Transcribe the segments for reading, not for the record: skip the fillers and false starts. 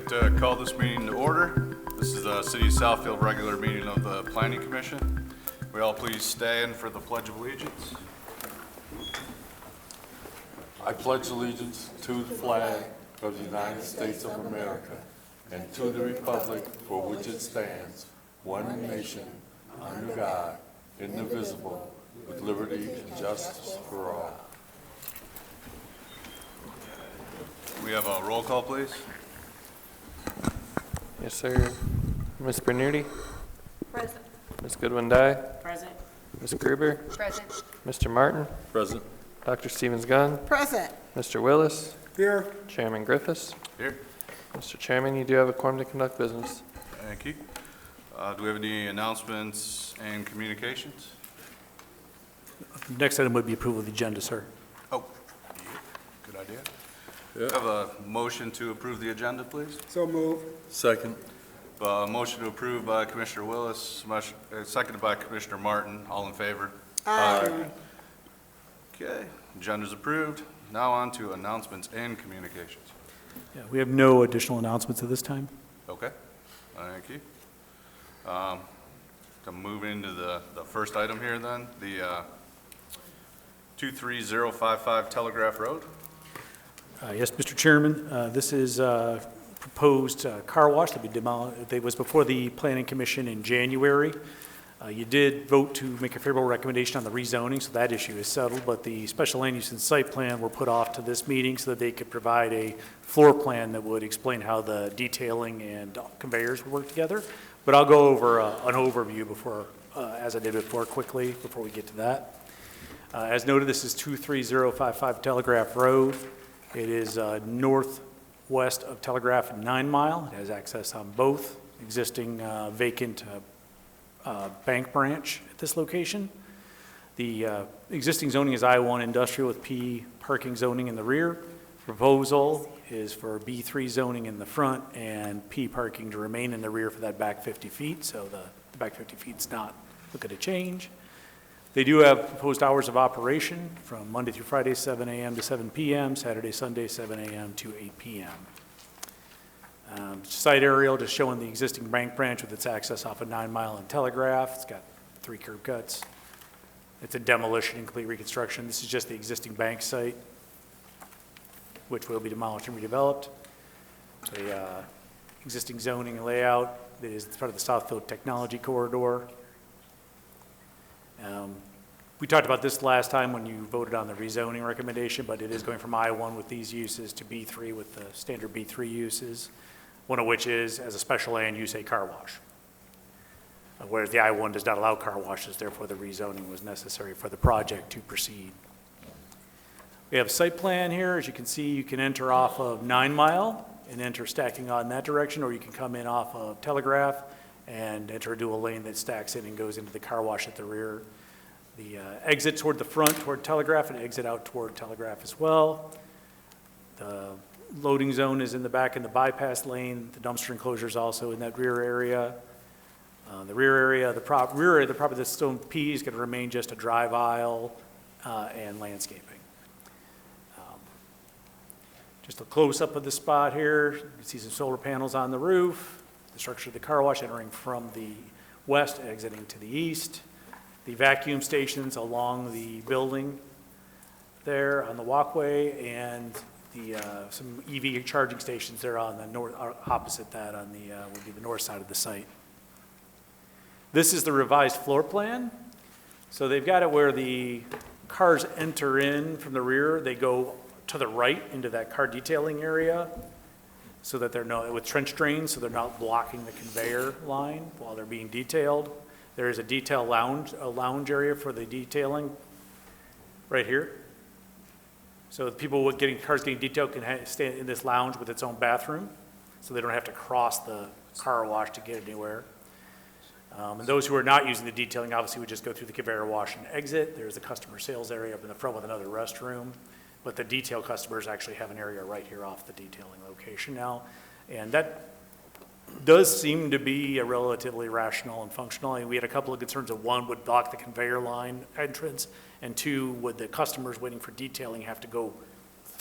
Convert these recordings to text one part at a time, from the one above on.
like to call this meeting to order. This is the City of Southfield regular meeting of the Planning Commission. We all please stand for the Pledge of Allegiance. I pledge allegiance to the flag of the United States of America and to the republic for which it stands, one nation, under God, indivisible, with liberty and justice for all. We have a roll call, please. Yes, sir. Ms. Bernuti? Present. Ms. Goodwin-Dye? Present. Ms. Gruber? Present. Mr. Martin? Present. Dr. Stevens-Gunn? Present. Mr. Willis? Here. Chairman Griffiths? Here. Mr. Chairman, you do have a quorum to conduct business. Thank you. Do we have any announcements and communications? Next item would be approval of the agenda, sir. Oh, yeah, good idea. Have a motion to approve the agenda, please? So move. Second. Motion to approve by Commissioner Willis, seconded by Commissioner Martin. All in favor? Aye. Okay, agenda's approved. Now on to announcements and communications. Yeah, we have no additional announcements at this time. Okay, thank you. To move into the first item here then, the 23055 Telegraph Road. Yes, Mr. Chairman, this is proposed car wash that be demolished. It was before the Planning Commission in January. You did vote to make a favorable recommendation on the rezoning, so that issue is settled, but the special land use and site plan were put off to this meeting so that they could provide a floor plan that would explain how the detailing and conveyors would work together. But I'll go over an overview before, as I did before, quickly, before we get to that. As noted, this is 23055 Telegraph Road. It is northwest of Telegraph and 9 Mile. It has access on both existing vacant bank branch at this location. The existing zoning is I-1 industrial with P parking zoning in the rear. Proposal is for B3 zoning in the front and P parking to remain in the rear for that back 50 feet. So the back 50 feet is not looking to change. They do have proposed hours of operation from Monday through Friday, 7 a.m. to 7 p.m., Saturday, Sunday, 7 a.m. to 8 p.m. Site aerial just showing the existing bank branch with its access off of 9 Mile and Telegraph. It's got 3 curb cuts. It's a demolition and complete reconstruction. This is just the existing bank site, which will be demolished and redeveloped. The existing zoning and layout that is part of the Southfield Technology Corridor. We talked about this last time when you voted on the rezoning recommendation, but it is going from I-1 with these uses to B3 with the standard B3 uses, one of which is, as a special land use, a car wash. Whereas the I-1 does not allow car washes, therefore the rezoning was necessary for the project to proceed. We have a site plan here. As you can see, you can enter off of 9 Mile and enter stacking on that direction, or you can come in off of Telegraph and enter a dual lane that stacks in and goes into the car wash at the rear. The exit toward the front, toward Telegraph, and exit out toward Telegraph as well. The loading zone is in the back in the bypass lane. The dumpster enclosure is also in that rear area. The rear area of the property that's still in P is going to remain just a drive aisle and landscaping. Just a close-up of the spot here. You can see some solar panels on the roof. The structure of the car wash entering from the west, exiting to the east. The vacuum stations along the building there on the walkway, and the some EV charging stations there on the north, opposite that on the would be the north side of the site. This is the revised floor plan. So they've got it where the cars enter in from the rear. They go to the right into that car detailing area, so that they're not with trench drains, so they're not blocking the conveyor line while they're being detailed. There is a detail lounge area for the detailing right here. So the people cars getting detailed can stay in this lounge with its own bathroom, so they don't have to cross the car wash to get anywhere. And those who are not using the detailing obviously would just go through the conveyor wash and exit. There's a customer sales area up in the front with another restroom, but the detail customers actually have an area right here off the detailing location now. And that does seem to be a relatively rational and functional. And we had a couple of concerns of one would block the conveyor line entrance, and two, would the customers waiting for detailing have to go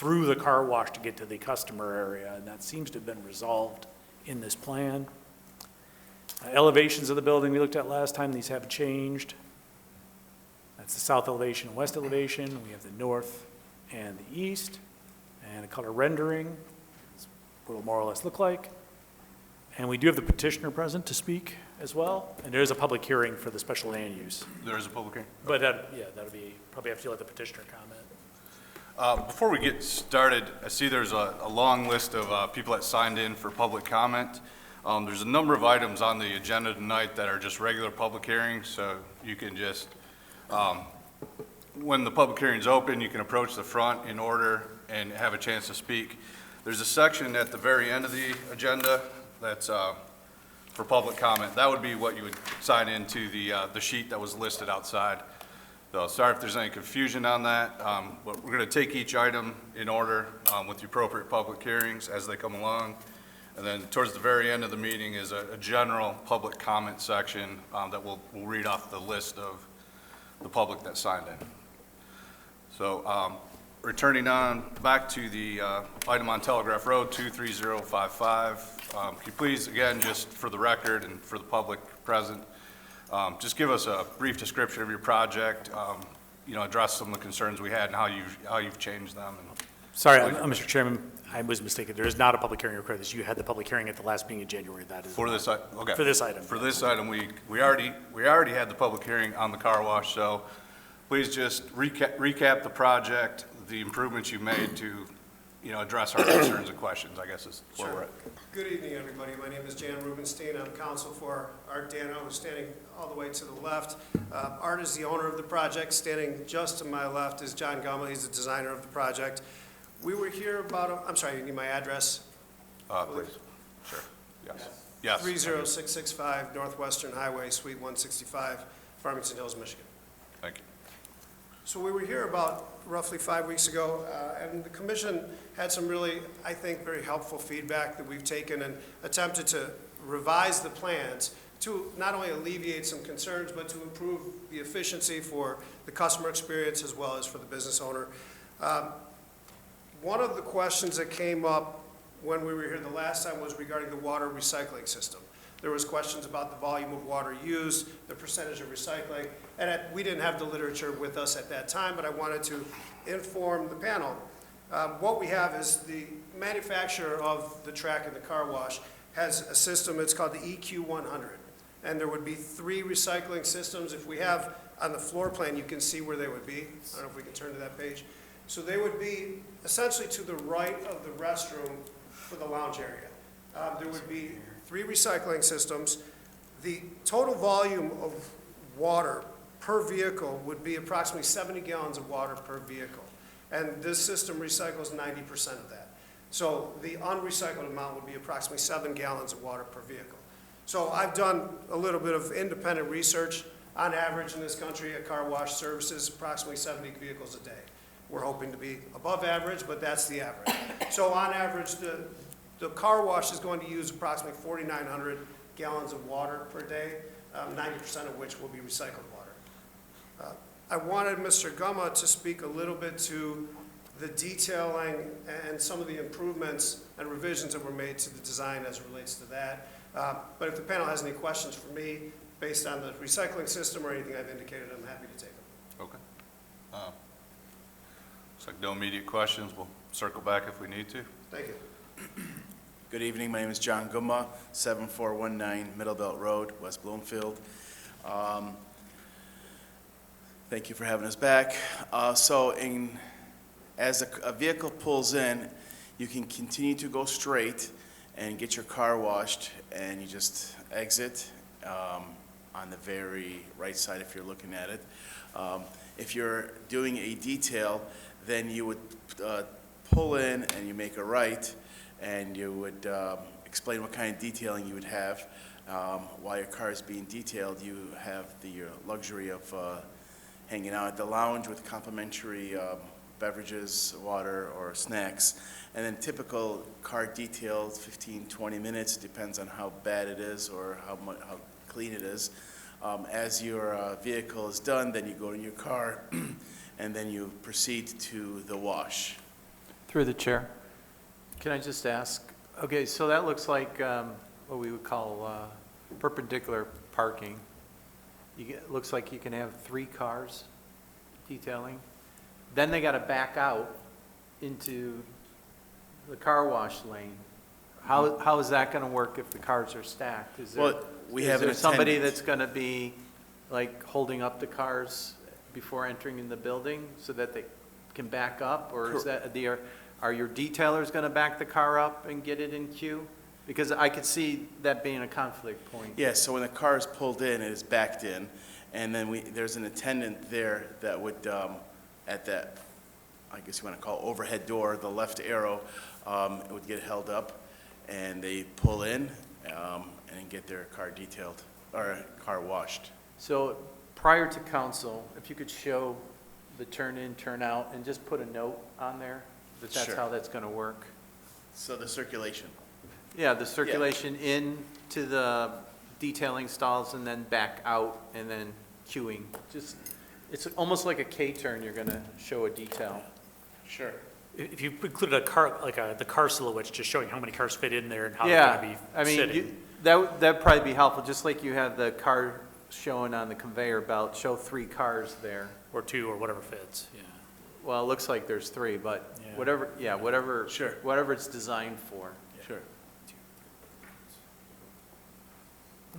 through the car wash to get to the customer area, and that seems to have been resolved in this plan. Elevations of the building we looked at last time, these have changed. That's the south elevation and west elevation. We have the north and the east, and a color rendering. It's what it'll more or less look like. And we do have the petitioner present to speak as well, and there is a public hearing for the special land use. There is a public hearing? But that'll be, probably have to let the petitioner comment. Before we get started, I see there's a long list of people that signed in for public comment. There's a number of items on the agenda tonight that are just regular public hearings, so you can just, when the public hearing's open, you can approach the front in order and have a chance to speak. There's a section at the very end of the agenda that's for public comment. That would be what you would sign into the sheet that was listed outside. So sorry if there's any confusion on that, but we're going to take each item in order with the appropriate public hearings as they come along. And then towards the very end of the meeting is a general public comment section that we'll read off the list of the public that signed in. So returning on back to the item on Telegraph Road, 23055. Can you please, again, just for the record and for the public present, just give us a brief description of your project, address some of the concerns we had and how you've changed them. Sorry, Mr. Chairman, I was mistaken. There is not a public hearing required. You had the public hearing at the last meeting in January. That is For this, okay. for this item. For this item, we already had the public hearing on the car wash, so please just recap the project, the improvements you made to, address our concerns and questions, I guess is where we're at. Good evening, everybody. My name is Jan Rubenstein. I'm counsel for Art Dano, who's standing all the way to the left. Art is the owner of the project. Standing just to my left is John Gummel. He's the designer of the project. We were here about, I'm sorry, you need my address? Please. Sure. Yes. Yes. 30665 Northwestern Highway, Suite 165, Farmington Hills, Michigan. Thank you. So we were here about roughly 5 weeks ago, and the commission had some really, I think, very helpful feedback that we've taken and attempted to revise the plans to not only alleviate some concerns, but to improve the efficiency for the customer experience as well as for the business owner. One of the questions that came up when we were here the last time was regarding the water recycling system. There was questions about the volume of water used, the percentage of recycling, and we didn't have the literature with us at that time, but I wanted to inform the panel. What we have is the manufacturer of the track and the car wash has a system, it's called the EQ100, and there would be 3 recycling systems. If we have on the floor plan, you can see where they would be. I don't know if we can turn to that page. So they would be essentially to the right of the restroom for the lounge area. There would be 3 recycling systems. The total volume of water per vehicle would be approximately 70 gallons of water per vehicle. And this system recycles 90% of that. So the unrecycled amount would be approximately 7 gallons of water per vehicle. So I've done a little bit of independent research. On average in this country, a car wash services approximately 70 vehicles a day. We're hoping to be above average, but that's the average. So on average, the car wash is going to use approximately 4,900 gallons of water per day, 90% of which will be recycled water. I wanted Mr. Gumma to speak a little bit to the detailing and some of the improvements and revisions that were made to the design as it relates to that. But if the panel has any questions for me based on the recycling system or anything I've indicated, I'm happy to take them. Okay. Looks like no immediate questions. We'll circle back if we need to. Thank you. Good evening. My name is John Gumma, 7419 Middle Belt Road, West Bloomfield. Thank you for having us back. As a vehicle pulls in, you can continue to go straight and get your car washed, and you just exit on the very right side if you're looking at it. If you're doing a detail, then you would pull in and you make a right, and you would explain what kind of detailing you would have. While your car is being detailed, you have the luxury of hanging out at the lounge with complimentary beverages, water, or snacks. And then typical car details, 15, 20 minutes, depends on how bad it is or how clean it is. As your vehicle is done, then you go to your car and then you proceed to the wash. Through the chair. Can I just ask, okay, so that looks like what we would call perpendicular parking. Looks like you can have 3 cars detailing. Then they got to back out into the car wash lane. How is that going to work if the cars are stacked? Is there, Well, we have is there an somebody attendant. that's going to be like holding up the cars before entering in the building so that they can back up? Or is that, are your detailers going to back the car up and get it in queue? Because I could see that being a conflict point. Yeah, so when the car is pulled in, it is backed in, and then there's an attendant there that would, at that, I guess you want to call it overhead door, the left arrow, it would get held up, and they pull in, and get their car detailed, or car washed. So prior to council, if you could show the turn in, turn out, and just put a note on there that that's Sure. how that's going to work. So the circulation. Yeah, the circulation into the detailing stalls and then back out and then queuing. Just, it's almost like a K-turn, you're going to show a detail. Sure. If you included a car, like the car silhouettes, just showing how many cars fit in there and how they're Yeah, going to be I mean, sitting. that'd probably be helpful, just like you have the car showing on the conveyor belt, show 3 cars there. Or 2, or whatever fits, yeah. Well, it looks like there's 3, but Yeah. whatever Sure. whatever it's designed for. Sure.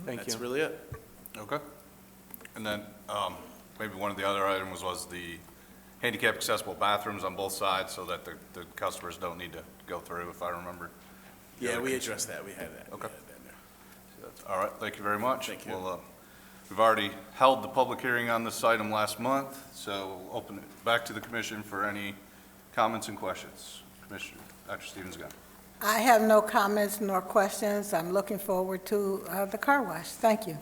Thank you. That's really it. Okay. And then, maybe one of the other items was the handicap accessible bathrooms on both sides so that the customers don't need to go through, if I remember. the Yeah, other we concern. addressed that, we had that. We Okay. had that in there. All right, thank you very much. Thank you. Well, we've already held the public hearing on this item last month, so we'll open it back to the commission for any comments and questions. Commissioner, Dr. Stevens-Gunn. I have no comments nor questions. I'm looking forward to the car wash. Thank you.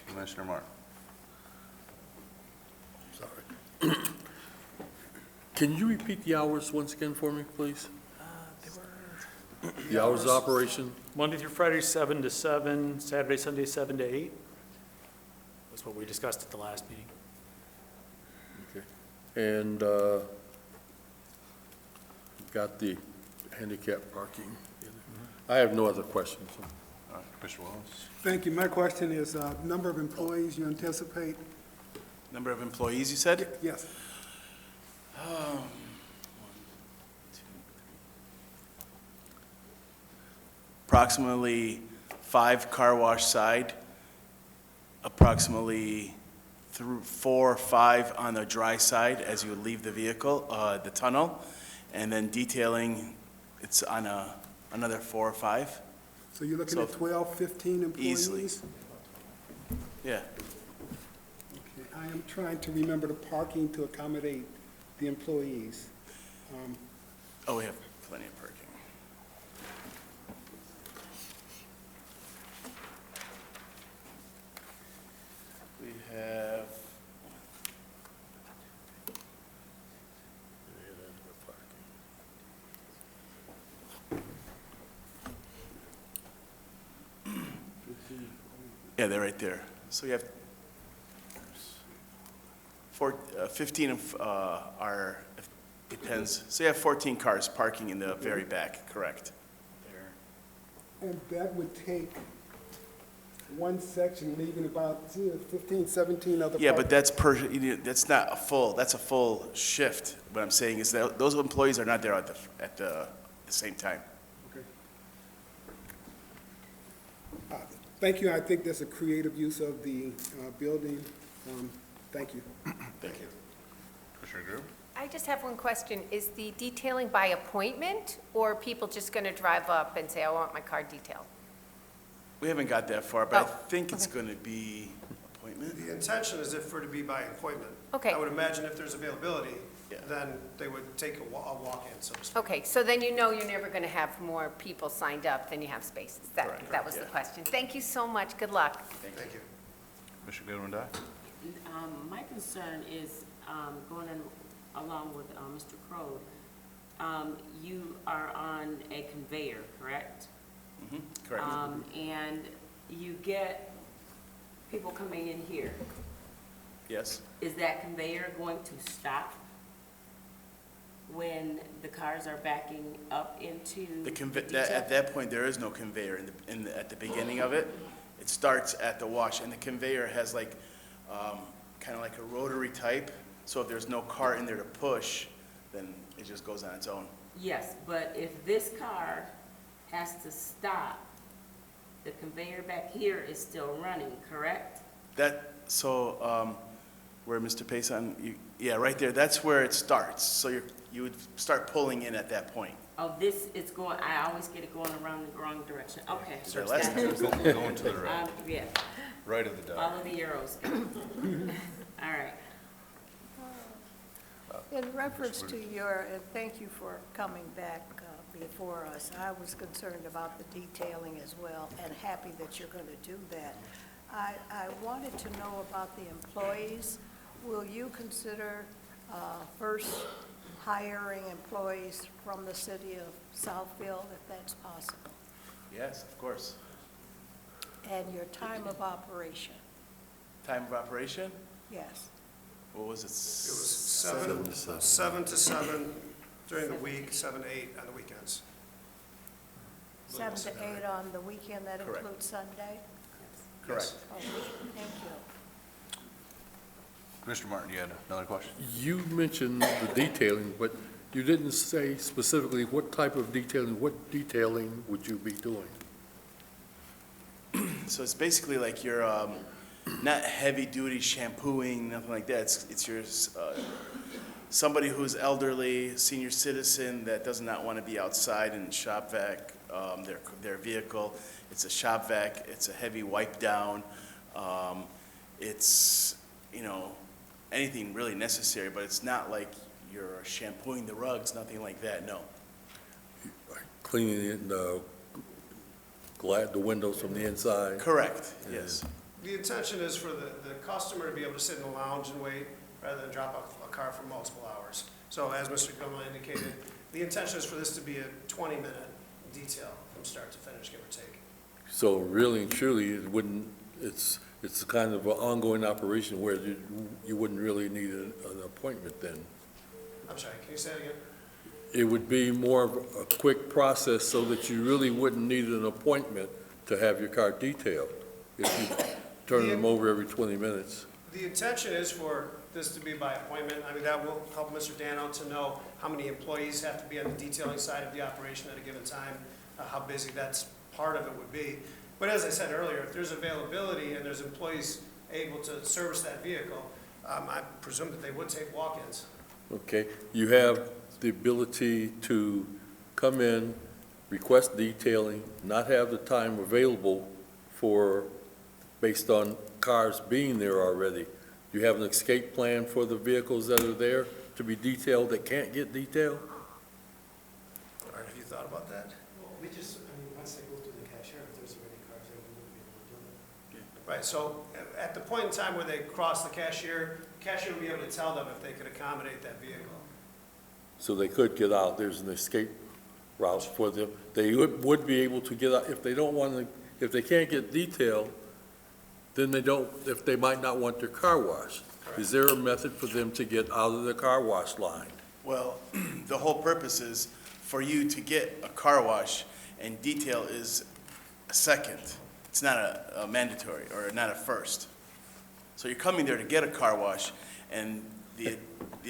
Commissioner Martin. Sorry. Can you repeat the hours once again for me, please? The hours of operation? Monday through Friday, 7 to 7, Saturday, Sunday, 7 to 8. That's what we discussed at the last meeting. Okay. And got the handicap parking. I have no other questions. All right, Commissioner Willis. Thank you. My question is, number of employees you anticipate? Number of employees, you said? Yes. Approximately 5 car wash side, approximately 4 or 5 on the dry side as you leave the vehicle, the tunnel, and then detailing, it's on another 4 or 5. So you're looking So- at 12, 15 employees? Easily. Yeah. Okay. I am trying to remember the parking to accommodate the employees. Oh, we have plenty of parking. We have, yeah, they're right there. So you have 15 of are, depends. So you have 14 cars parking in the very back, correct? And that would take one section, leaving about 15, 17 other. Yeah, but that's that's not a full, that's a full shift. What I'm saying is that those employees are not there at the same time. Okay. Thank you. I think that's a creative use of the building. Thank you. Thank you. Commissioner Grube. I just have one question. Is the detailing by appointment, or are people just going to drive up and say, I want my car detailed? We haven't got that far, but I Oh, think it's okay. going to be appointment. The intention is for it to be by appointment. Okay. I would imagine if there's availability, Yeah. then they would take a walk-in, so to speak. Okay, so then you know you're never going to have more people signed up than you have spaces. Correct. That was the Yeah. question. Thank you so much. Good luck. Thank you. Commissioner Goodwin Dye. My concern is, going along with Mr. Crowe, you are on a conveyor, correct? Correct. And you get people coming in here. Yes. Is that conveyor going to stop? when the cars are backing up into The the at detail? that point, there is no conveyor at the beginning of it. It starts at the wash, and the conveyor has like, kind of like a rotary type. So if there's no car in there to push, then it just goes on its own. Yes, but if this car has to stop, the conveyor back here is still running, correct? Where Mr. Payson, yeah, right there, that's where it starts. So you would start pulling in at that point. Oh, this is going, I always get it going around the wrong direction. Okay. Yeah, last time. Going to the right, Yeah, right of the dot. follow the arrows. All right. In reference to your, and thank you for coming back before us, I was concerned about the detailing as well, and happy that you're going to do that. I wanted to know about the employees. Will you consider first hiring employees from the city of Southfield, if that's possible? Yes, of course. And your time of operation? Time of operation, Yes. what was it? It was 7 to 7 during the week, 7 to 8 on the weekends. 7 to 8 on the weekend, that Correct. includes Sunday? Correct. Okay, thank you. Mr. Martin, you had another question? You mentioned the detailing, but you didn't say specifically what type of detailing, what detailing would you be doing? So it's basically like your, not heavy-duty shampooing, nothing like that. It's your, somebody who's elderly, senior citizen that does not want to be outside and shop vac their vehicle. It's a shop vac, it's a heavy wipe down. It's, anything really necessary, but it's not like you're shampooing the rugs, nothing like that, no. Cleaning it, the windows from the inside? Correct, yes. The intention is for the customer to be able to sit in the lounge and wait, rather than drop off a car for multiple hours. So as Mr. Gilman indicated, the intention is for this to be a 20-minute detail from start to finish, give or take. So really and truly, it wouldn't, it's kind of an ongoing operation where you wouldn't really need an appointment then. I'm sorry, can you say it again? It would be more of a quick process so that you really wouldn't need an appointment to have your car detailed if you turn them over every 20 minutes. The intention is for this to be by appointment. I mean, that will help Mr. Dano to know how many employees have to be on the detailing side of the operation at a given time, how busy that's part of it would be. But as I said earlier, if there's availability and there's employees able to service that vehicle, I presume that they would take walk-ins. Okay, you have the ability to come in, request detailing, not have the time available based on cars being there already. You have an escape plan for the vehicles that are there to be detailed that can't get detailed? All right, have you thought about that? Well, once they go through the cashier, if there's already cars there, we wouldn't be able to do it. Right, so at the point in time where they cross the cashier will be able to tell them if they could accommodate that vehicle. So they could get out, there's an escape route for them. They would be able to get out, if they don't want to, if they can't get detailed, then they might not want their car washed. Correct. Is there a method for them to get out of the car wash line? Well, the whole purpose is for you to get a car wash, and detail is a second. It's not a mandatory or not a first. So you're coming there to get a car wash, and the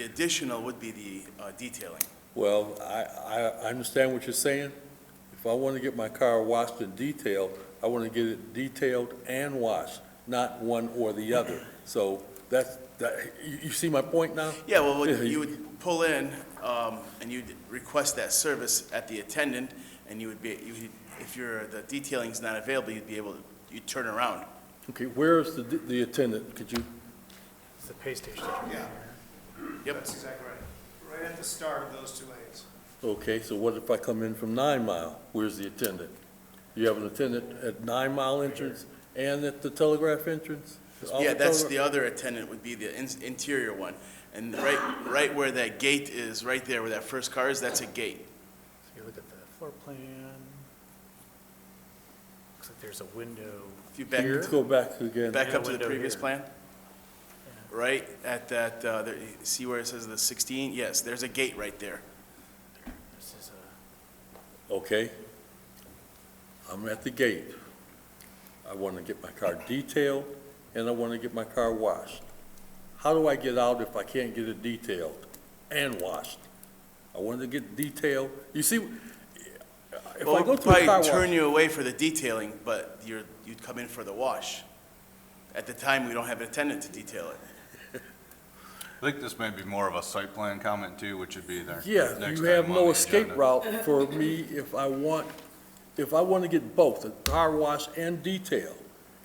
additional would be the detailing. Well, I understand what you're saying. If I want to get my car washed and detailed, I want to get it detailed and washed, not one or the other. So you see my point now? Yeah, well, you would pull in, and you'd request that service at the attendant, and if the detailing's not available, you'd turn around. Okay, where is the attendant? Could you? It's the pay station. Yeah. Yep. That's exactly right. Right at the start of those two lanes. Okay, so what if I come in from 9 Mile? Where's the attendant? You have an attendant at 9 Mile entrance and at the Telegraph entrance? Yeah, that's the other attendant would be the interior one. And right where that gate is, right there where that first car is, that's a gate. So you look at the floor plan. Looks like there's a window If you back, here. Let's go back again. back And a up to the window previous here. plan, right at that, see where it says the 16? Yes, there's a gate right there. This is Okay? I'm at the gate. I want to get my car detailed, and I want to get my car washed. How do I get out if I can't get it detailed and washed? I want to get detailed. You see, if Well, I go we'd to a car probably wash. turn you away for the detailing, but you'd come in for the wash. At the time, we don't have an attendant to detail it. I think this may be more of a site plan comment too, which would be there. Yeah, next you have item on no the escape agenda. route for me if I want to get both, a car wash and detail,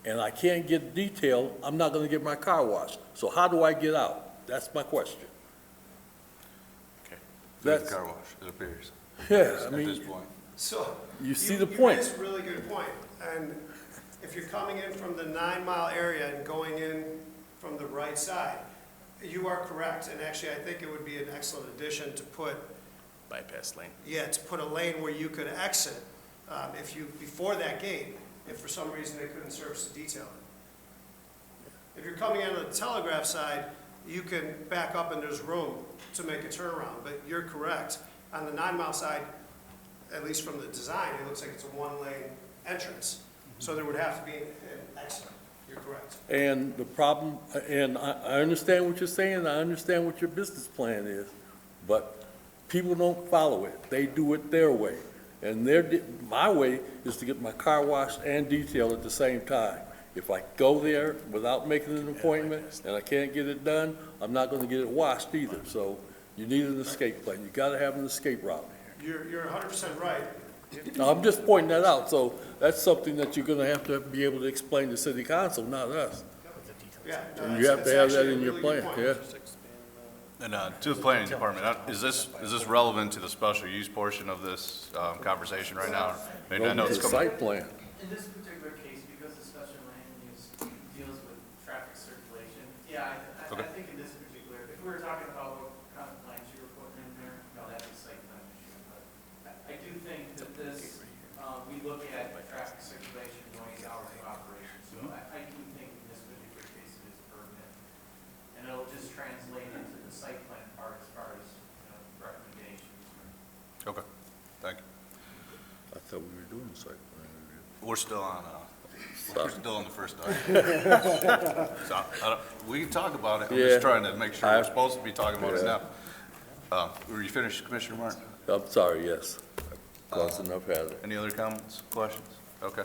and I can't get detailed, I'm not gonna get my car washed. So how do I get out? That's my question. There's That's, the car wash, it appears, yeah, I at mean, this point. So. You see the You point. raise a really good point. And if you're coming in from the 9-mile area and going in from the right side, you are correct. And actually, I think it would be an excellent addition to put, Bypass lane. to put a lane where you could exit before that gate, if for some reason they couldn't service the detailing. If you're coming in on the Telegraph side, you can back up and there's room to make a turnaround. But you're correct. On the 9-mile side, at least from the design, it looks like it's a one-lane entrance. So there would have to be an exit. You're correct. and the problem, and I understand what you're saying, I understand what your business plan is, but people don't follow it. They do it their way. And my way is to get my car washed and detailed at the same time. If I go there without making an appointment and I can't get it done, I'm not gonna get it washed either. So you need an escape plan. You gotta have an escape route. You're 100% right. Now, I'm just pointing that out, so that's something that you're gonna have to be able to explain to city council, not us. Yeah. no, And you have to that's have that actually a in your really plan, good yeah. point. And to the planning department, is this relevant to the special use portion of this conversation right now? Maybe I know it's It's a coming. site plan. In this particular case, because the special land use deals with traffic circulation, yeah, I Okay. think in this particular, if we were talking about what kind of plans you were putting in there, no, that's a site plan issue. But I do think that this, we look at traffic circulation going hours of operation. So I do think in this particular case it is pertinent. And it'll just translate into the site plan part as far as, recommendations. Okay, thank you. I thought we were doing the site plan review. We're still on, Sorry. the first item. So, we can talk about it, I'm Yeah. just trying to make sure I- we're supposed to be talking about it Yeah. now. Were you finished, Commissioner Martin? I'm sorry, yes. Close enough, had it. Any other comments, questions? Okay.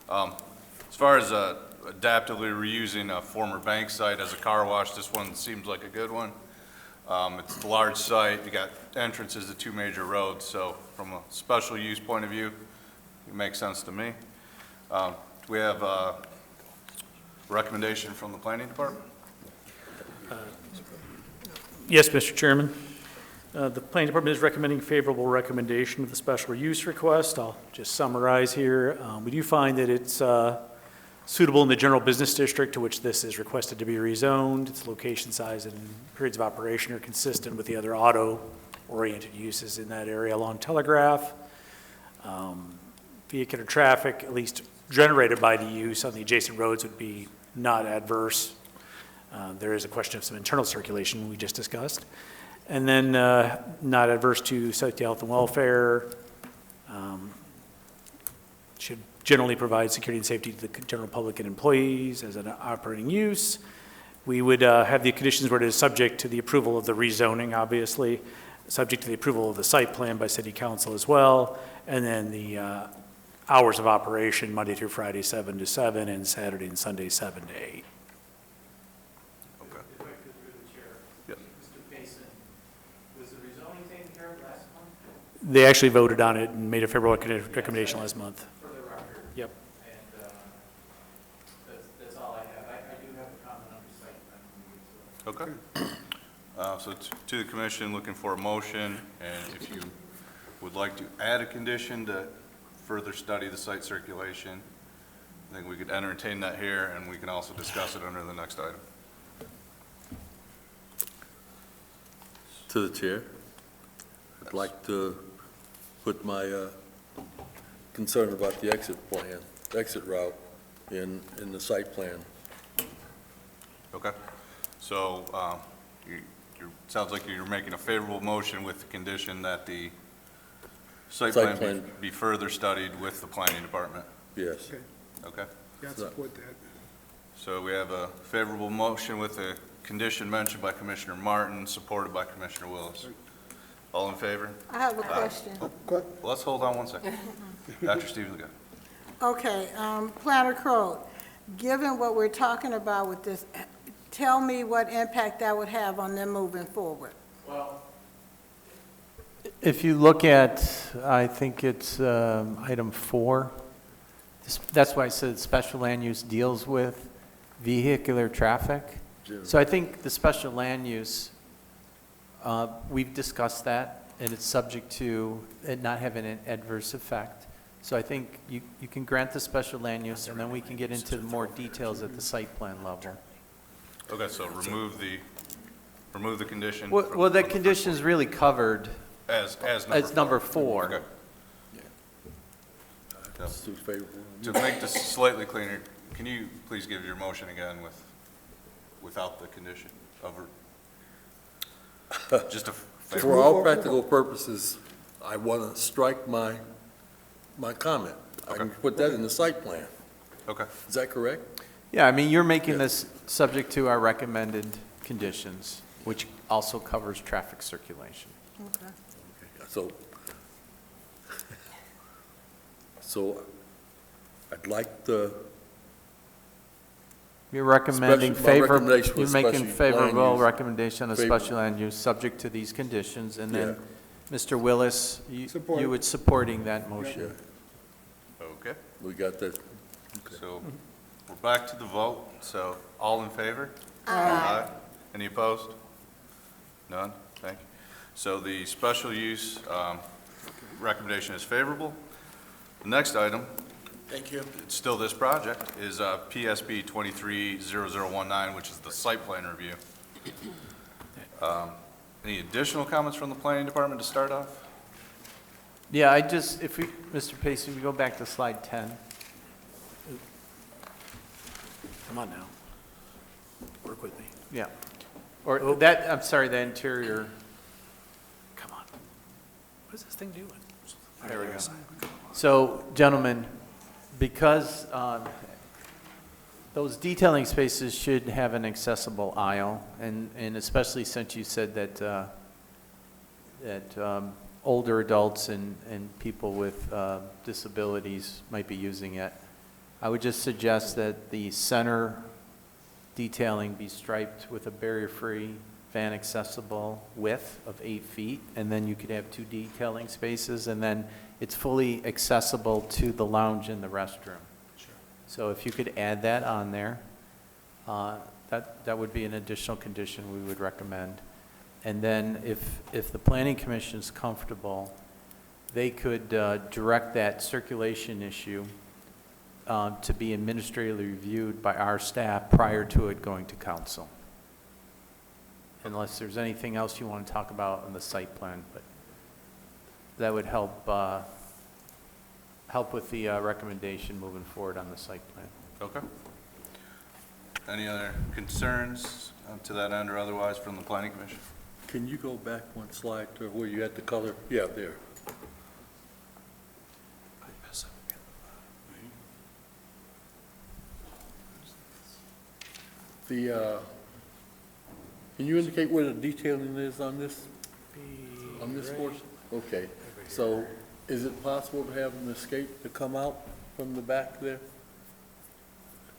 As far as adaptively reusing a former bank site as a car wash, this one seems like a good one. It's a large site, you got entrances to 2 major roads, so from a special use point of view, it makes sense to me. Do we have a recommendation from the planning department? Yes, Mr. Chairman. The planning department is recommending favorable recommendation of the special use request. I'll just summarize here. We do find that it's suitable in the general business district to which this is requested to be rezoned. Its location, size, and periods of operation are consistent with the other auto-oriented uses in that area along Telegraph. Vehicular traffic, at least generated by the use on the adjacent roads, would be not adverse. There is a question of some internal circulation we just discussed. And then not adverse to safety, health, and welfare. Should generally provide security and safety to the general public and employees as an operating use. We would have the conditions where it is subject to the approval of the rezoning, obviously, subject to the approval of the site plan by city council as well, and then the hours of operation, Monday through Friday, 7 to 7, and Saturday and Sunday, 7 to 8. Okay. If I could, through the chair. Yep. Mr. Payson, was the rezoning taken care of last month? They actually voted on it and made a favorable recommendation last month. For the record. Yep. And that's all I have. I do have a comment on the site plan. Okay. So to the commission, looking for a motion, and if you would like to add a condition to further study the site circulation, I think we could entertain that here, and we can also discuss it under the next item. To the chair, I'd like to put my concern about the exit route in the site plan. Okay? So, sounds like you're making a favorable motion with the condition that the Site Site plan plan. be further studied with the planning department. Yes. Okay, Okay? yeah, I support that. So we have a favorable motion with a condition mentioned by Commissioner Martin, supported by Commissioner Willis. All in favor? I have a question. Well, let's hold on one second. Dr. Stevens, go. Okay, Planner Crowe, given what we're talking about with this, tell me what impact that would have on them moving forward. Well, if you look at, I think it's item 4, that's why I said special land use deals with vehicular traffic. So I think the special land use, we've discussed that, and it's subject to it not having an adverse effect. So I think you can grant the special land use, and then we can get into more details at the site plan level. Okay, so remove the condition. Well, that condition is really covered As number 4. Okay. That's too favorable. To make this slightly cleaner, can you please give your motion again without the condition just a For all practical purposes, I want to strike my comment. I can put that in the site plan. Okay. Is that correct? Yeah, I mean, you're making this subject to our recommended conditions, which also covers traffic circulation. Okay. So I'd like the, You're recommending Special- my recommendation you're was making special favorable land use. recommendation of Favorable. special land use, subject to these conditions, and then, Yeah. Mr. Willis, you Support. would supporting that motion. Okay, we got that. so we're back to the vote. So all in favor? Aye. Any opposed? None? Thank you. So the special use recommendation is favorable. The next item, Thank you. it's still this project, is PSB 230019, which is the site plan review. Any additional comments from the planning department to start off? Yeah, if we, Mr. Pacey, we go back to slide 10. Come on now. Work with me. Yeah. Or that, I'm sorry, the interior, Come on. What is this thing doing? there we go. So, gentlemen, because those detailing spaces should have an accessible aisle, and especially since you said that older adults and people with disabilities might be using it, I would just suggest that the center detailing be striped with a barrier-free, van-accessible width of 8 feet, and then you could have 2 detailing spaces, and then it's fully accessible to the lounge and the restroom. So if you could add that on there, that would be an additional condition we would recommend. And then if the planning commission's comfortable, they could direct that circulation issue to be administratively reviewed by our staff prior to it going to council. Unless there's anything else you want to talk about in the site plan, but that would help with the recommendation moving forward on the site plan. Okay. Any other concerns to that end or otherwise from the planning commission? Can you go back one slide to where you had the color? Yeah, there. Can you indicate where the detailing is on this portion? Okay, so is it possible to have an escape to come out from the back there?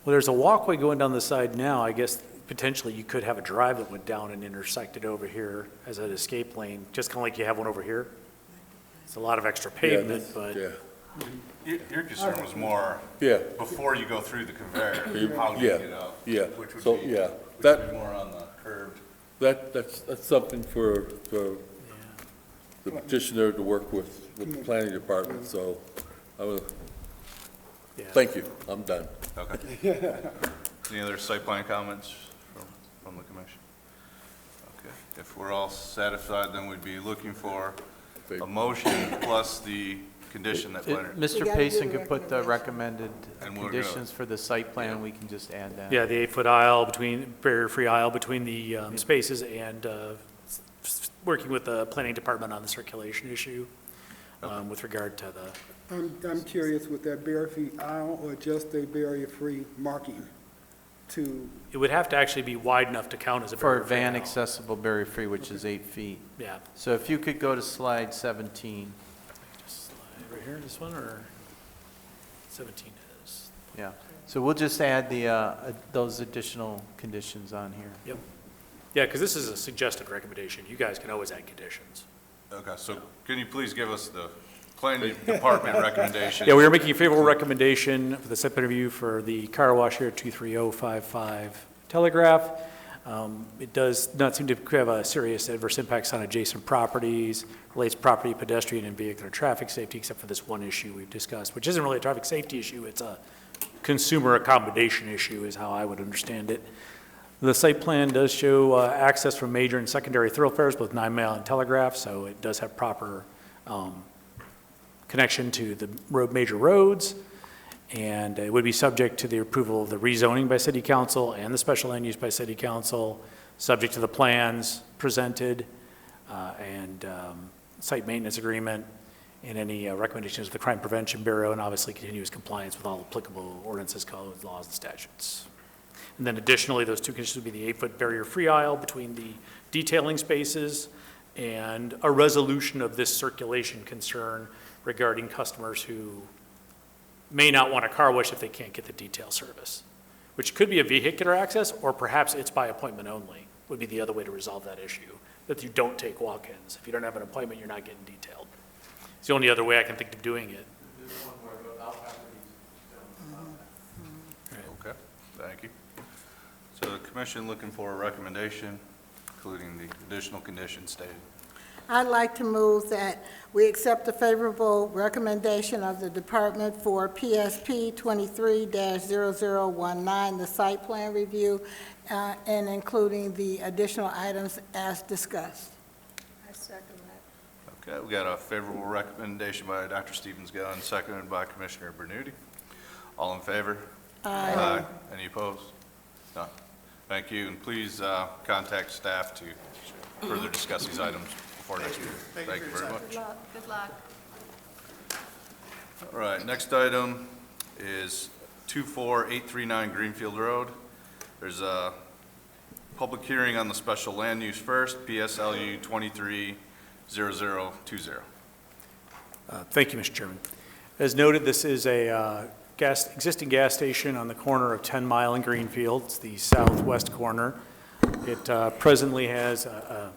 Well, there's a walkway going down the side now. I guess potentially you could have a drive that went down and intersected over here as an escape lane, just kind of like you have one over here. It's a lot of extra pavement, but Yeah, Your concern was more yeah, before you go through the conveyor, how you yeah, get out. yeah. Which would So, be, yeah, which that- would be more on the curved. that's something for the petitioner to work with the planning department, so I will, yeah. thank you, I'm done. Okay. Any other site plan comments from the commission? Okay. If we're all satisfied, then we'd be looking for a motion plus the condition that planner. Mr. gotta do Payson the could put the recommended And we're gonna- conditions for the site plan, we can just add that. Yeah, the 8-foot aisle barrier-free aisle between the spaces and working with the planning department on the circulation issue. with regard to the, I'm curious, with that barrier-free aisle or just a barrier-free marking to, it would have to actually be wide enough to count as a For barrier-free van aisle. accessible barrier-free, which is 8 feet. Yeah. So if you could go to slide 17, Just slide right here, this one, or 17 is? yeah. So we'll just add the, those additional conditions on here. Yep. Yeah, because this is a suggested recommendation. You guys can always add conditions. Okay, so can you please give us the planning department recommendation? Yeah, we are making a favorable recommendation for the site plan review for the car wash here at 23055 Telegraph. It does not seem to have a serious adverse impacts on adjacent properties, relates property, pedestrian, and vehicular traffic safety, except for this one issue we've discussed, which isn't really a traffic safety issue, it's a consumer accommodation issue is how I would understand it. The site plan does show access from major and secondary thoroughfares, both 9-mile and Telegraph, so it does have proper connection to the major roads, and it would be subject to the approval of the rezoning by city council and the special land use by city council, subject to the plans presented and site maintenance agreement and any recommendations of the Crime Prevention Bureau, and obviously continuous compliance with all applicable ordinances, codes, laws, and statutes. And then additionally, those two conditions would be the 8-foot barrier-free aisle between the detailing spaces and a resolution of this circulation concern regarding customers who may not want a car wash if they can't get the detail service, which could be a vehicular access, or perhaps it's by appointment only, would be the other way to resolve that issue, that you don't take walk-ins. If you don't have an appointment, you're not getting detailed. It's the only other way I can think of doing it. Okay, thank you. So the commission looking for a recommendation, including the additional conditions stated. I'd like to move that we accept the favorable recommendation of the department for PSP 23-0019, the site plan review, and including the additional items as discussed. I second that. Okay, we got a favorable recommendation by Dr. Stevens-Gunn, seconded by Commissioner Bernuti. All in favor? Aye. Any opposed? None. Thank you, and please contact staff to further discuss these items before next meeting. Thank you very much. Good luck. Good luck. All right, next item is 24839 Greenfield Road. There's a public hearing on the special land use first, PSLU 230020. Thank you, Mr. Chairman. As noted, this is a existing gas station on the corner of 10 Mile and Greenfield. It's the southwest corner. It presently has a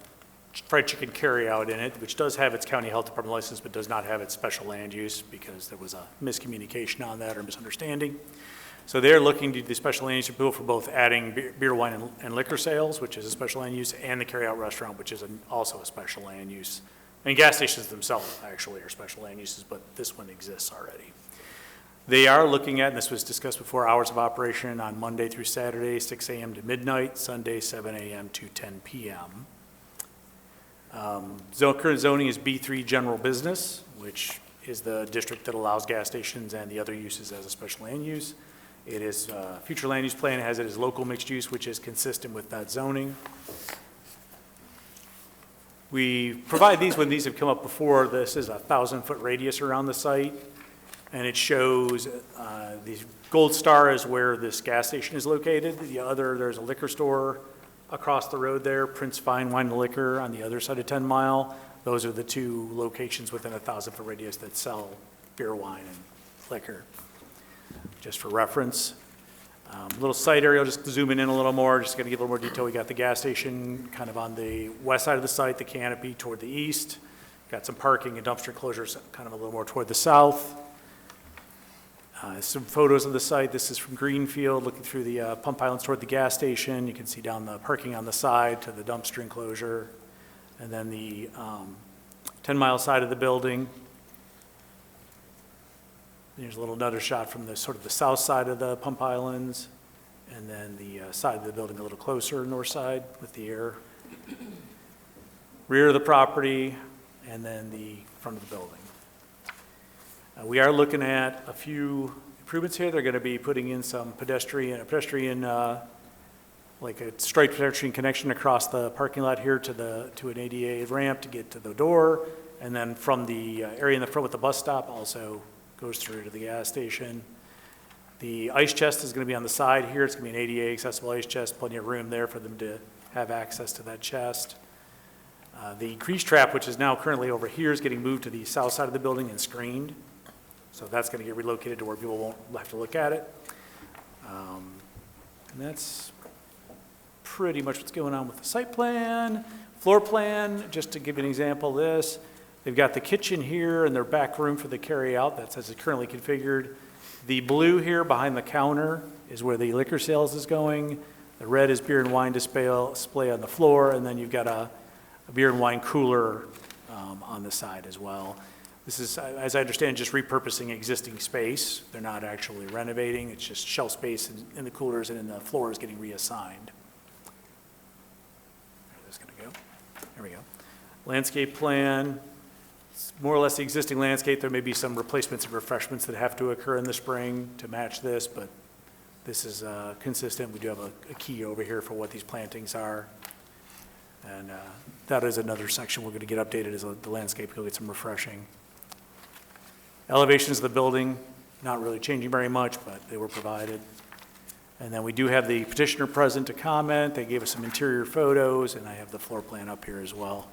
fried chicken carryout in it, which does have its county health department license, but does not have its special land use because there was a miscommunication on that or misunderstanding. So they're looking to do the special land use approval for both adding beer, wine, and liquor sales, which is a special land use, and the carryout restaurant, which is also a special land use. And gas stations themselves actually are special land uses, but this one exists already. They are looking at, and this was discussed before, hours of operation on Monday through Saturday, 6 a.m. to midnight, Sunday, 7 a.m. to 10 p.m. Current zoning is B3 general business, which is the district that allows gas stations and the other uses as a special land use. It is, future land use plan has it as local mixed use, which is consistent with that zoning. We provide these when these have come up before. This is a 1,000-foot radius around the site, and it shows the gold star is where this gas station is located. The other, there's a liquor store across the road there, Prince Fine Wine and Liquor on the other side of 10 Mile. Those are the two locations within a 1,000-foot radius that sell beer, wine, and liquor. Just for reference. Little site aerial, just zooming in a little more, just going to give a little more detail. We got the gas station kind of on the west side of the site, the canopy toward the east. Got some parking and dumpster closures kind of a little more toward the south. Some photos of the site. This is from Greenfield, looking through the pump islands toward the gas station. You can see down the parking on the side to the dumpster enclosure. And then the 10-mile side of the building. Here's a little another shot from the sort of the south side of the pump islands, and then the side of the building a little closer, north side with the rear of the property, and then the front of the building. We are looking at a few improvements here. They're going to be putting in some pedestrian, like a striped pedestrian connection across the parking lot here to an ADA ramp to get to the door, And then from the area in the front with the bus stop also goes through to the gas station. The ice chest is going to be on the side here. It's going to be an ADA accessible ice chest, plenty of room there for them to have access to that chest. The grease trap, which is now currently over here, is getting moved to the south side of the building and screened. So that's going to get relocated to where people won't have to look at it. And that's pretty much what's going on with the site plan. Floor plan, just to give you an example of this, they've got the kitchen here and their back room for the carry-out. That's as it's currently configured. The blue here behind the counter is where the liquor sales is going. The red is beer and wine display on the floor, and then you've got a beer and wine cooler on the side as well. This is, as I understand, just repurposing existing space. They're not actually renovating. It's just shelf space in the coolers, and then the floor is getting reassigned. There's going to go. There we go. Landscape plan. It's more or less the existing landscape. There may be some replacements and refreshments that have to occur in the spring to match this, but this is consistent. We do have a key over here for what these plantings are. And that is another section we're going to get updated as the landscape. You'll get some refreshing. Elevations of the building, not really changing very much, but they were provided. And then we do have the petitioner present to comment. They gave us some interior photos, and I have the floor plan up here as well.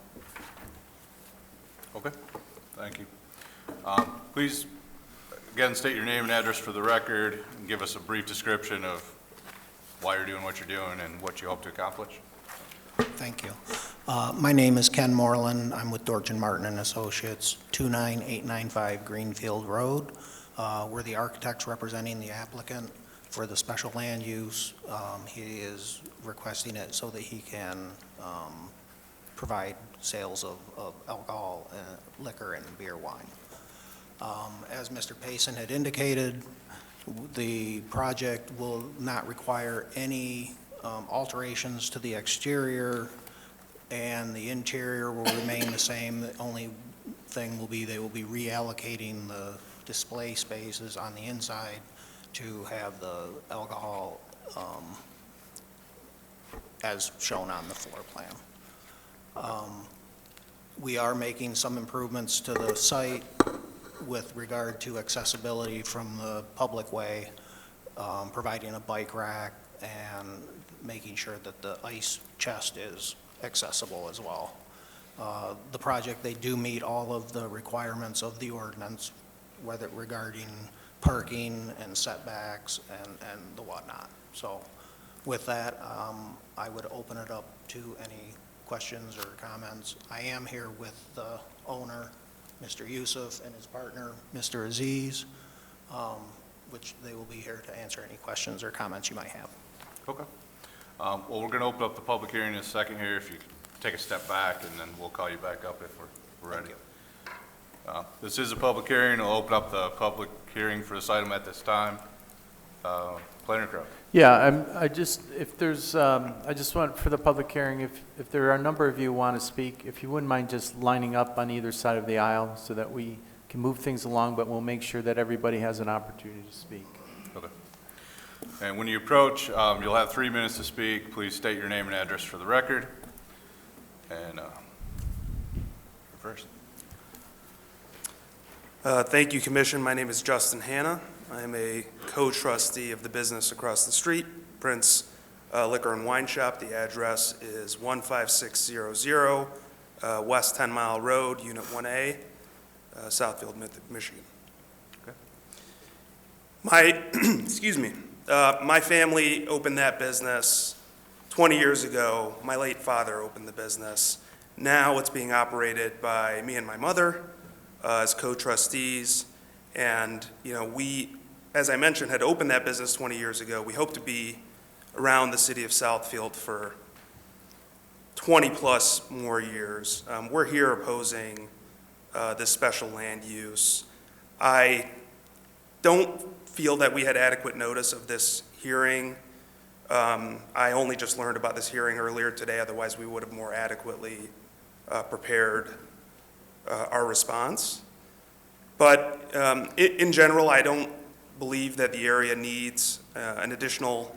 Okay, thank you. Please, again, state your name and address for the record, and give us a brief description of why you're doing what you're doing and what you hope to accomplish. Thank you. My name is Ken Moreland. I'm with Dorch and Martin and Associates, 29895 Greenfield Road. We're the architects representing the applicant for the special land use. He is requesting it so that he can provide sales of alcohol, liquor, and beer wine. As Mr. Payson had indicated, the project will not require any alterations to the exterior, and the interior will remain the same. The only thing will be they will be reallocating the display spaces on the inside to have the alcohol as shown on the floor plan. We are making some improvements to the site with regard to accessibility from the public way, providing a bike rack and making sure that the ice chest is accessible as well. The project, they do meet all of the requirements of the ordinance, whether regarding parking and setbacks and the whatnot. So with that, I would open it up to any questions or comments. I am here with the owner, Mr. Yusuf, and his partner, Mr. Aziz, which they will be here to answer any questions or comments you might have. Okay. Well, we're going to open up the public hearing in a second here. If you could take a step back, and then we'll call you back up if we're ready. This is a public hearing. I'll open up the public hearing for this item at this time. Planner Crowe. Yeah, I just want for the public hearing, if there are a number of you who want to speak, if you wouldn't mind just lining up on either side of the aisle so that we can move things along, but we'll make sure that everybody has an opportunity to speak. Okay. And when you approach, you'll have 3 minutes to speak. Please state your name and address for the record. And first. Thank you, Commission. My name is Justin Hanna. I am a co-trustee of the business across the street, Prince Liquor and Wine Shop. The address is 15600 West 10 Mile Road, Unit 1A, Southfield, Michigan. Okay. My family opened that business 20 years ago. My late father opened the business. Now it's being operated by me and my mother as co-trustees. And, you know, we, as I mentioned, had opened that business 20 years ago. We hope to be around the city of Southfield for 20 plus more years. We're here opposing this special land use. I don't feel that we had adequate notice of this hearing. I only just learned about this hearing earlier today, otherwise we would have more adequately prepared our response. But in general, I don't believe that the area needs an additional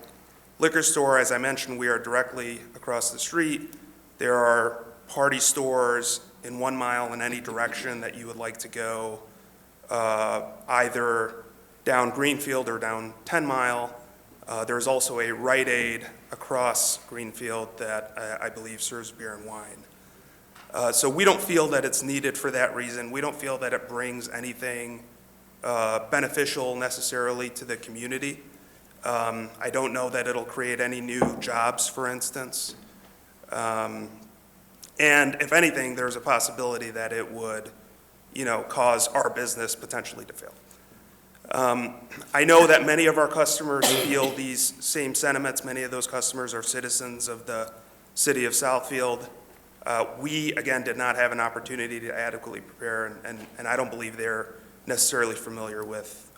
liquor store. As I mentioned, we are directly across the street. There are party stores in 1 mile in any direction that you would like to go, either down Greenfield or down 10 Mile. There's also a Rite Aid across Greenfield that I believe serves beer and wine. So we don't feel that it's needed for that reason. We don't feel that it brings anything beneficial necessarily to the community. I don't know that it'll create any new jobs, for instance. And if anything, there's a possibility that it would, cause our business potentially to fail. I know that many of our customers feel these same sentiments. Many of those customers are citizens of the city of Southfield. We, again, did not have an opportunity to adequately prepare, and I don't believe they're necessarily familiar with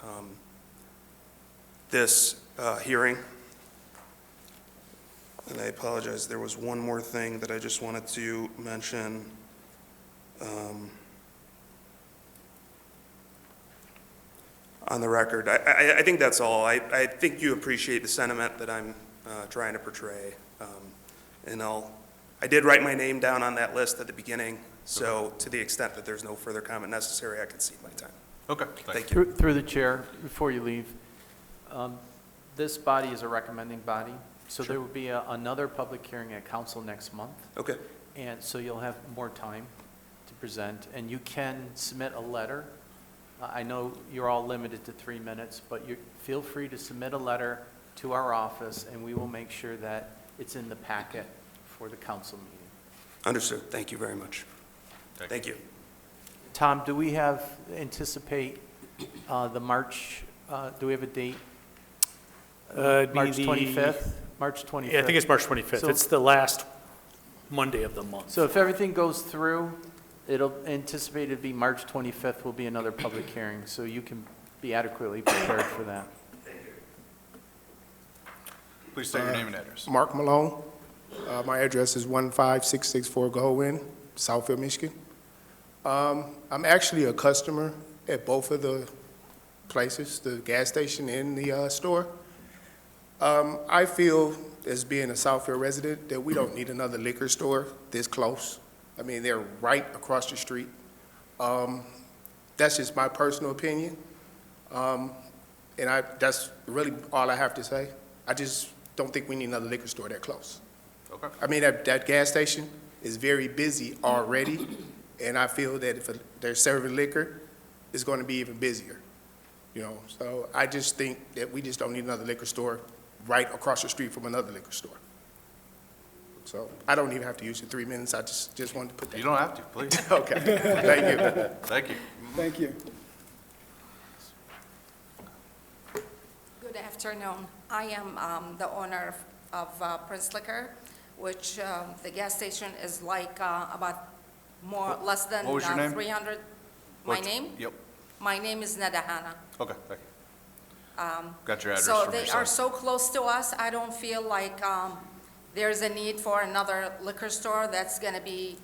this hearing. And I apologize, there was one more thing that I just wanted to mention. On the record. I think that's all. I think you appreciate the sentiment that I'm trying to portray. And I did write my name down on that list at the beginning, so to the extent that there's no further comment necessary, I can cede my time. Okay, Thank you. Through the chair, before you leave, this body is a recommending body, so there will be another public hearing at council next month. Okay. And so you'll have more time to present, and you can submit a letter. I know you're all limited to 3 minutes, but feel free to submit a letter to our office, and we will make sure that it's in the packet for the council meeting. Understood. Thank you very much. Thank you. Tom, do we anticipate the March, do we have a date? March 25th? March 25th. Yeah, I think it's March 25th. So- It's the last Monday of the month. So if everything goes through, it'll anticipate to be March 25th will be another public hearing, so you can be adequately prepared for that. Please state your name and address. Mark Malone. My address is 15664 Goldwyn, Southfield, Michigan. I'm actually a customer at both of the places, the gas station and the store. I feel, as being a Southfield resident, that we don't need another liquor store this close. I mean, they're right across the street. That's just my personal opinion. And that's really all I have to say. I just don't think we need another liquor store that close. Okay. I mean, that gas station is very busy already, and I feel that if they're serving liquor, it's going to be even busier. So I just think that we just don't need another liquor store right across the street from another liquor store. So I don't even have to use the 3 minutes. I just wanted to put that. You don't have to, please. Okay, thank you. Thank you. Thank you. Good afternoon. I am the owner of Prince Liquor, which the gas station is like about less than What was your name? 300. My name? Yep. My name is Neda Hana. Okay, thank you. Got your address So from they your are site. so close to us, I don't feel like there's a need for another liquor store that's going to be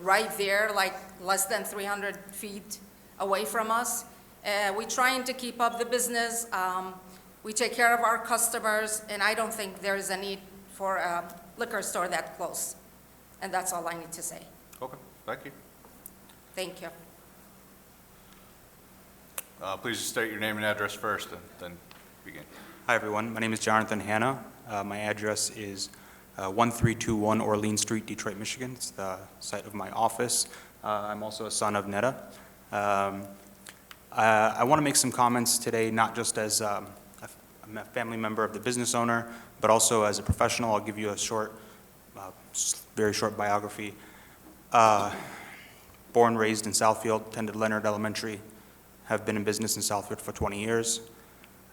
right there, like less than 300 feet away from us. We're trying to keep up the business. We take care of our customers, and I don't think there's a need for a liquor store that close. And that's all I need to say. Okay, thank you. Thank you. Please state your name and address first, and then begin. Hi, everyone. My name is Jonathan Hanna. My address is 1321 Orleans Street, Detroit, Michigan. It's the site of my office. I'm also a son of Netta. I want to make some comments today, not just as I'm a family member of the business owner, but also as a professional. I'll give you a short, very short biography. Born, raised in Southfield, attended Leonard Elementary, have been in business in Southfield for 20 years.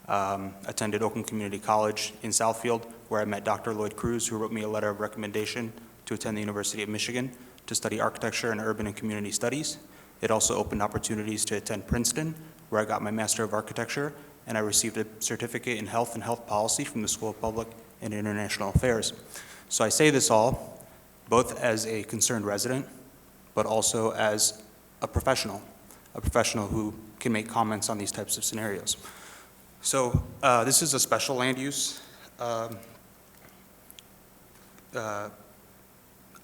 Attended Oakland Community College in Southfield, where I met Dr. Lloyd Cruz, who wrote me a letter of recommendation to attend the University of Michigan to study architecture and urban and community studies. It also opened opportunities to attend Princeton, where I got my Master of Architecture, and I received a certificate in health and health policy from the School of Public and International Affairs. So I say this all, both as a concerned resident, but also as a professional who can make comments on these types of scenarios. So this is a special land use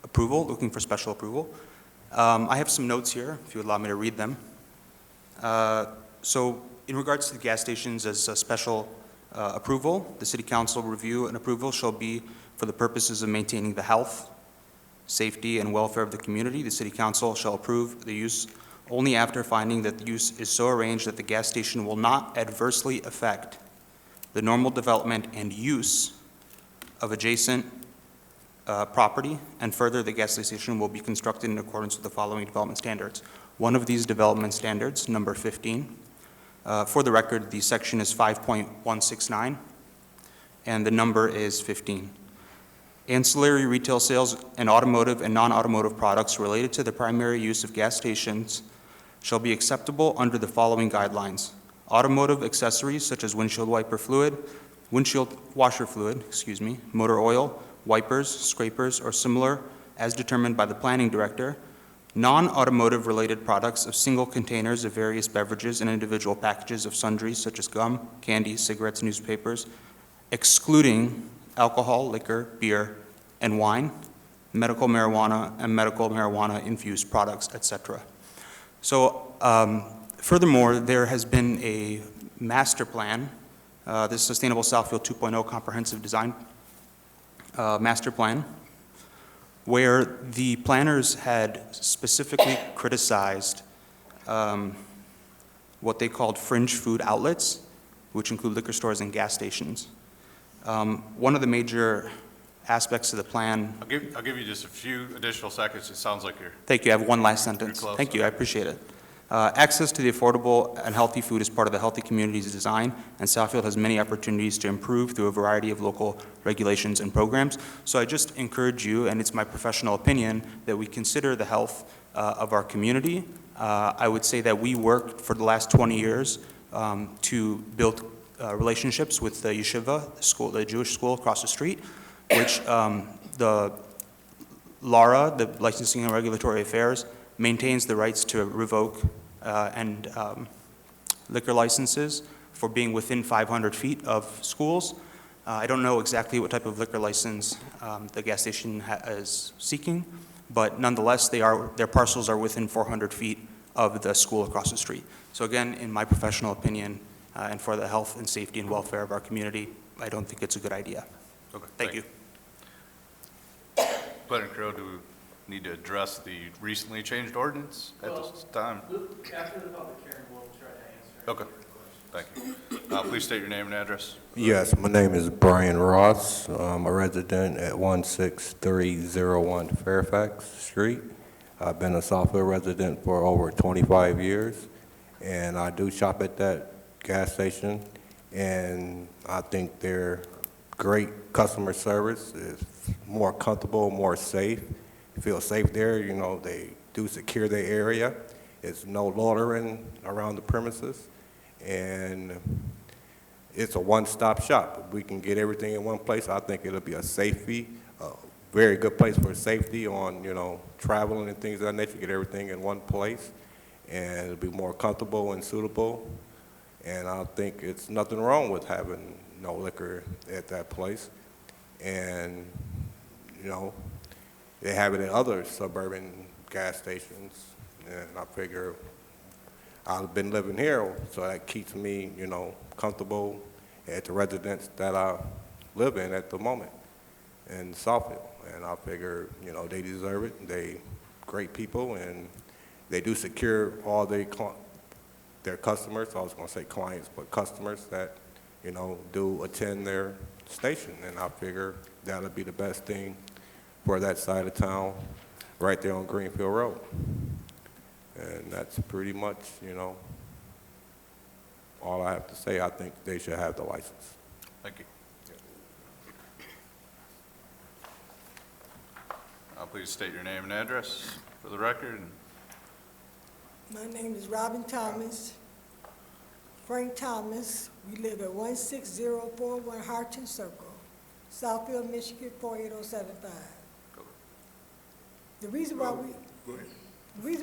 approval, looking for special approval. I have some notes here, if you would allow me to read them. So in regards to the gas stations as a special approval, the City Council review and approval shall be for the purposes of maintaining the health, safety, and welfare of the community. The City Council shall approve the use only after finding that the use is so arranged that the gas station will not adversely affect the normal development and use of adjacent property, and further, the gas station will be constructed in accordance with the following development standards. One of these development standards, number 15, for the record, the section is 5.169, and the number is 15. Ancillary retail sales and automotive and non-automotive products related to the primary use of gas stations shall be acceptable under the following guidelines. Automotive accessories such as windshield washer fluid, motor oil, wipers, scrapers, or similar as determined by the planning director. Non-automotive related products of single containers of various beverages and individual packages of sundries such as gum, candy, cigarettes, newspapers, excluding alcohol, liquor, beer, and wine, medical marijuana, and medical marijuana-infused products, etc. So, furthermore, there has been a master plan, this Sustainable Southfield 2.0 Comprehensive Design Master Plan, where the planners had specifically criticized what they called fringe food outlets, which include liquor stores and gas stations. One of the major aspects of the plan. I'll give you just a few additional seconds. It sounds like you're. Thank you. I have one last sentence. Close. Thank you. I appreciate it. Access to the affordable and healthy food is part of the Healthy Communities design, and Southfield has many opportunities to improve through a variety of local regulations and programs. So I just encourage you, and it's my professional opinion, that we consider the health of our community. I would say that we worked for the last 20 years to build relationships with the yeshiva, the Jewish school across the street, which the LARA, the Licensing and Regulatory Affairs, maintains the rights to revoke liquor licenses for being within 500 feet of schools. I don't know exactly what type of liquor license the gas station is seeking, but nonetheless, their parcels are within 400 feet of the school across the street. So again, in my professional opinion, and for the health and safety and welfare of our community, I don't think it's a good idea. Okay, Thank you. Planner Crowe, do we need to address the recently changed ordinance at this time? After the public hearing, we'll try to answer. Okay, thank you. Please state your name and address. Yes, my name is Brian Ross. I'm a resident at 16301 Fairfax Street. I've been a Southfield resident for over 25 years, and I do shop at that gas station, and I think their great customer service is more comfortable, more safe. You feel safe there, you know, they do secure their area. It's no loitering around the premises, and it's a one-stop shop. If we can get everything in one place, I think it'll be a very good place for safety on, you know, traveling and things of that nature, get everything in one place, and it'll be more comfortable and suitable. And I think it's nothing wrong with having no liquor at that place. And, you know, they have it in other suburban gas stations, and I figure I've been living here, so that keeps me, you know, comfortable at the residence that I live in at the moment in Southfield. And I figure, you know, they deserve it. They great people, and they do secure all their customers. I was going to say clients, but customers that, you know, do attend their station. And I figure that'll be the best thing for that side of town, right there on Greenfield Road. And that's pretty much, you know, all I have to say. I think they should have the license. Thank you. Please state your name and address for the record. My name is Robin Thomas, Frank Thomas. We live at 16041 Harton Circle, Southfield, Michigan 48075. The reason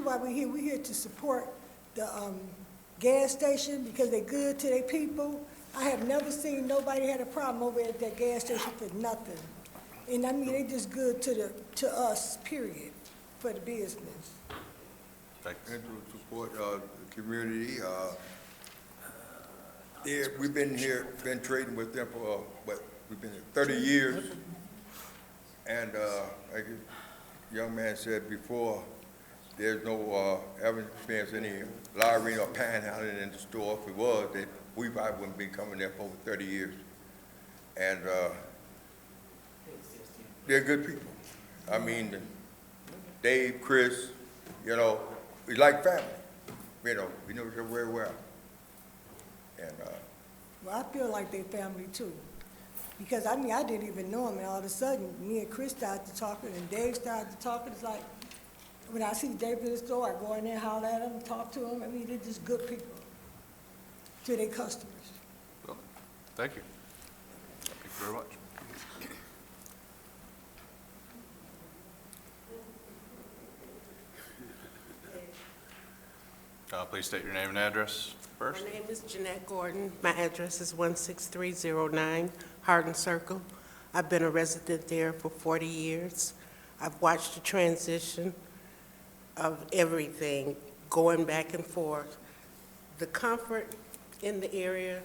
why we're here to support the gas station because they're good to their people. I have never seen nobody had a problem over at that gas station for nothing. And I mean, they just good to us, period. for the business. Thanks. And to support the community. We've been here, been trading with them for, we've been here 30 years. And like the young man said before, there's no, haven't experienced any lottery or panhandling in the store. If it was, we probably wouldn't be coming there for over 30 years. And they're good people. I mean, Dave, Chris, you know, we like family. You know, we know each other very well. And Well, I feel like they family too. Because I mean, I didn't even know him, and all of a sudden, me and Chris started talking, and Dave started talking. It's like, when I see Dave in the store, I go in there, holler at him, talk to him. I mean, they're just good people to their customers. Well, thank you. Thank you very much. Please state your name and address first. My name is Jeanette Gordon. My address is 16309 Hardin Circle. I've been a resident there for 40 years. I've watched the transition of everything going back and forth. The comfort in the area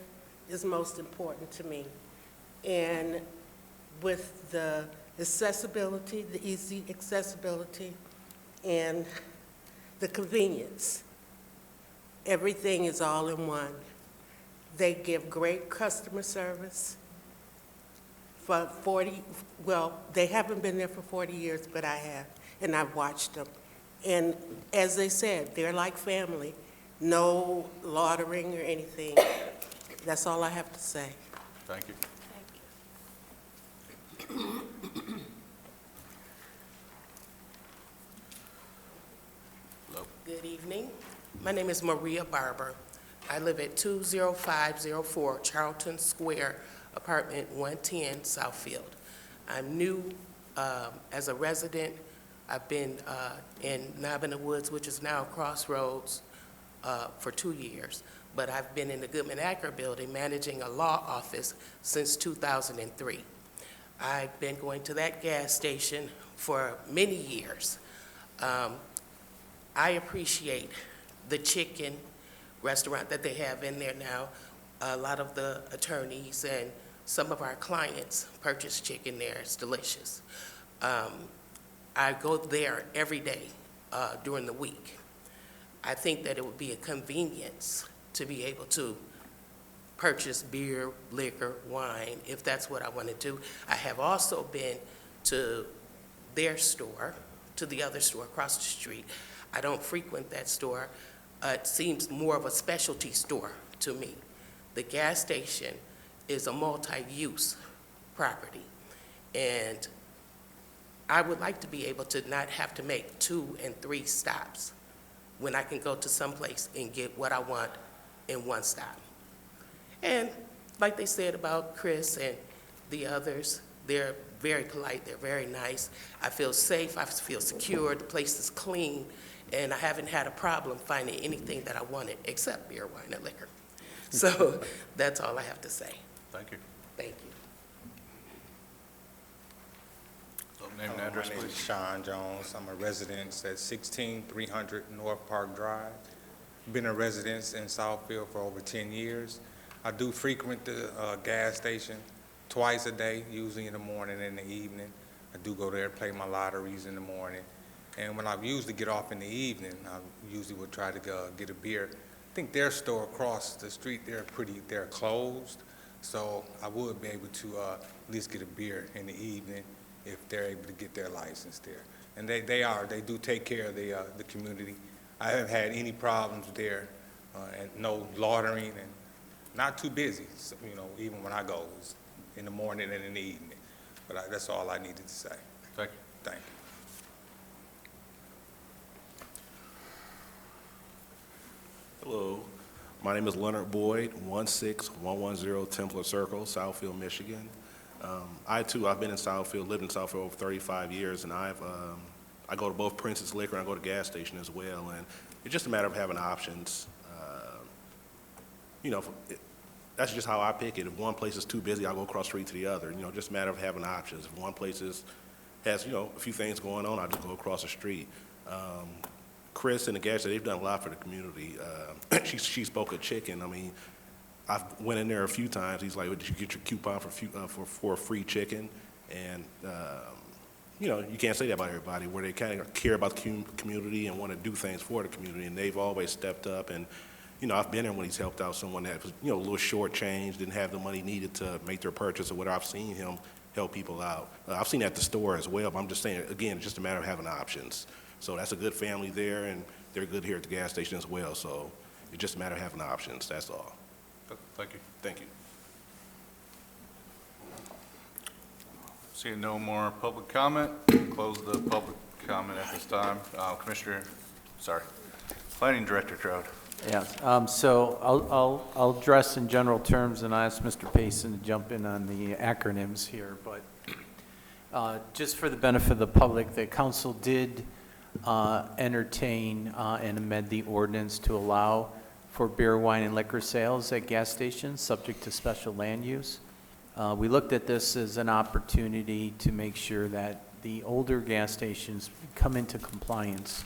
is most important to me. And with the accessibility, the easy accessibility, and the convenience, everything is all in one. They give great customer service. For 40, well, they haven't been there for 40 years, but I have, and I've watched them. And as they said, they're like family. No laudering or anything. That's all I have to say. Thank you. Hello. Good evening. My name is Maria Barber. I live at 20504 Charlton Square, apartment 110, Southfield. I'm new as a resident. I've been in Knob in the Woods, which is now Crossroads, for 2 years. But I've been in the Goodman-Acker building managing a law office since 2003. I've been going to that gas station for many years. I appreciate the chicken restaurant that they have in there now. A lot of the attorneys and some of our clients purchase chicken there. It's delicious. I go there every day during the week. I think that it would be a convenience to be able to purchase beer, liquor, wine, if that's what I want to do. I have also been to their store, to the other store across the street. I don't frequent that store. It seems more of a specialty store to me. The gas station is a multi-use property, and I would like to be able to not have to make 2 and 3 stops when I can go to some place and get what I want in one stop. And like they said about Chris and the others, they're very polite, they're very nice. I feel safe, I feel secure, the place is clean, and I haven't had a problem finding anything that I wanted except beer, wine, and liquor. So that's all I have to say. Thank you. Thank you. So name and address, My name is please. Sean Jones. I'm a resident at 16300 North Park Drive. Been a resident in Southfield for over 10 years. I do frequent the gas station twice a day, usually in the morning and in the evening. I do go there, play my lotteries in the morning. And when I usually get off in the evening, I usually would try to go get a beer. I think their store across the street, they're closed. So I would be able to at least get a beer in the evening if they're able to get their license there. And they do take care of the community. I haven't had any problems there, and no loitering, and not too busy, so, you know, even when I go, it's in the morning and in the evening. But that's all I needed to say. Thank you. Thank you. Hello, my name is Leonard Boyd, 16110 Templar Circle, Southfield, Michigan. I've been in Southfield, lived in Southfield over 35 years, and I go to both Princess Liquor and I go to gas station as well, and it's just a matter of having options. You know, that's just how I pick it. If one place is too busy, I'll go across the street to the other. You know, just a matter of having options. If one place is has, you know, a few things going on, I just go across the street. Chris and the gas station, they've done a lot for the community. She spoke of chicken. I mean, I've went in there a few times. He's like, "Did you get your coupon for free chicken?" And you know, you can't say that about everybody. Where they kind of care about the community and want to do things for the community, and they've always stepped up. And you know, I've been there when he's helped out someone that was, you know, a little shortchanged, didn't have the money needed to make their purchase or whatever. I've seen him help people out. I've seen that at the store as well. But I'm just saying, again, it's just a matter of having options. So that's a good family there, and they're good here at the gas station as well. So it's just a matter of having options. That's all. Thank you. Thank you. Seeing no more public comment, close the public comment at this time. Planning Director Trout. Yes, so I'll address in general terms, and I ask Mr. Payson to jump in on the acronyms here, but just for the benefit of the public, the council did entertain and amend the ordinance to allow for beer, wine, and liquor sales at gas stations, subject to special land use. We looked at this as an opportunity to make sure that the older gas stations come into compliance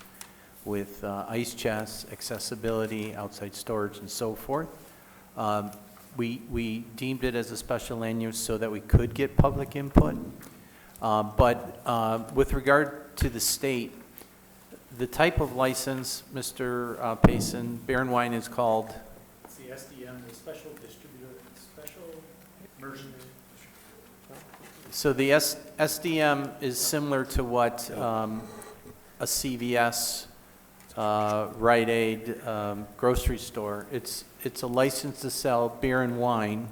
with ice chests, accessibility, outside storage, and so forth. We deemed it as a special land use so that we could get public input. But with regard to the state, the type of license, Mr. Payson, beer and wine is called? It's the SDM, the Special Distributor, Special Immersion. So the SDM is similar to what a CVS, Rite Aid, grocery store. It's a license to sell beer and wine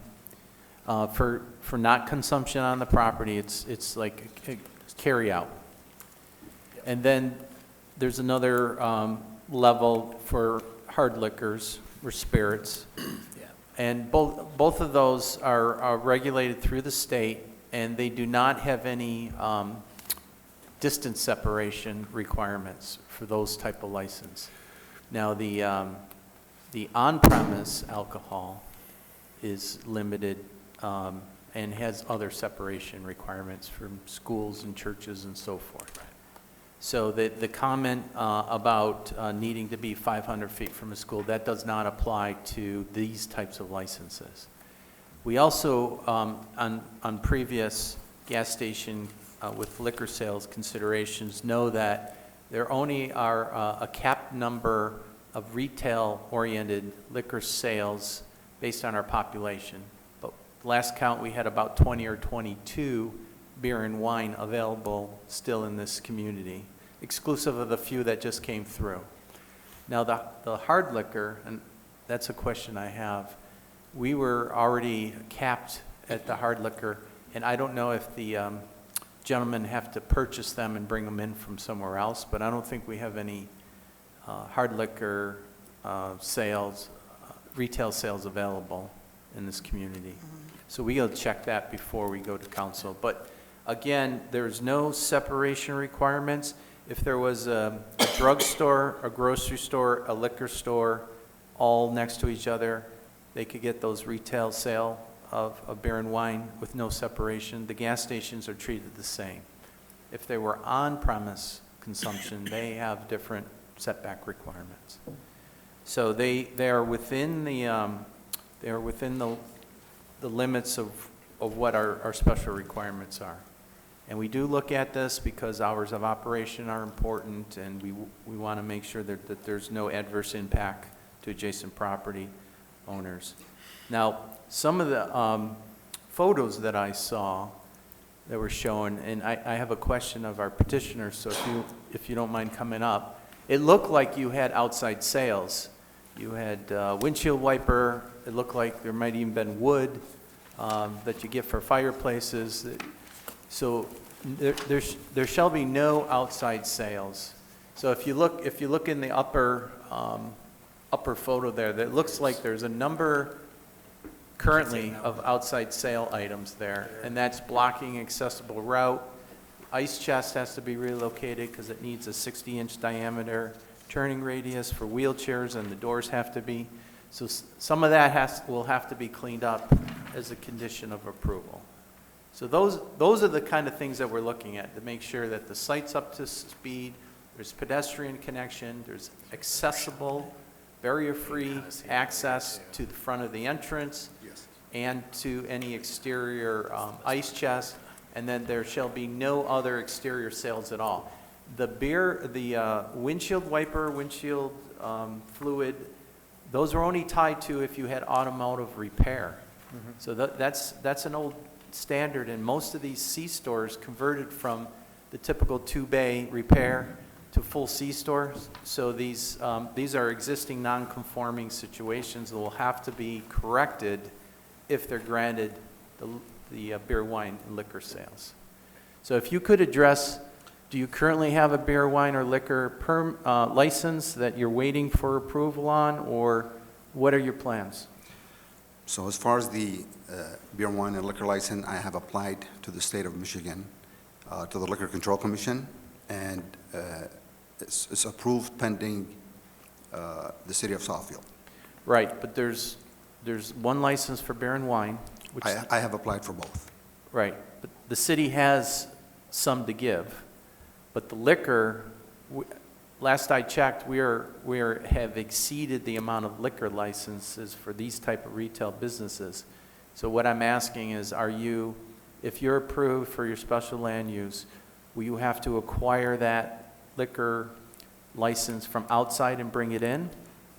for not consumption on the property. It's like a carry out. And then there's another level for hard liquors or spirits. And both of those are regulated through the state, and they do not have any distance separation requirements for those type of license. Now, the on-premise alcohol is limited and has other separation requirements from schools and churches and so forth. So the comment about needing to be 500 feet from a school, that does not apply to these types of licenses. We also, on previous gas station with liquor sales considerations, know that there only are a capped number of retail-oriented liquor sales based on our population. But last count, we had about 20 or 22 beer and wine available still in this community, exclusive of the few that just came through. Now, the hard liquor, and that's a question I have, we were already capped at the hard liquor, and I don't know if the gentlemen have to purchase them and bring them in from somewhere else, but I don't think we have any hard liquor sales, retail sales available in this community. So we gotta check that before we go to council. But again, there's no separation requirements. If there was a drugstore, a grocery store, a liquor store, all next to each other, they could get those retail sale of beer and wine with no separation. The gas stations are treated the same. If they were on-premise consumption, they have different setback requirements. So they are within the limits of what our special requirements are. And we do look at this because hours of operation are important, and we want to make sure that there's no adverse impact to adjacent property owners. Now, some of the photos that I saw that were shown, and I have a question of our petitioner, so if you don't mind coming up. It looked like you had outside sales. You had windshield wiper. It looked like there might even been wood that you get for fireplaces. So there shall be no outside sales. So if you look in the upper photo there, that looks like there's a number currently of outside sale items there, and that's blocking accessible route. Ice chest has to be relocated because it needs a 60-inch diameter turning radius for wheelchairs, and the doors have to be. So some of that will have to be cleaned up as a condition of approval. So those are the kind of things that we're looking at, to make sure that the site's up to speed, there's pedestrian connection, there's accessible, barrier-free access to the front of the entrance and to any exterior ice chest, and then there shall be no other exterior sales at all. The windshield wiper, windshield fluid, those are only tied to if you had automotive repair. So that's an old standard, and most of these C-stores converted from the typical two-bay repair to full C-stores. So these are existing non-conforming situations that will have to be corrected if they're granted the beer, wine, and liquor sales. So if you could address, do you currently have a beer, wine, or liquor license that you're waiting for approval on, or what are your plans? So as far as the beer, wine, and liquor license, I have applied to the state of Michigan, to the Liquor Control Commission, and it's approved pending the city of Southfield. Right, but there's one license for beer and wine. Which I have applied for both. Right, but the city has some to give, but the liquor, last I checked, we have exceeded the amount of liquor licenses for these type of retail businesses. So what I'm asking is, if you're approved for your special land use, will you have to acquire that liquor license from outside and bring it in?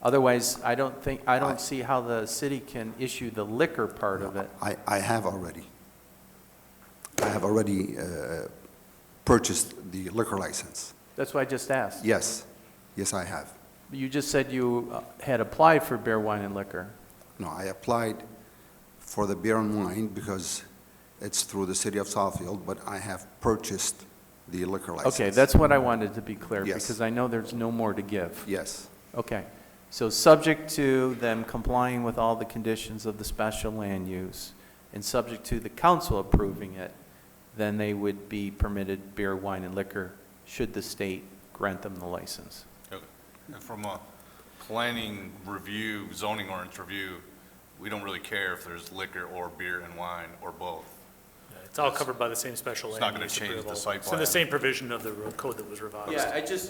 Otherwise, I don't see how the city can issue the liquor part of it. I have already. I have already purchased the liquor license. That's what I just asked. Yes, yes, I have. You just said you had applied for beer, wine, and liquor. No, I applied for the beer and wine because it's through the city of Southfield, but I have purchased the liquor license. Okay, that's what I wanted to be clear, Yes. because I know there's no more to give. Yes. Okay, so subject to them complying with all the conditions of the special land use, and subject to the council approving it, then they would be permitted beer, wine, and liquor, should the state grant them the license. Okay. And from a planning review, zoning ordinance review, we don't really care if there's liquor or beer and wine or both. It's all covered by the same special It's land not gonna use change the approval. site It's in the plan. same provision of the road code that was revised.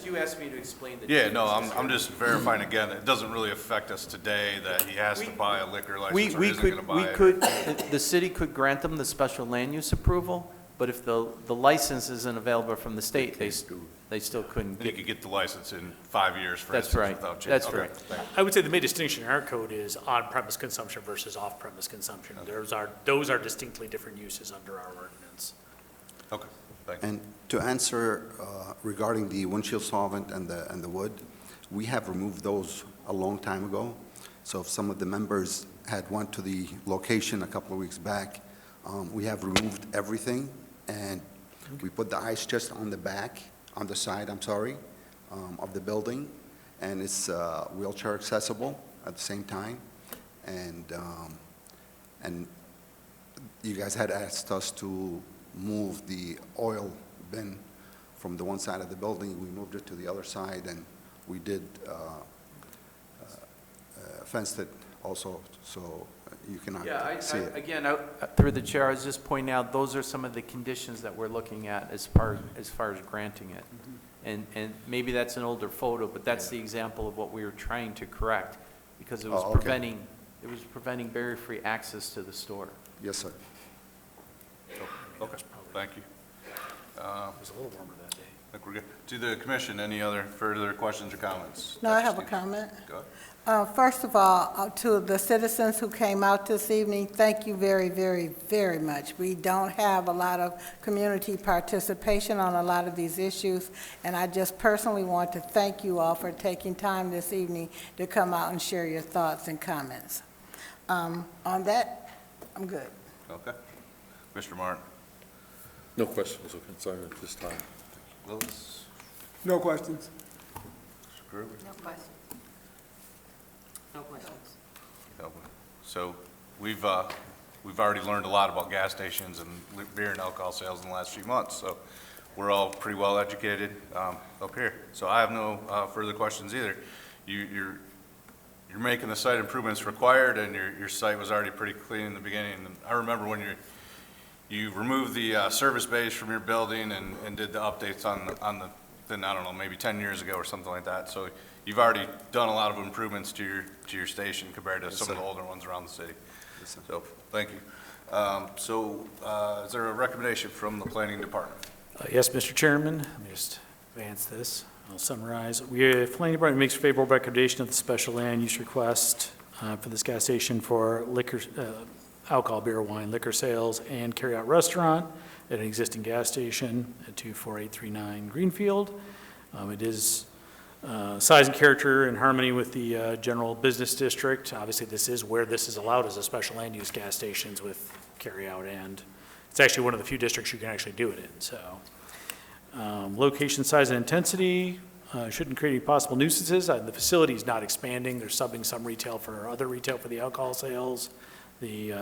you asked me to explain the Yeah, no, I'm just verifying again, it doesn't really affect us today that he has to buy a liquor license or isn't gonna buy it. The city could grant them the special land use approval, but if the license isn't available from the state, they still couldn't He get. could get the license in 5 years, for That's instance, right. without change. That's Okay, right. thank you. I would say the main distinction in our code is on-premise consumption versus off-premise consumption. Those are distinctly different uses under our ordinance. Okay, thank you. And to answer regarding the windshield solvent and the wood, we have removed those a long time ago. So if some of the members had went to the location a couple of weeks back, we have removed everything, and we put the ice chest on the back, on the side, I'm sorry, of the building, and it's wheelchair accessible at the same time. And you guys had asked us to move the oil bin from the one side of the building. We moved it to the other side, and we did fenced it also, so you cannot see it. Again, through the chair, I was just pointing out, those are some of the conditions that we're looking at as far as granting it. And maybe that's an older photo, but that's the example of what we were trying to correct, because it was okay. preventing barrier-free access to the store. Yes, sir. Okay, thank you. It was a little warmer that day. I think we're good. To the commission, any other further questions or comments? No, I have a comment. Go ahead. First of all, to the citizens who came out this evening, thank you very, very, very much. We don't have a lot of community participation on a lot of these issues, and I just personally want to thank you all for taking time this evening to come out and share your thoughts and comments. On that, I'm good. Okay. Mr. Martin? No questions or concerns at this time. Willis? No questions. Mr. Gruber? No questions. No questions. No. So we've already learned a lot about gas stations and beer and alcohol sales in the last few months, so we're all pretty well educated up here. So I have no further questions either. You're making the site improvements required, and your site was already pretty clean in the beginning. And I remember when you removed the service bays from your building and did the updates on the, then, I don't know, maybe 10 years ago or something like that. So you've already done a lot of improvements to your station compared to some of the older ones around the city. So, thank you. Is there a recommendation from the planning department? Yes, Mr. Chairman, let me just advance this. I'll summarize. Planning Department makes a favorable recommendation of the special land use request for this gas station for liquor, alcohol, beer, wine, liquor sales, and carry-out restaurant at an existing gas station at 24839 Greenfield. It is size and character in harmony with the general business district. Obviously, this is where this is allowed as a special land use gas stations with carry-out, and it's actually one of the few districts you can actually do it in, so. Location, size, and intensity shouldn't create any possible nuisances. The facility is not expanding. They're subbing some retail for other retail for the alcohol sales. The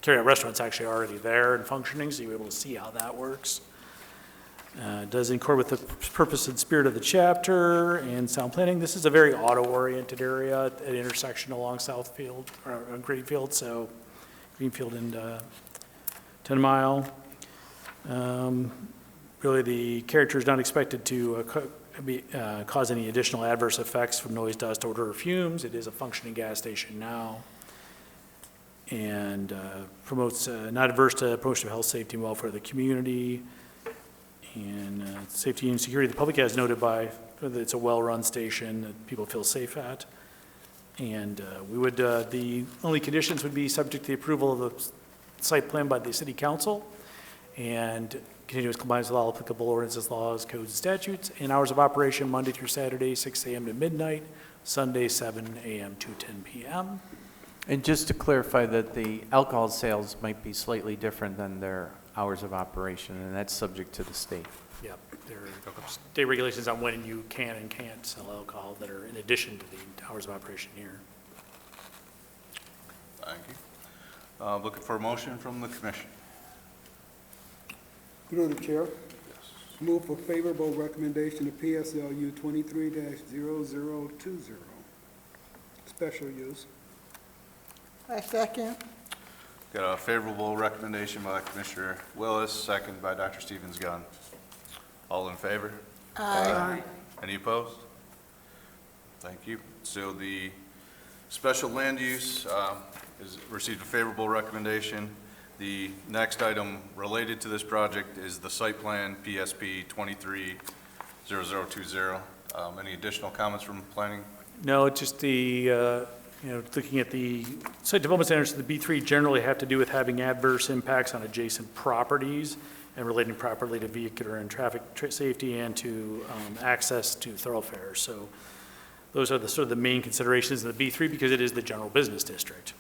carry-out restaurant's actually already there and functioning, so you're able to see how that works. Does accord with the purpose and spirit of the chapter and sound planning. This is a very auto-oriented area at an intersection along Southfield, or Greenfield, so Greenfield and 10 Mile. Really, the character is not expected to cause any additional adverse effects from noise, dust, odor, or fumes. It is a functioning gas station now. And promotes, not adverse to promotion of health, safety, and welfare of the community. And safety and security of the public, as noted by, it's a well-run station that people feel safe at. And we would, the only conditions would be subject to the approval of the site plan by the city council and continuous compliance with all applicable ordinances, laws, codes, and statutes, and hours of operation Monday through Saturday, 6 a.m. to midnight, Sunday, 7 a.m. to 10 p.m. And just to clarify that the alcohol sales might be slightly different than their hours of operation, and that's subject to the state. Yep, there are state regulations on when you can and can't sell alcohol that are in addition to the hours of operation here. Thank you. Looking for a motion from the commission. Through the chair. Move for favorable recommendation of PSLU 23-0020. Special use. I second. Got a favorable recommendation by Commissioner Willis, second by Dr. Stevens-Gunn. All in favor? Aye. Any opposed? Thank you. So the special land use has received a favorable recommendation. The next item related to this project is the site plan, PSP 230020. Any additional comments from planning? No, just the, looking at the site development standards, the B3 generally have to do with having adverse impacts on adjacent properties and relating properly to vehicular and traffic safety and to access to thoroughfares. So those are the sort of the main considerations in the B3 because it is the general business district.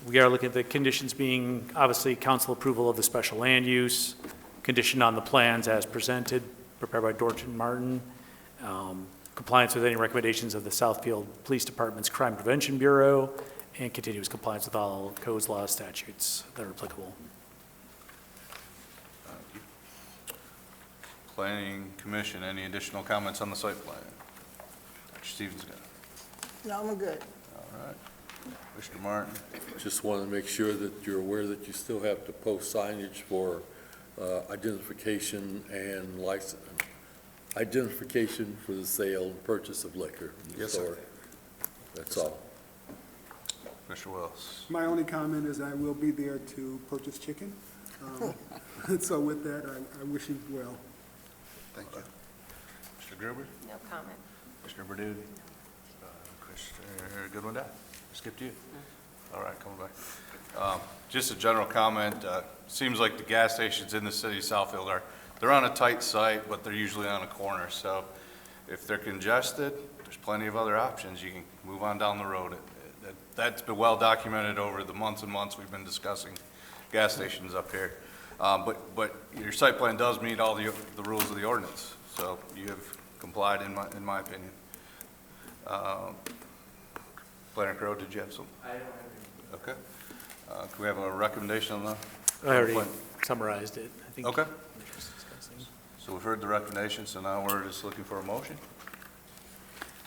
We are looking at the conditions being obviously council approval of the special land use, conditioned on the plans as presented, prepared by Dorton Martin, compliance with any recommendations of the Southfield Police Department's Crime Prevention Bureau, and continuous compliance with all codes, laws, statutes that are applicable. Thank you. Planning Commission, any additional comments on the site plan? Dr. Stevens-Gunn. No, I'm good. All right. Commissioner Martin. Just want to make sure that you're aware that you still have to post signage for identification and license, identification for the sale and purchase of liquor in the store. That's all. Commissioner Wells. My only comment is I will be there to purchase chicken. So with that, I wish you well. Thank you. Mr. Gruber? No comment. Commissioner Berdudi? Commissioner Goodwin-Dow? Skipped you? All right, coming back. Just a general comment. Seems like the gas stations in the city of Southfield they're on a tight site, but they're usually on a corner. So if they're congested, there's plenty of other options. You can move on down the road. That's been well documented over the months and months we've been discussing gas stations up here. But your site plan does meet all the rules of the ordinance. So you have complied in my opinion. Planner Crowe, did you have some? I don't have any. Okay. Can we have a recommendation on the? I already summarized it, I think. Okay. So we've heard the recommendation, so now we're just looking for a motion.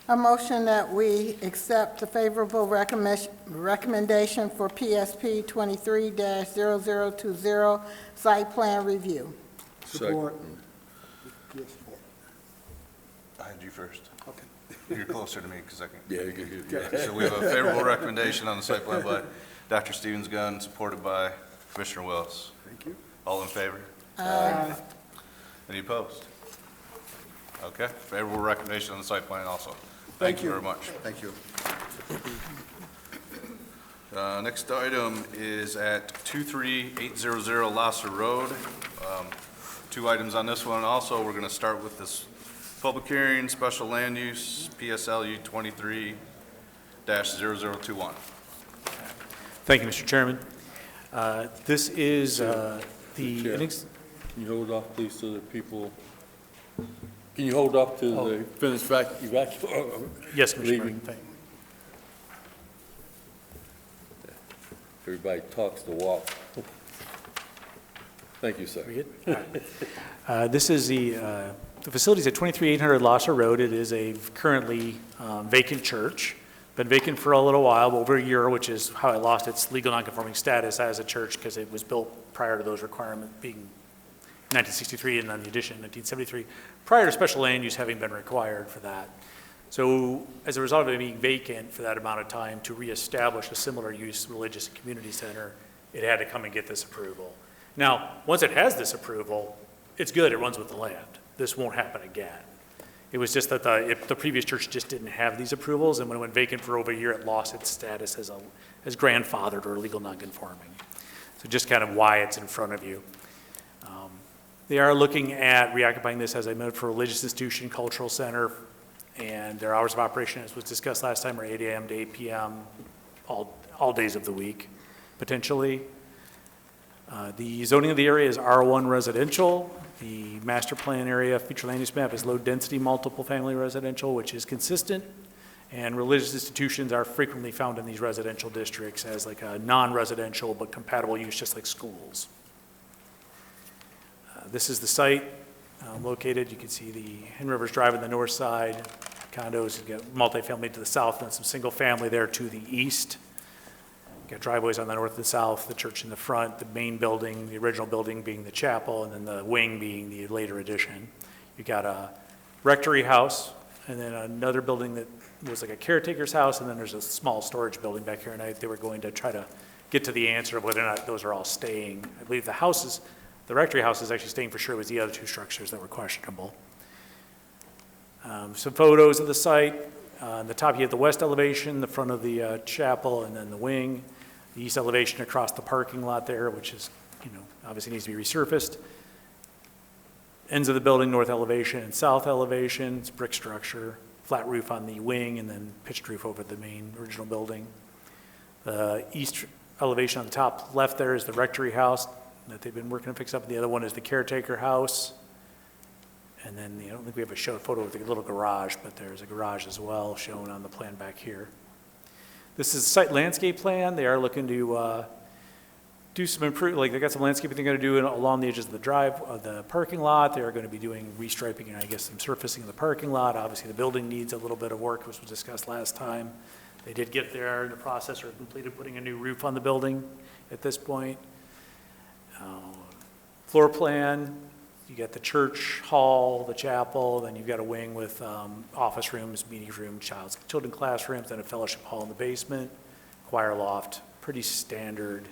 A motion that we accept the favorable recommendation for PSP 23-0020 site plan review. Support. I had you first. Okay. You're closer to me because I can. Yeah, you can. So we have a favorable recommendation on the site plan by Dr. Stevens-Gunn, supported by Commissioner Willis. Thank you. All in favor? Aye. Any opposed? Okay, favorable recommendation on the site plan also. Thank you very much. Thank you. Next item is at 23800 Lasser Road. Two items on this one also. We're going to start with this public hearing, special land use, PSLU 23-0021. Thank you, Mr. Chairman. This is Chair. the, Can you hold off, please, so that people, can you hold off till they finish evacuating? yes, Commissioner. Leaving. Thank you. Everybody talks the walk. Thank you, sir. We good? All right. This is the facility's at 23800 Lasser Road. It is a currently vacant church. Been vacant for a little while, over a year, which is how it lost its legal nonconforming status as a church because it was built prior to those requirements being 1963 and then the addition in 1973, prior to special land use having been required for that. So as a result of it being vacant for that amount of time, to reestablish a similar use religious and community center, it had to come and get this approval. Now, once it has this approval, it's good, it runs with the land. This won't happen again. It was just that the previous church just didn't have these approvals, and when it went vacant for over a year, it lost its status as grandfathered or legal nonconforming. So just kind of why it's in front of you. They are looking at reoccupying this, as I noted, for a religious institution, cultural center, and their hours of operation, as was discussed last time, are 8 a.m. to 8 p.m., all days of the week, potentially. The zoning of the area is R1 residential. The master plan area, future land use map, is low-density multiple family residential, which is consistent. And religious institutions are frequently found in these residential districts as like a non-residential but compatible use, just like schools. This is the site located. You can see the Hen Rivers Drive on the north side, condos, you get multifamily to the south, and some single family there to the east. You got driveways on the north and south, the church in the front, the main building, the original building being the chapel, and then the wing being the later addition. You got a rectory house, and then another building that was like a caretaker's house, and then there's a small storage building back here, and they were going to try to get to the answer of whether or not those are all staying. I believe the rectory house is actually staying for sure. It was the other two structures that were questionable. Some photos of the site. On the top, you have the west elevation, the front of the chapel, and then the wing. The east elevation across the parking lot there, which is, obviously needs to be resurfaced. Ends of the building, north elevation and south elevation. It's brick structure, flat roof on the wing, and then pitched roof over the main original building. The east elevation on the top left there is the rectory house that they've been working to fix up. The other one is the caretaker house. And then, I don't think we have a photo of the little garage, but there's a garage as well shown on the plan back here. This is a site landscape plan. They are looking to do some improvement, they got some landscaping they're going to do along the edges of the parking lot. They're going to be doing restriping and I guess some surfacing of the parking lot. Obviously, the building needs a little bit of work, which was discussed last time. They did get there in the process or completed putting a new roof on the building at this point. Floor plan, you got the church hall, the chapel, then you've got a wing with office rooms, meeting room, children classrooms, then a fellowship hall in the basement, choir loft, pretty standard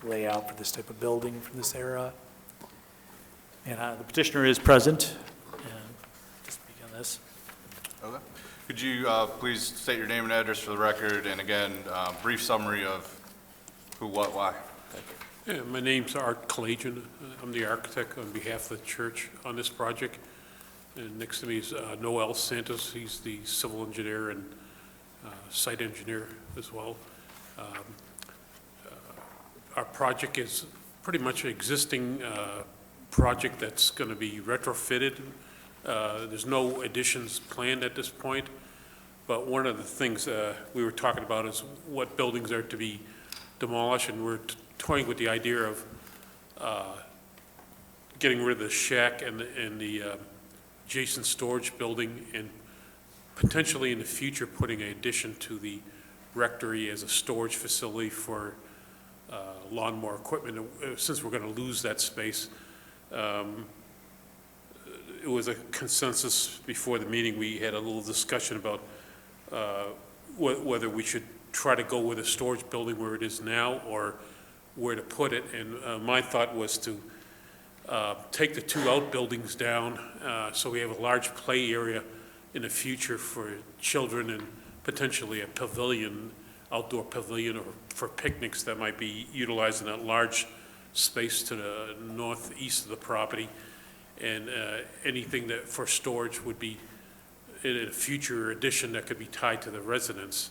layout for this type of building from this era. And the petitioner is present to speak on this. Okay. Could you please state your name and address for the record, and again, brief summary of who, what, why? Yeah, my name's Art Kalajian. I'm the architect on behalf of the church on this project. And next to me is Noel Santos. He's the civil engineer and site engineer as well. Our project is pretty much an existing project that's going to be retrofitted. There's no additions planned at this point. But one of the things we were talking about is what buildings are to be demolished, and we're toying with the idea of getting rid of the shack and the adjacent storage building and potentially in the future, putting an addition to the rectory as a storage facility for lawnmower equipment, since we're going to lose that space. It was a consensus before the meeting. We had a little discussion about whether we should try to go with a storage building where it is now or where to put it. And my thought was to take the two outbuildings down so we have a large play area in the future for children and potentially a pavilion, outdoor pavilion, or for picnics that might be utilized in that large space to the northeast of the property. And anything that for storage would be in a future addition that could be tied to the residence.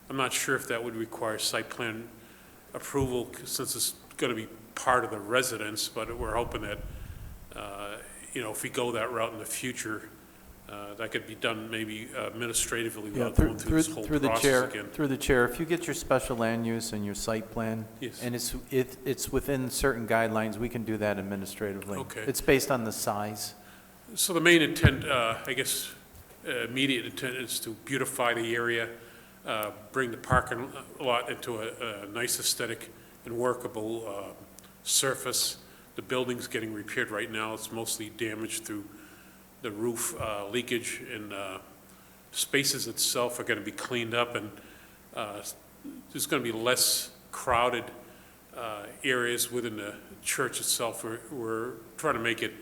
I'm not sure if that would require site plan approval since it's going to be part of the residence, but we're hoping that, if we go that route in the future, that could be done maybe administratively without going through this whole process again. Through the chair, if you get your special land use and your site plan, Yes. and it's within certain guidelines, we can do that administratively. Okay. It's based on the size. So the main intent, I guess, immediate intent is to beautify the area, bring the parking lot into a nice aesthetic and workable surface. The building's getting repaired right now. It's mostly damaged through the roof leakage, and spaces itself are going to be cleaned up, and there's going to be less crowded areas within the church itself. We're trying to make it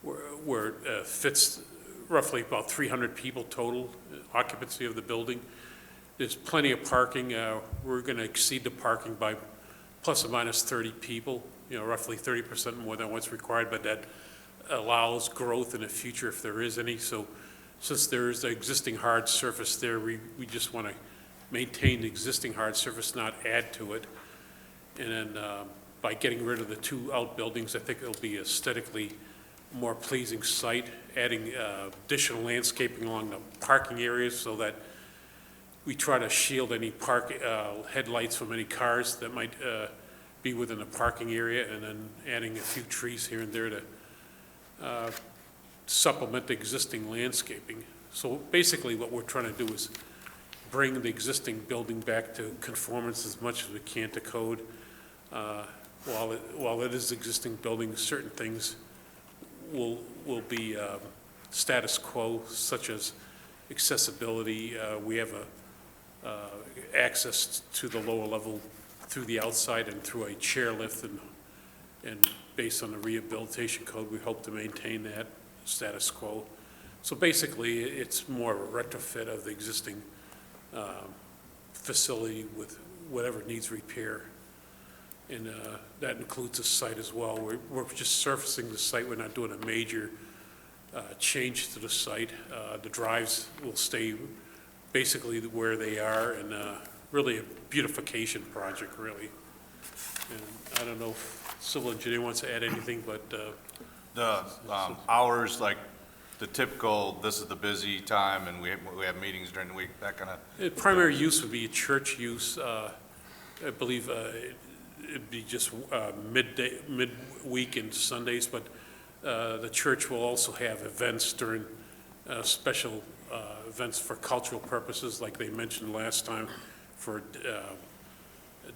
where it fits roughly about 300 people total occupancy of the building. There's plenty of parking. We're going to exceed the parking by plus or minus 30 people, roughly 30% more than what's required, but that allows growth in the future if there is any. So since there is the existing hard surface there, we just want to maintain the existing hard surface, not add to it. And then by getting rid of the two outbuildings, I think it'll be aesthetically more pleasing site, adding additional landscaping along the parking areas so that we try to shield any headlights from any cars that might be within the parking area, and then adding a few trees here and there to supplement the existing landscaping. So basically what we're trying to do is bring the existing building back to conformance as much as we can to code. While it is existing building, certain things will be status quo, such as accessibility. We have access to the lower level through the outside and through a chairlift, and based on the rehabilitation code, we hope to maintain that status quo. So basically, it's more of a retrofit of the existing facility with whatever needs repair. And that includes the site as well. We're just surfacing the site. We're not doing a major change to the site. The drives will stay basically where they are, and really a beautification project, really. And I don't know if civil engineer wants to add anything, but The hours, like the typical, this is the busy time, and we have meetings during the week, that kind of. primary use would be church use. I believe it'd be just midweek and Sundays, but the church will also have events during special events for cultural purposes, like they mentioned last time, for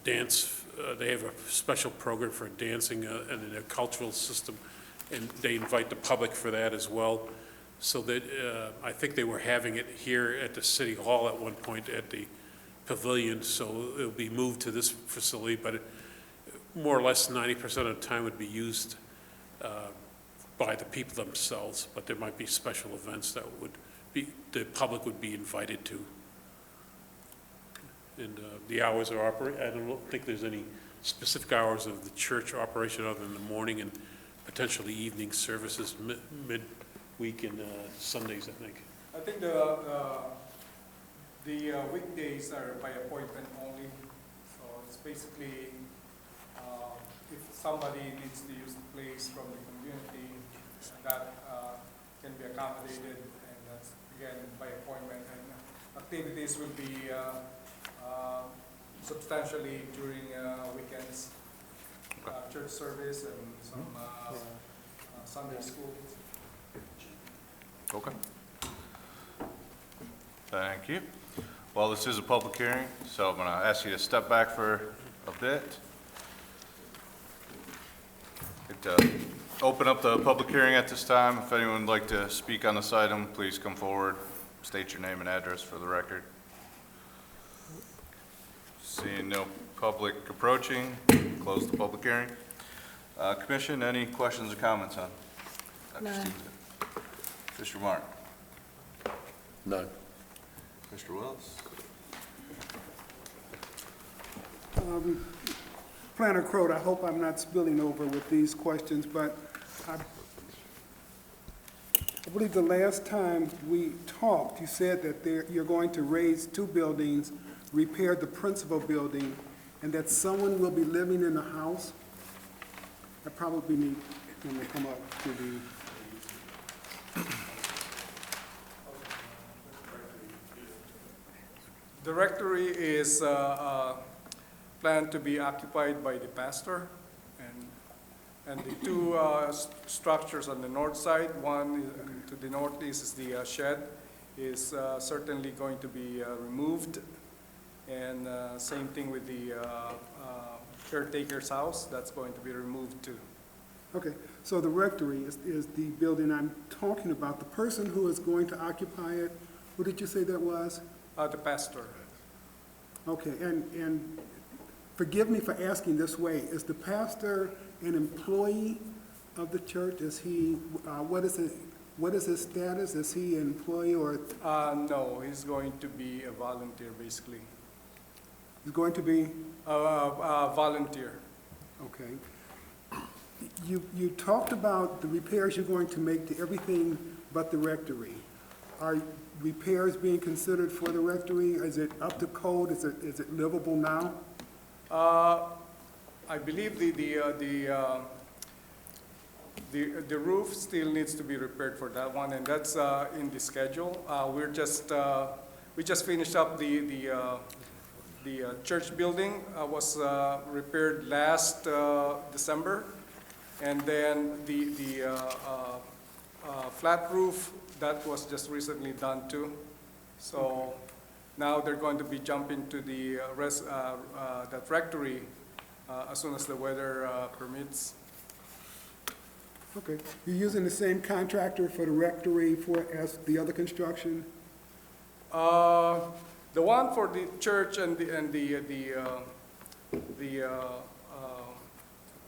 dance. They have a special program for dancing and their cultural system, and they invite the public for that as well. So that I think they were having it here at the City Hall at one point at the pavilion, so it'll be moved to this facility, but more or less 90% of the time would be used by the people themselves, but there might be special events that would be, the public would be invited to. And the hours are I don't think there's any specific hours of the church operation other than the morning and potentially evening services midweek and Sundays, I think. I think the weekdays are by appointment only, so it's basically if somebody needs to use the place from the community, that can be accommodated, and that's again by appointment. And activities will be substantially during weekends, church service and some Sunday school. Okay. Thank you. Well, this is a public hearing, so I'm going to ask you to step back for a bit. Open up the public hearing at this time. If anyone would like to speak on this item, please come forward. State your name and address for the record. Seeing no public approaching, close the public hearing. Commission, any questions or comments on Dr. None. Stevenson? Mr. Mark? None. Mr. Willis? Planner Crowe, I hope I'm not spilling over with these questions, but I believe the last time we talked, you said that you're going to raise 2 buildings, repair the principal building, and that someone will be living in the house. I probably need them to come up to the... The rectory is planned to be occupied by the pastor, and the 2 structures on the north side, one to the northeast is the shed, is certainly going to be removed, and same thing with the caretaker's house, that's going to be removed too. Okay, so the rectory is the building I'm talking about. The person who is going to occupy it, who did you say that was? The pastor. Okay, and forgive me for asking this way. Is the pastor an employee of the church? Is he, what is his status? Is he an employee or? No, he's going to be a volunteer, basically. He's going to be? A volunteer. Okay. You talked about the repairs you're going to make to everything but the rectory. Are repairs being considered for the rectory? Is it up to code? Is it livable now? I believe the roof still needs to be repaired for that one, and that's in the schedule. We just finished up the church building. Was repaired last December, and then the flat roof, that was just recently done too. So now they're going to be jumping to the that rectory as soon as the weather permits. Okay. You're using the same contractor for the rectory as the other construction? The one for the church and the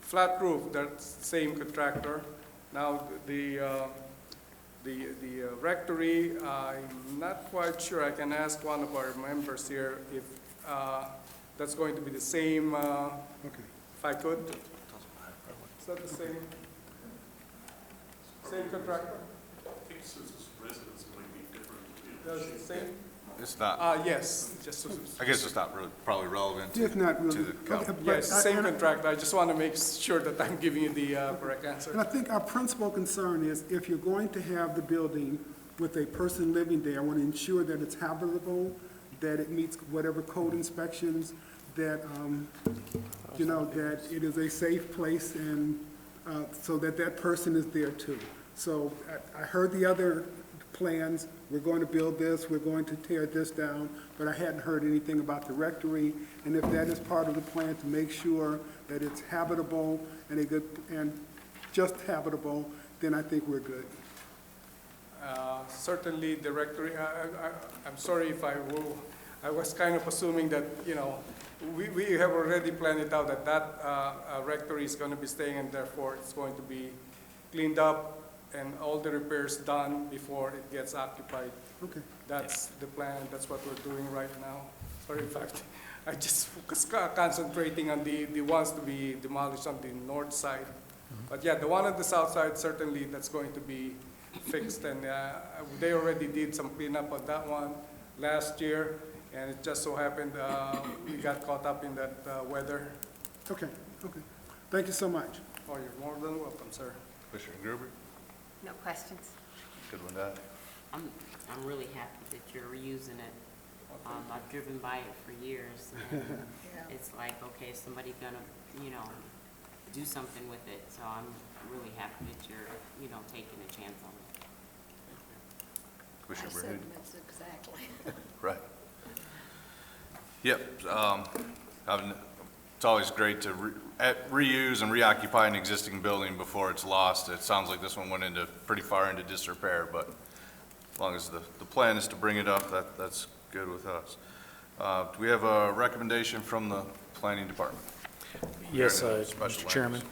flat roof, that's the same contractor. Now the rectory, I'm not quite sure. I can ask one of our members here if that's going to be the same, if I could. Is that the same contractor? I think since it's residence, it might be different. Does it same? It's not. Yes. Just I guess it's not really, probably relevant to, It's not really. to the company. Yes, same contractor. I just want to make sure that I'm giving you the correct answer. And I think our principal concern is if you're going to have the building with a person living there, I want to ensure that it's habitable, that it meets whatever code inspections, that, you know, that it is a safe place and so that that person is there too. So I heard the other plans. We're going to build this, we're going to tear this down, but I hadn't heard anything about the rectory. And if that is part of the plan to make sure that it's habitable and just habitable, then I think we're good. Certainly the rectory, I'm sorry if I was kind of assuming that, you know, we have already planned it out that rectory is going to be staying, and therefore it's going to be cleaned up and all the repairs done before it gets occupied. Okay. That's the plan, that's what we're doing right now. Sorry, in fact, I just was concentrating on the ones to be demolished on the north side. But yeah, the one on the south side, certainly that's going to be fixed, and they already did some cleanup on that one last year, and it just so happened we got caught up in that weather. Okay, okay. Thank you so much. Oh, you're more than welcome, sir. Commissioner Gruber? No questions. Good one, Dad. I'm really happy that you're reusing it. I've driven by it for years, and it's like, okay, somebody gonna, you know, do something with it. So I'm really happy that you're, you know, taking a chance on it. Commissioner Bernard? sentiments, exactly. Right. Yep, it's always great to reuse and reoccupy an existing building before it's lost. It sounds like this one went pretty far into disrepair, but as long as the plan is to bring it up, that's good with us. Do we have a recommendation from the planning department? Yes, Regarding the special Mr. land Chairman. use?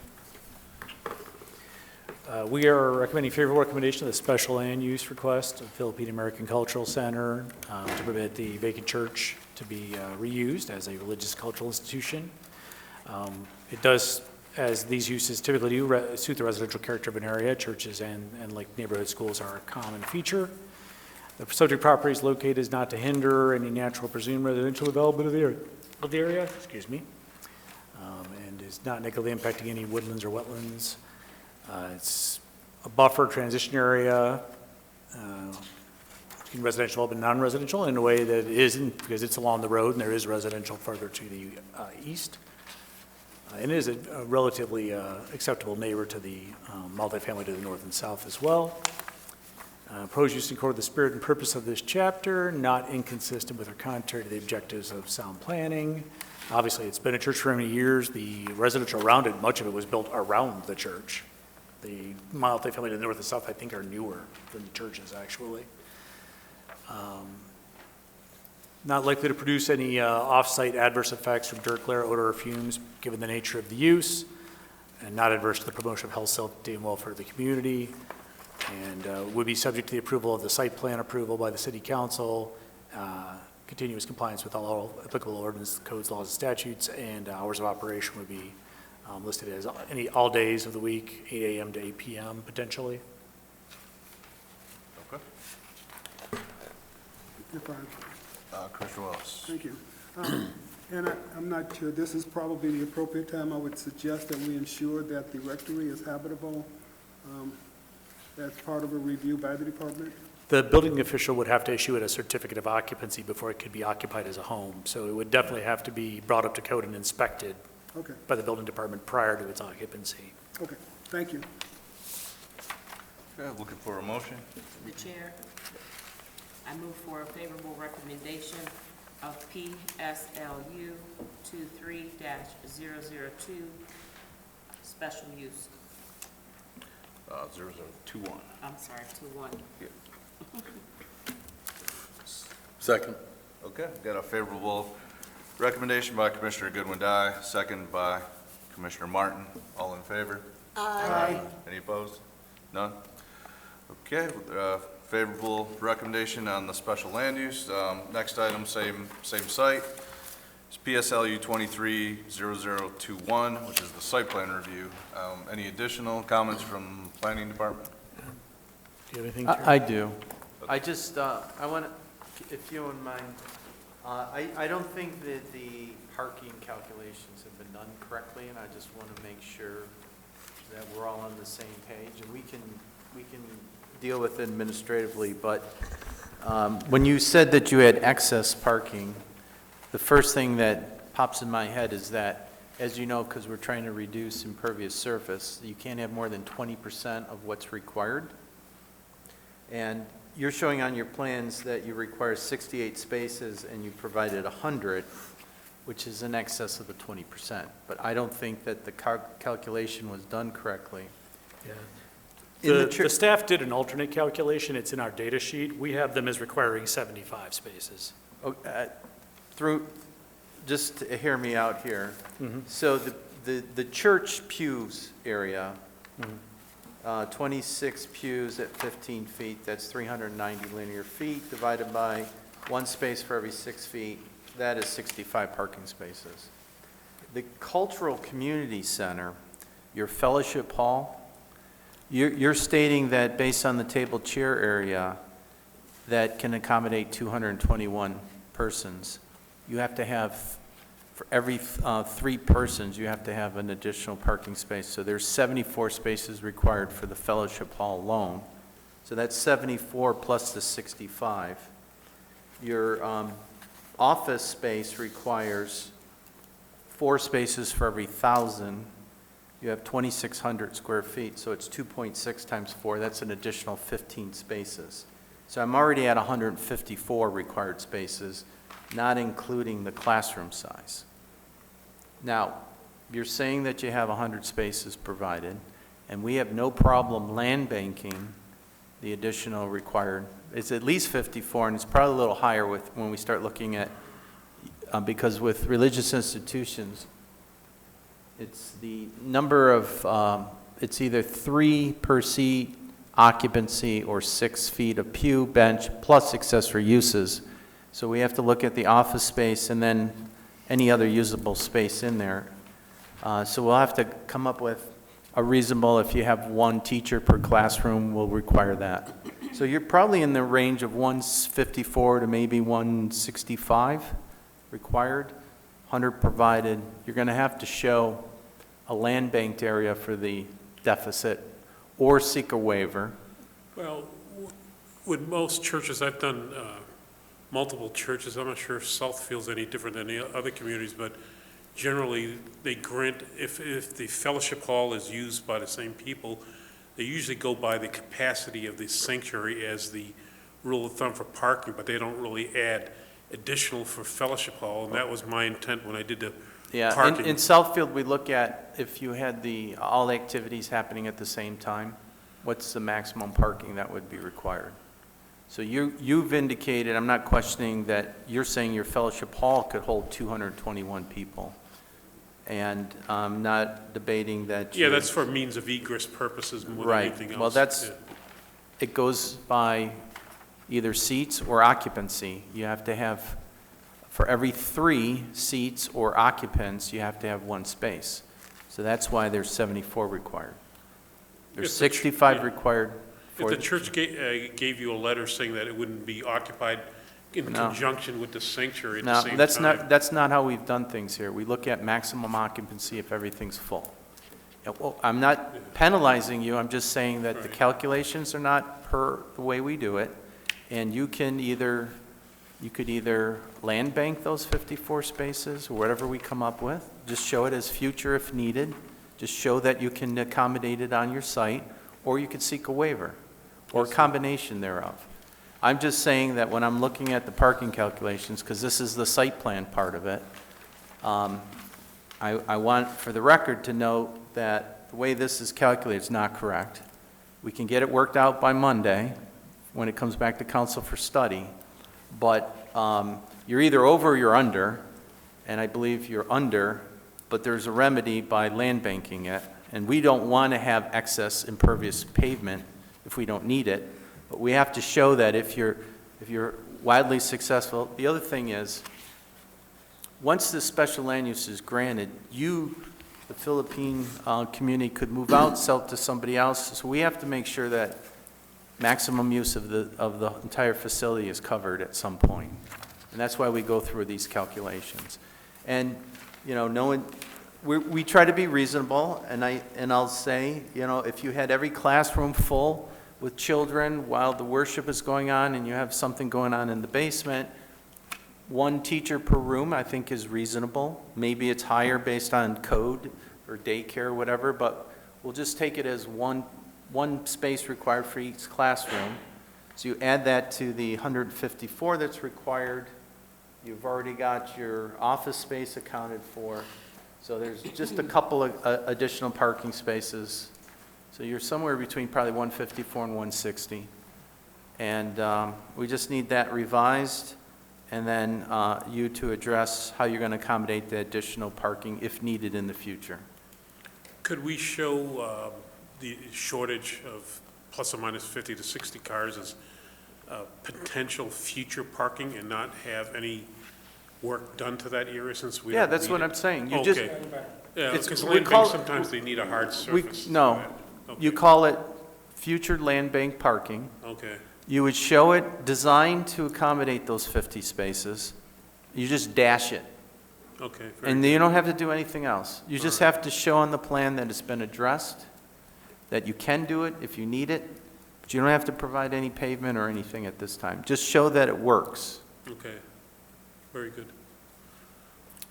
We are recommending favorable recommendation of the special land use request of Philippine American Cultural Center to permit the vacant church to be reused as a religious cultural institution. It does, as these uses typically do, suit the residential character of an area. Churches and like neighborhood schools are a common feature. The subject property is located as not to hinder any natural presumed residential development of the area, excuse me, and is not negatively impacting any woodlands or wetlands. It's a buffer transition area between residential and non-residential in a way that it isn't, because it's along the road and there is residential further to the east. And it is a relatively acceptable neighbor to the multifamily to the north and south as well. Proposed use in accord with the spirit and purpose of this chapter, not inconsistent with or contrary to the objectives of sound planning. Obviously, it's been a church for many years. The residential around it, much of it was built around the church. The multifamily to the north and south, I think, are newer than the churches, actually. Not likely to produce any off-site adverse effects from dirt, glare, odor, or fumes, given the nature of the use, and not adverse to the promotion of health, safety, and welfare of the community, and would be subject to the approval of the site plan approval by the city council, continuous compliance with all applicable ordinance, codes, laws, and statutes, and hours of operation would be listed as all days of the week, 8 a.m. to 8 p.m. potentially. Okay. If I Commissioner Wells. Thank you. And I'm not sure, this is probably the appropriate time. I would suggest that we ensure that the rectory is habitable as part of a review by the department. The building official would have to issue it a certificate of occupancy before it could be occupied as a home. So it would definitely have to be brought up to code and inspected Okay. by the building department prior to its occupancy. Okay, thank you. Okay, looking for a motion. The chair, I move for a favorable recommendation of PSLU 23-002, special use. 0021. I'm sorry, 21. Second. Okay, got a favorable recommendation by Commissioner Goodwin-Dye, second by Commissioner Martin. All in favor? Aye. Any opposed? None? Okay, favorable recommendation on the special land use. Next item, same site. It's PSLU 23-0021, which is the site plan review. Any additional comments from planning department? Do you have anything? I do. I just, I want to, if you wouldn't mind, I don't think that the parking calculations have been done correctly, and I just want to make sure that we're all on the same page, and we can deal with it administratively, but when you said that you had excess parking, the first thing that pops in my head is that, as you know, because we're trying to reduce impervious surface, you can't have more than 20% of what's required. And you're showing on your plans that you require 68 spaces and you provided 100, which is in excess of the 20%. But I don't think that the calculation was done correctly. Yeah. In The staff did an alternate calculation. It's in our data sheet. We have them as requiring 75 spaces. Just to hear me out here. Mhm. So the church pews area, 26 pews at 15 feet, that's 390 linear feet, divided by one space for every 6 feet, that is 65 parking spaces. The Cultural Community Center, your fellowship hall, you're stating that based on the table chair area, that can accommodate 221 persons. You have to have, for every 3 persons, you have to have an additional parking space. So there's 74 spaces required for the fellowship hall alone. So that's 74 plus the 65. Your office space requires 4 spaces for every 1,000. You have 2,600 square feet, so it's 2.6 times 4. That's an additional 15 spaces. So I'm already at 154 required spaces, not including the classroom size. Now, you're saying that you have 100 spaces provided, and we have no problem land banking the additional required. It's at least 54, and it's probably a little higher when we start looking at, because with religious institutions, it's the number of, it's either 3 per seat occupancy or 6 feet of pew, bench, plus accessory uses. So we have to look at the office space and then any other usable space in there. So we'll have to come up with a reasonable, if you have 1 teacher per classroom, we'll require that. So you're probably in the range of 154 to maybe 165 required, 100 provided. You're going to have to show a land banked area for the deficit or seek a waiver. Well, with most churches, I've done multiple churches. I'm not sure if Southfield's any different than the other communities, but generally they grant, if the fellowship hall is used by the same people, they usually go by the capacity of the sanctuary as the rule of thumb for parking, but they don't really add additional for fellowship hall, and that was my intent when I did the parking. In Southfield, we look at if you had all the activities happening at the same time, what's the maximum parking that would be required? So you've indicated, I'm not questioning that you're saying your fellowship hall could hold 221 people. And I'm not debating that. Yeah, that's for means of egress purposes more than anything else. Well, it goes by either seats or occupancy. You have to have, for every 3 seats or occupants, you have to have 1 space. So that's why there's 74 required. There's 65 required. If the church gave you a letter saying that it wouldn't be occupied in conjunction with the sanctuary at the same time. That's not how we've done things here. We look at maximum occupancy if everything's full. Well, I'm not penalizing you, I'm just saying that the calculations are not per the way we do it, and you could either land bank those 54 spaces, or whatever we come up with, just show it as future if needed, just show that you can accommodate it on your site, or you could seek a waiver, or a combination thereof. I'm just saying that when I'm looking at the parking calculations, because this is the site plan part of it, I want for the record to note that the way this is calculated is not correct. We can get it worked out by Monday when it comes back to council for study, but you're either over or you're under, and I believe you're under, but there's a remedy by land banking it, and we don't want to have excess impervious pavement if we don't need it. But we have to show that if you're widely successful. The other thing is, once this special land use is granted, the Philippine community could move out, sell it to somebody else. So we have to make sure that maximum use of the entire facility is covered at some point. And that's why we go through these calculations. And, we try to be reasonable, and I'll say, if you had every classroom full with children while the worship is going on and you have something going on in the basement, 1 teacher per room I think is reasonable. Maybe it's higher based on code or daycare or whatever, but we'll just take it as one space required for each classroom. So you add that to the 154 that's required. You've already got your office space accounted for. So there's just a couple of additional parking spaces. So you're somewhere between probably 154 and 160. And we just need that revised, and then you to address how you're going to accommodate the additional parking if needed in the future. Could we show the shortage of plus or minus 50 to 60 cars as potential future parking and not have any work done to that area since we don't Yeah, that's need what it? I'm saying. You Okay. just, Yeah, it's- because we land call- banks, sometimes they need a hard surface. No, you call it future land bank parking. Okay. You would show it designed to accommodate those 50 spaces. You just dash it. Okay. And you don't have to do anything else. You just have to show on the plan that it's been addressed, that you can do it if you need it, but you don't have to provide any pavement or anything at this time. Just show that it works. Okay. Very good.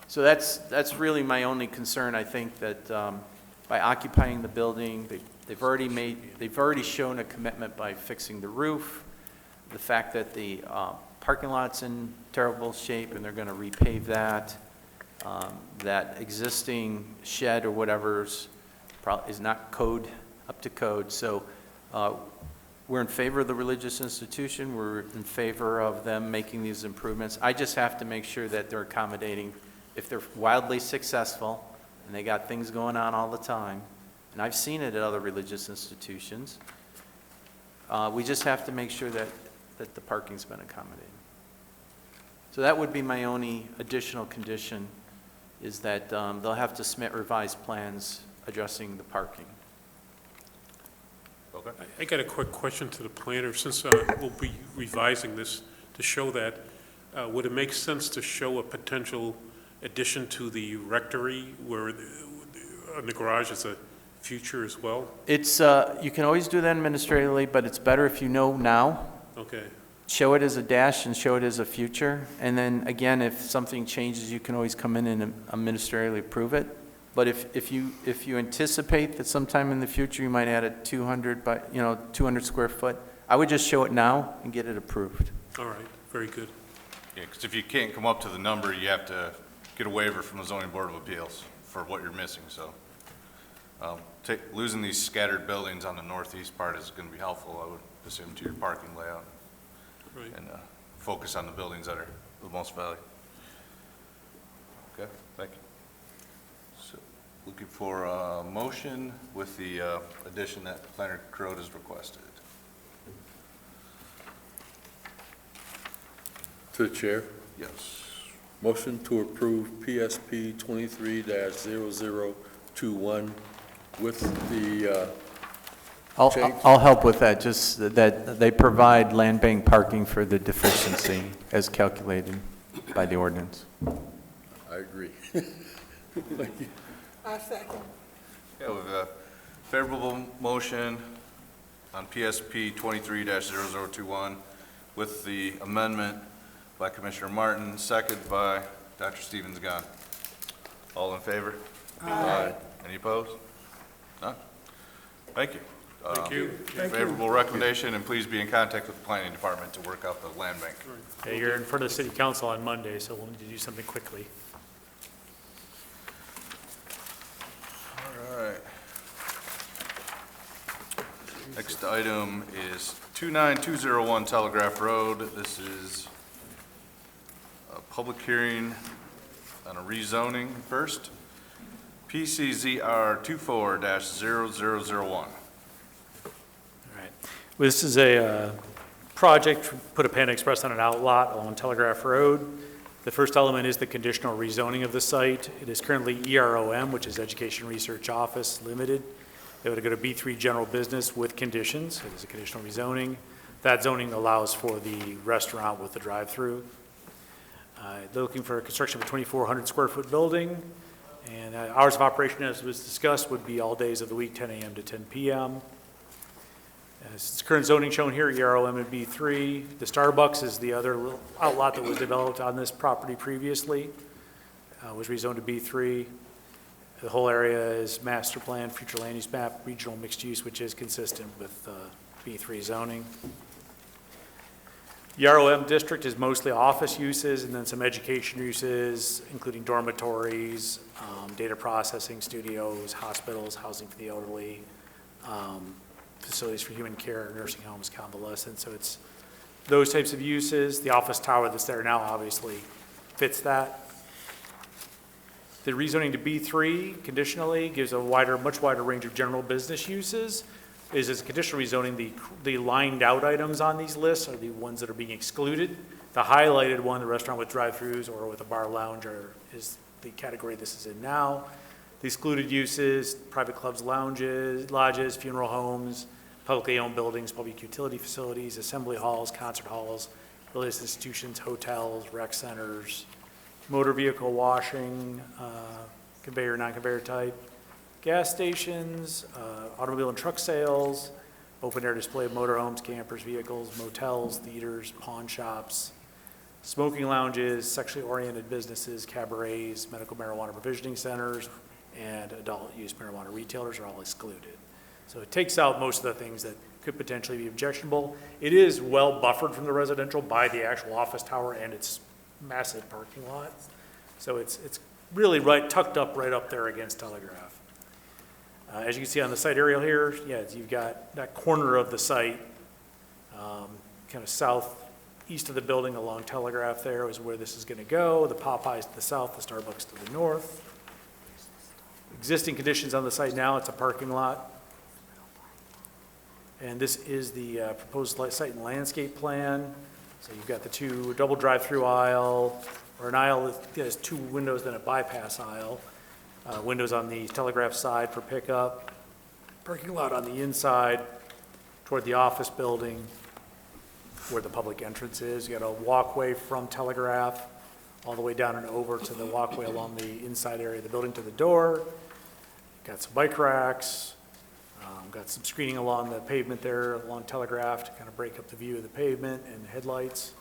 So that's really my only concern. I think that by occupying the building, they've already shown a commitment by fixing the roof. the fact that the parking lot's in terrible shape and they're going to repave that. That existing shed or whatever's is not up to code. So we're in favor of the religious institution. We're in favor of them making these improvements. I just have to make sure that they're accommodating. If they're wildly successful and they got things going on all the time, and I've seen it at other religious institutions, we just have to make sure that the parking's been accommodated. So that would be my only additional condition, is that they'll have to submit revised plans addressing the parking. Okay. I got a quick question to the planner. Since we'll be revising this to show that, would it make sense to show a potential addition to the rectory where the garage is a future as well? It's, you can always do that administratively, but it's better if you know now. Okay. Show it as a dash and show it as a future. And then again, if something changes, you can always come in and administratively approve it. But if you anticipate that sometime in the future you might add a 200 square foot, I would just show it now and get it approved. All right, very good. Yeah, because if you can't come up to the number, you have to get a waiver from the zoning board of appeals for what you're missing, so. Losing these scattered buildings on the northeast part is going to be helpful, I would assume, to your parking layout. Right. And focus on the buildings that are the most value. Okay, thank you. So, looking for a motion with the addition that Planner Crode has requested. To the chair. Yes. Motion to approve PSP 23-0021 with the change. I'll help with that, just that they provide land bank parking for the deficiency as calculated by the ordinance. I agree. Thank you. I second. Yeah, we have a favorable motion on PSP 23-0021 with the amendment by Commissioner Martin, second by Dr. Stevens-Gunn. All in favor? Aye. Any opposed? None? Thank you. Thank you. Favorable recommendation, and please be in contact with the planning department to work out the land bank. Okay, you're in front of the city council on Monday, so we'll need to do something quickly. All right. Next item is 29201 Telegraph Road. This is a public hearing on a rezoning first. PCZR 24-0001. All right. Well, this is a project, put a Panda Express on an outlot along Telegraph Road. The first element is the conditional rezoning of the site. It is currently EROM, which is Education Research Office Limited. They would go to B3 General Business with conditions. It is a conditional rezoning. That zoning allows for the restaurant with the drive-through. They're looking for a construction of a 2,400 square foot building. And hours of operation, as was discussed, would be all days of the week, 10 a.m. to 10 p.m. Since current zoning shown here, EROM and B3. The Starbucks is the other little outlot that was developed on this property previously, was rezoned to B3. The whole area is master plan, future land use map, regional mixed use, which is consistent with B3 zoning. The ROM district is mostly office uses and then some education uses, including dormitories, data processing studios, hospitals, housing for the elderly, facilities for human care, nursing homes, convalescents. So it's those types of uses. The office tower that's there now obviously fits that. The rezoning to B3 conditionally gives a much wider range of general business uses. Is as conditional rezoning, the lined out items on these lists are the ones that are being excluded. The highlighted one, the restaurant with drive-throughs or with a bar lounge, is the category this is in now. The excluded uses, private clubs, lounges, lodges, funeral homes, publicly owned buildings, public utility facilities, assembly halls, concert halls, religious institutions, hotels, rec centers, motor vehicle washing, conveyor, non-conveyor type, gas stations, automobile and truck sales, open-air display of motorhomes, campers, vehicles, motels, theaters, pawn shops, smoking lounges, sexually oriented businesses, cabarets, medical marijuana provisioning centers, and adult use marijuana retailers are all excluded. So it takes out most of the things that could potentially be objectionable. It is well buffered from the residential by the actual office tower and its massive parking lot. So it's really tucked up right up there against Telegraph. As you can see on the site aerial here, yeah, you've got that corner of the site, kind of southeast of the building along Telegraph there is where this is going to go. The Popeyes to the south, the Starbucks to the north. Existing conditions on the site now, it's a parking lot. And this is the proposed site and landscape plan. So you've got the double drive-through aisle, or an aisle that has 2 windows, then a bypass aisle. Windows on the Telegraph side for pickup. Parking lot on the inside toward the office building where the public entrance is. You got a walkway from Telegraph all the way down and over to the walkway along the inside area of the building to the door. Got some bike racks. Got some screening along the pavement there, along Telegraph, to kind of break up the view of the pavement and headlights.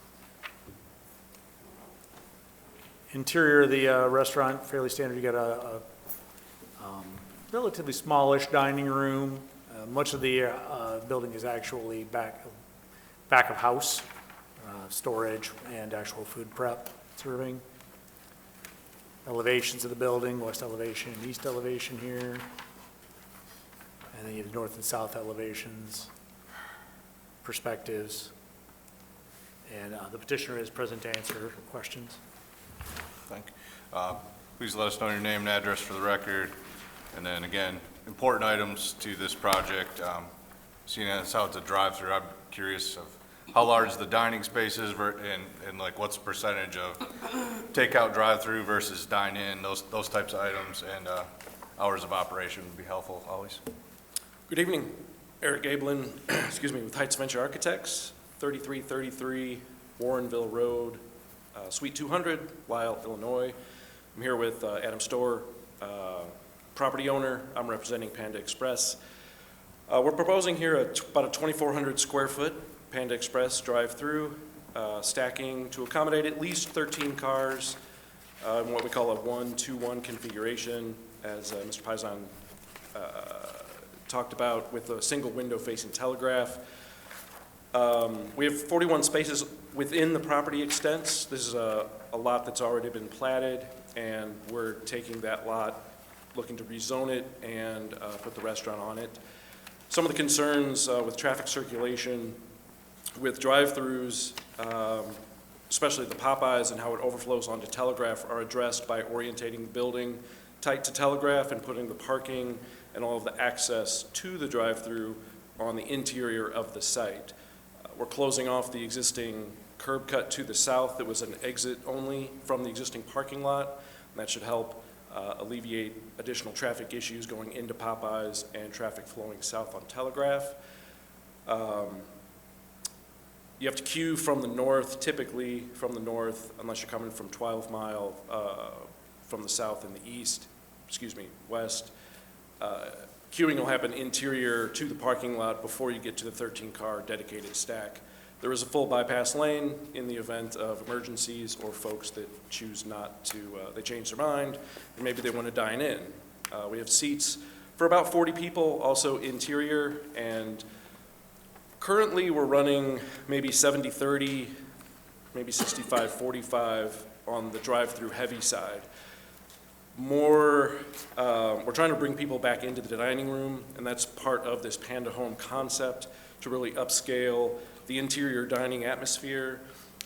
Interior of the restaurant, fairly standard. You got a relatively smallish dining room. Much of the building is actually back of house, storage and actual food prep serving. Elevations of the building, west elevation, east elevation here. And then you have north and south elevations, perspectives. And the petitioner is present to answer questions. Thank you. Please let us know your name and address for the record. And then again, important items to this project. Seeing as how it's a drive-through, I'm curious of how large the dining space is and like what's the percentage of takeout drive-through versus dine-in, those types of items, and hours of operation would be helpful always. Good evening, Eric Gablin, with Heights Venture Architects, 3333 Warrenville Road, Suite 200, Lisle, Illinois. I'm here with Adam Storr, property owner. I'm representing Panda Express. We're proposing here about a 2,400 square foot Panda Express drive-through, stacking to accommodate at least 13 cars in what we call a 1-2-1 configuration, as Mr. Paisan talked about, with a single window facing Telegraph. We have 41 spaces within the property extents. This is a lot that's already been platted, and we're taking that lot, looking to rezone it and put the restaurant on it. Some of the concerns with traffic circulation, with drive-throughs, especially the Popeyes and how it overflows onto Telegraph, are addressed by orientating the building tight to Telegraph and putting the parking and all of the access to the drive-through on the interior of the site. We're closing off the existing curb cut to the south that was an exit only from the existing parking lot, and that should help alleviate additional traffic issues going into Popeyes and traffic flowing south on Telegraph. You have to queue from the north, typically from the north, unless you're coming from 12 Mile from the south and the west. Queuing will happen interior to the parking lot before you get to the 13-car dedicated stack. There is a full bypass lane in the event of emergencies or folks that choose not to, they change their mind, and maybe they want to dine in. We have seats for about 40 people, also interior, and currently we're running maybe 70-30, maybe 65-45 on the drive-through heavy side. We're trying to bring people back into the dining room, and that's part of this Panda Home concept, to really upscale the interior dining atmosphere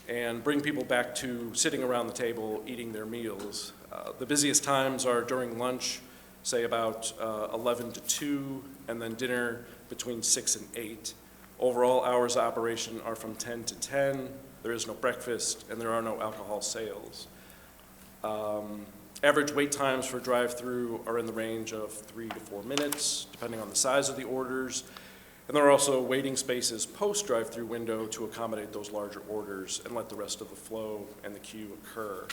and bring people back to sitting around the table eating their meals. The busiest times are during lunch, say about 11 to 2, and then dinner between 6 and 8. Overall hours of operation are from 10 to 10. There is no breakfast, and there are no alcohol sales. Average wait times for drive-through are in the range of 3 to 4 minutes, depending on the size of the orders. And there are also waiting spaces post-drive-through window to accommodate those larger orders and let the rest of the flow and the queue occur.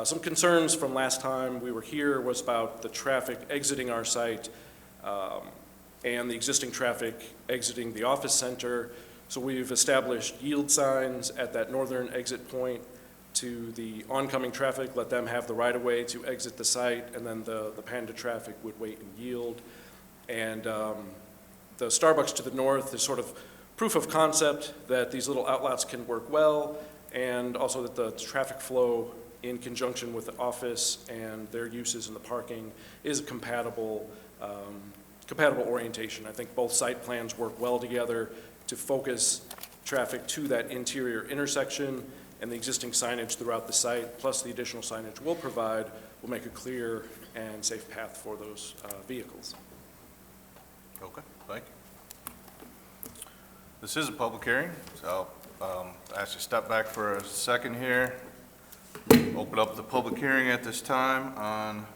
Some concerns from last time we were here was about the traffic exiting our site and the existing traffic exiting the office center. So we've established yield signs at that northern exit point to the oncoming traffic, let them have the right-of-way to exit the site, and then the Panda traffic would wait and yield. And The Starbucks to the north is sort of proof of concept that these little outlets can work well, and also that the traffic flow in conjunction with the office and their uses in the parking is compatible, compatible orientation. I think both site plans work well together to focus traffic to that interior intersection, and the existing signage throughout the site, plus the additional signage we'll provide, will make a clear and safe path for those vehicles. Okay, thank you. This is a public hearing, so I'll ask you to step back for a second here. Open up the public hearing at this time on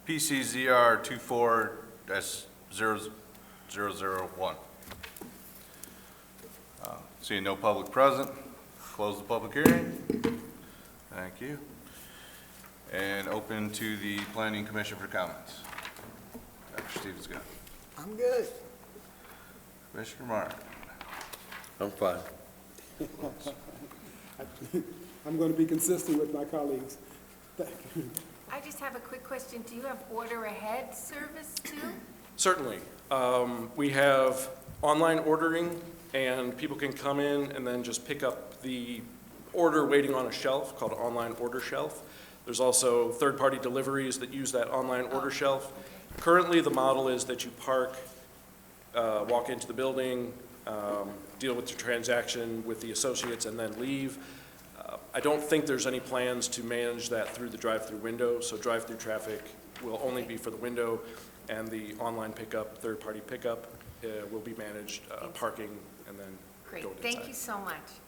PCZR 24-0001. Seeing no public present, close the public hearing. Thank you. And open to the Planning Commission for comments. Dr. Stevens, go. I'm good. Commissioner Martin. I'm fine. I'm going to be consistent with my colleagues. Thank you. I just have a quick question. Do you have order ahead service too? Certainly. We have online ordering, and people can come in and then just pick up the order waiting on a shelf called online order shelf. There's also third-party deliveries that use that online order shelf. Currently, the model is that you park, walk into the building, deal with your transaction with the associates, and then leave. I don't think there's any plans to manage that through the drive-through window, so drive-through traffic will only be for the window, and the online pickup, third-party pickup, will be managed parking and then Great, going inside. thank you so much.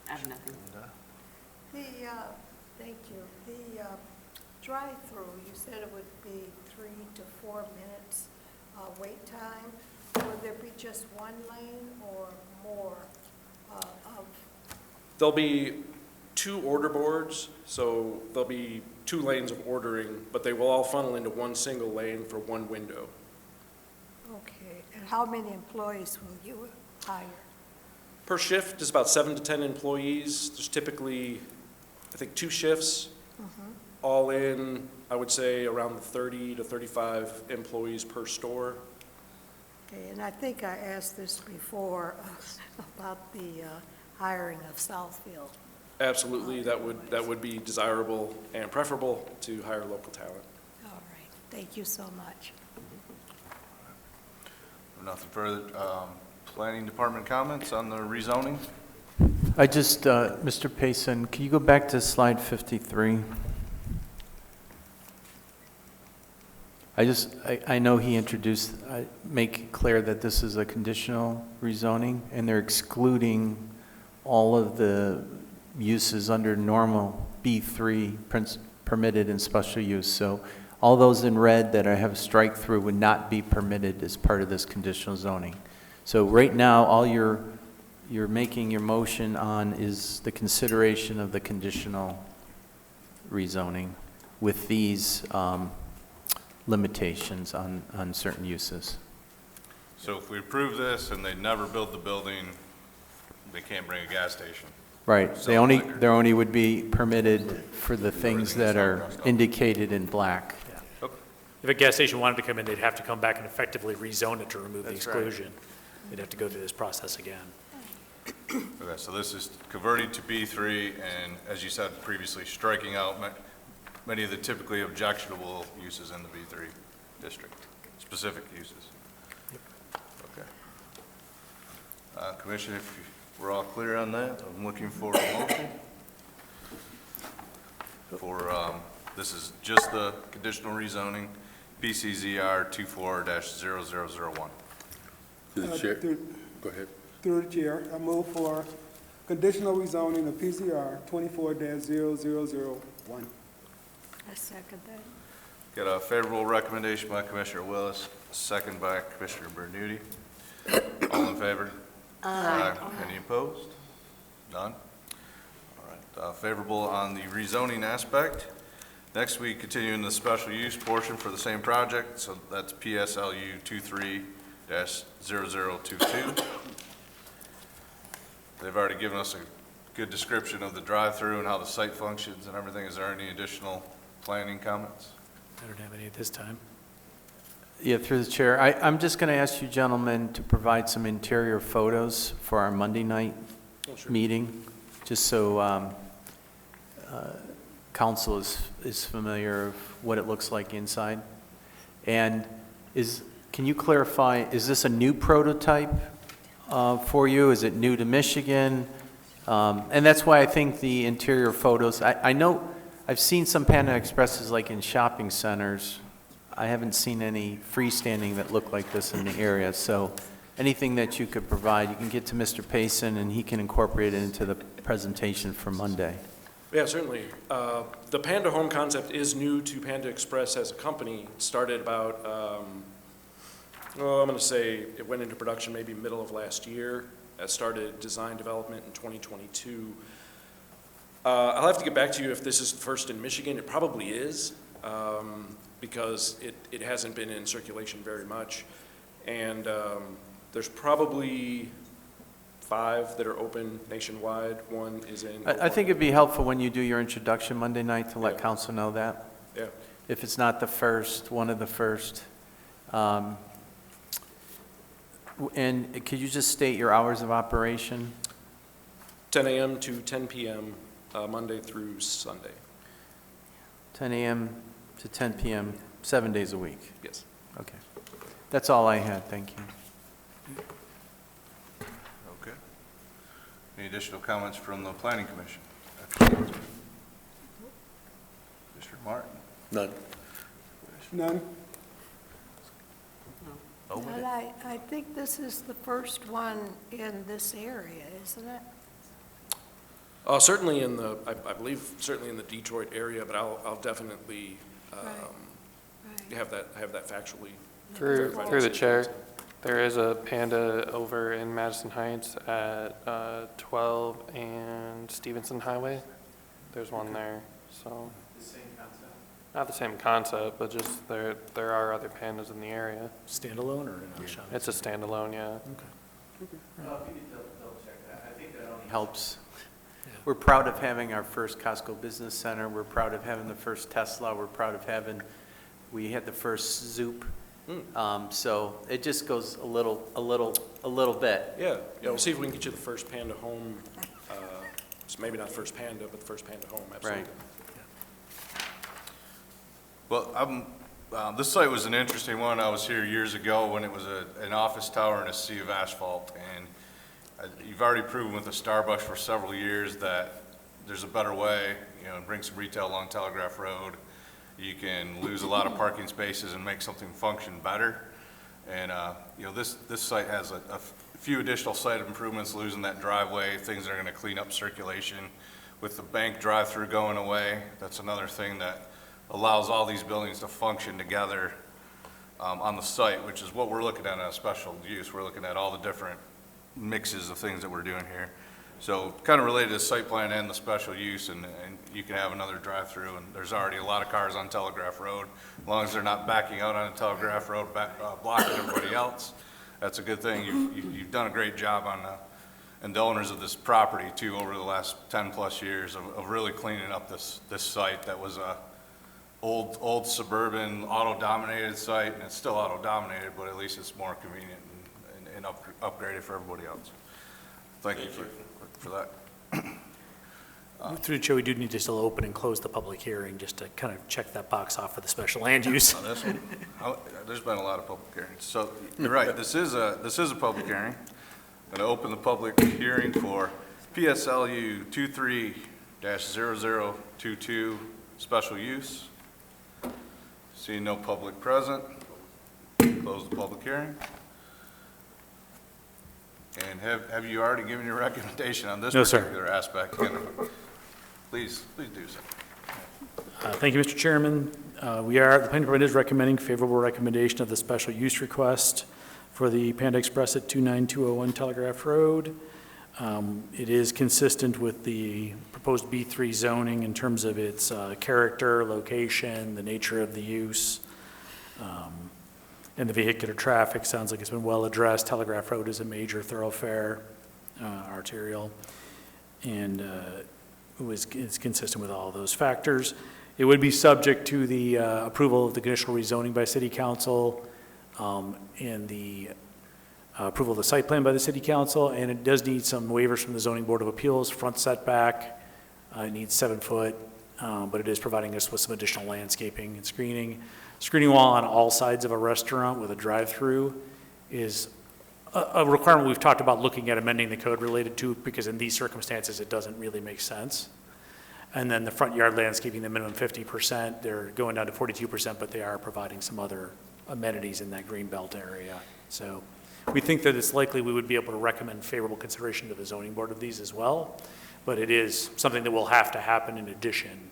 I have nothing. Thank you. The drive-through, you said it would be 3 to 4 minutes wait time. Will there be just one lane or more of? There'll be 2 order boards, so there'll be 2 lanes of ordering, but they will all funnel into one single lane for one window. Okay, and how many employees will you hire? Per shift is about 7 to 10 employees. There's typically, I think, 2 shifts. All in, I would say around 30 to 35 employees per store. Okay, and I think I asked this before about the hiring of Southfield. Absolutely, that would be desirable and preferable to hire local talent. All right, thank you so much. Nothing further. Planning Department comments on the rezoning? I just, Mr. Payson, can you go back to slide 53? I know he introduced, make it clear that this is a conditional rezoning, and they're excluding all of the uses under normal B3 permitted and special use. So all those in red that I have strike through would not be permitted as part of this conditional zoning. So right now, all you're making your motion on is the consideration of the conditional rezoning with these limitations on certain uses. So if we approve this and they never build the building, they can't bring a gas station. Right, they only would be permitted for the things that are indicated in black. If a gas station wanted to come in, they'd have to come back and effectively rezone it to remove the exclusion. They'd have to go through this process again. Okay, so this is converting to B3, and as you said previously, striking out many of the typically objectionable uses in the B3 district, specific uses. Okay. Commissioner, if we're all clear on that, I'm looking for a motion for, this is just the conditional rezoning, PCZR 24-0001. To the chair. Go ahead. Through the chair, I move for conditional rezoning of PCR 24-0001. I second that. Got a favorable recommendation by Commissioner Willis, second by Commissioner Bernuti. All in favor? Aye. Any opposed? None? All right, favorable on the rezoning aspect. Next, we continue in the special use portion for the same project, so that's PSLU 23-0022. They've already given us a good description of the drive-through and how the site functions and everything. Is there any additional planning comments? I don't have any at this time. Yeah, through the chair. I'm just going to ask you gentlemen to provide some interior photos for our Monday night meeting, just so council is familiar of what it looks like inside. And can you clarify, is this a new prototype for you? Is it new to Michigan? And that's why I think the interior photos, I know, I've seen some Panda Expresses like in shopping centers. I haven't seen any freestanding that look like this in the area. So anything that you could provide, you can get to Mr. Payson and he can incorporate it into the presentation for Monday. Yeah, certainly. The Panda Home concept is new to Panda Express as a company. It started about, I'm going to say it went into production maybe middle of last year. It started design development in 2022. I'll have to get back to you if this is first in Michigan. It probably is, because it hasn't been in circulation very much. And there's probably 5 that are open nationwide. One is in. I think it'd be helpful when you do your introduction Monday night to let council know that. Yeah. If it's not the first, one of the first. And could you just state your hours of operation? 10 a.m. to 10 p.m. Monday through Sunday. 10 a.m. to 10 p.m., 7 days a week? Yes. Okay. That's all I had, thank you. Okay. Any additional comments from the Planning Commission? Mr. Martin? None. None? And I think this is the first one in this area, isn't it? Certainly in the, I believe, certainly in the Detroit area, but I'll definitely have that factually verified. Through the chair, there is a Panda over in Madison Heights at 12 and Stevenson Highway. There's one there, so. The same concept? Not the same concept, but just there are other Pandas in the area. Standalone or in a shop? It's a standalone, yeah. Okay. If you could double check that, I think that only helps. We're proud of having our first Costco Business Center. We're proud of having the first Tesla. We're proud of having, we had the first Zoop. So it just goes a little bit. Yeah, we'll see if we can get you the first Panda Home, so maybe not first Panda, but the first Panda Home, absolutely. Right. Well, this site was an interesting one. I was here years ago when it was an office tower and a sea of asphalt. And you've already proven with the Starbucks for several years that there's a better way, bring some retail along Telegraph Road. You can lose a lot of parking spaces and make something function better. And, this site has a few additional site improvements, losing that driveway, things that are going to clean up circulation. With the bank drive-through going away, that's another thing that allows all these buildings to function together on the site, which is what we're looking at a special use. We're looking at all the different mixes of things that we're doing here. So kind of related to site plan and the special use, and you can have another drive-through, and there's already a lot of cars on Telegraph Road. As long as they're not backing out on Telegraph Road, blocking everybody else, that's a good thing. You've done a great job on and the owners of this property too over the last 10+ years of really cleaning up this site that was a old suburban auto-dominated site, and it's still auto-dominated, but at least it's more convenient and upgraded for everybody else. Thank you for that. Through the chair, we do need to still open and close the public hearing, just to kind of check that box off for the special land use. On this one, there's been a lot of public hearings. So you're right, this is a public hearing. I'm going to open the public hearing for PSLU 23-0022 special use. Seeing no public present, close the public hearing. And have you already given your recommendation on this particular aspect? Please do so. Thank you, Mr. Chairman. The planning department is recommending favorable recommendation of the special use request for the Panda Express at 29201 Telegraph Road. It is consistent with the proposed B3 zoning in terms of its character, location, the nature of the use, and the vehicular traffic. Sounds like it's been well addressed. Telegraph Road is a major thoroughfare, arterial, and it's consistent with all of those factors. It would be subject to the approval of the conditional rezoning by City Council. and the approval of the site plan by the city council, and it does need some waivers from the zoning board of appeals, front setback, it needs 7 foot, but it is providing us with some additional landscaping and screening. Screening wall on all sides of a restaurant with a drive-through is a requirement we've talked about looking at amending the code related to, because in these circumstances, it doesn't really make sense. And then the front yard landscaping, the minimum 50%, they're going down to 42%, but they are providing some other amenities in that green belt area. So we think that it's likely we would be able to recommend favorable consideration to the zoning board of these as well, but it is something that will have to happen in addition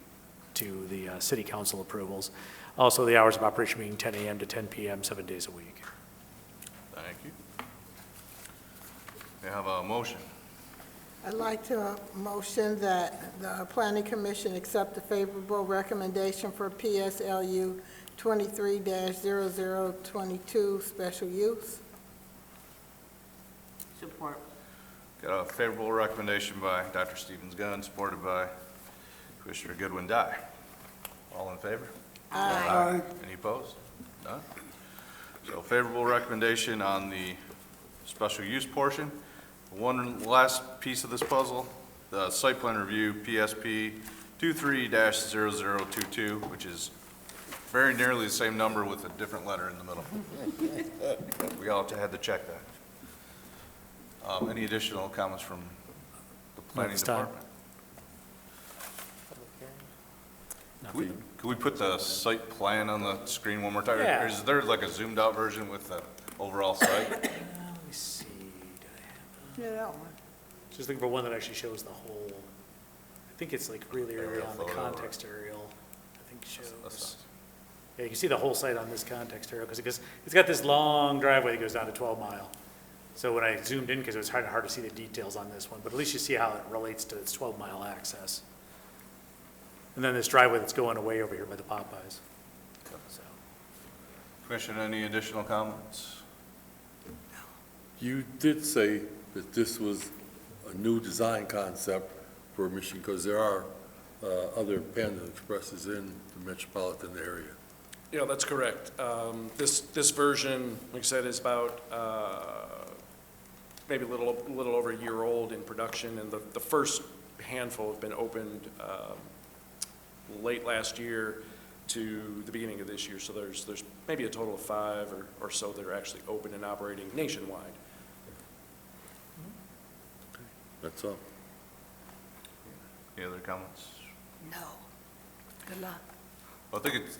to the city council approvals. Also, the hours of operation being 10 a.m. to 10 p.m., 7 days a week. Thank you. We have a motion. I'd like to motion that the planning commission accept the favorable recommendation for PSLU 23-0022 special use. Support. Got a favorable recommendation by Dr. Stevens-Gunn, supported by Commissioner Goodwin-Dye. All in favor? Aye. Any opposed? None? So favorable recommendation on the special use portion. One last piece of this puzzle, the site plan review, PSP 23-0022, which is very nearly the same number with a different letter in the middle. We all had to check that. Any additional comments from the planning department? Could we put the site plan on the screen one more time? Yeah. Or is there like a zoomed out version with the overall site? Let me see, Yeah, that one. just looking for one that actually shows the whole, I think it's like really early on the context aerial, I think shows. Yeah, you can see the whole site on this context aerial, because it's got this long driveway that goes down to 12 Mile. So when I zoomed in, because it was hard to see the details on this one, but at least you see how it relates to its 12 Mile access. And then this driveway that's going away over here by the Popeyes. So. Commissioner, any additional comments? You did say that this was a new design concept for Michigan, because there are other Panda Expresses in the metropolitan area. Yeah, that's correct. This version, like I said, is about maybe a little over a year old in production, and the first handful have been opened late last year to the beginning of this year. So there's maybe a total of 5 or so that are actually open and operating nationwide. That's all. Any other comments? No. Good luck. Well, I think it's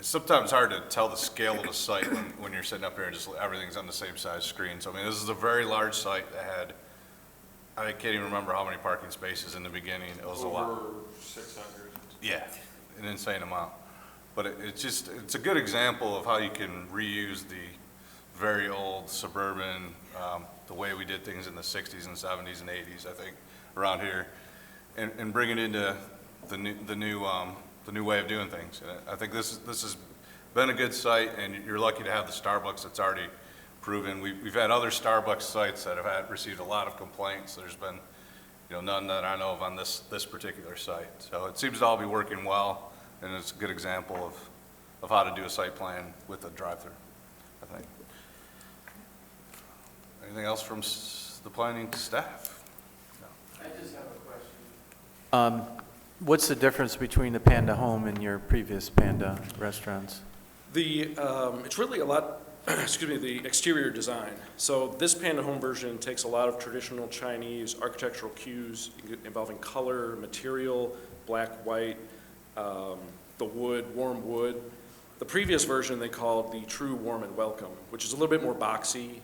sometimes hard to tell the scale of a site when you're sitting up here and just everything's on the same size screen. So I mean, this is a very large site that had, I can't even remember how many parking spaces in the beginning. It was a lot. Over 600. Yeah, an insane amount. But it's a good example of how you can reuse the very old suburban, the way we did things in the 60s and 70s and 80s, I think, around here, and bring it into the new way of doing things. And I think this has been a good site, and you're lucky to have the Starbucks that's already proven. We've had other Starbucks sites that have received a lot of complaints. There's been, none that I know of on this particular site. So it seems to all be working well, and it's a good example of how to do a site plan with a drive-through, I think. Anything else from the planning staff? No. I just have a question. What's the difference between the Panda Home and your previous Panda restaurants? It's really a lot, the exterior design. So this Panda Home version takes a lot of traditional Chinese architectural cues involving color, material, black, white, the wood, warm wood. The previous version they called the True Warm and Welcome, which is a little bit more boxy.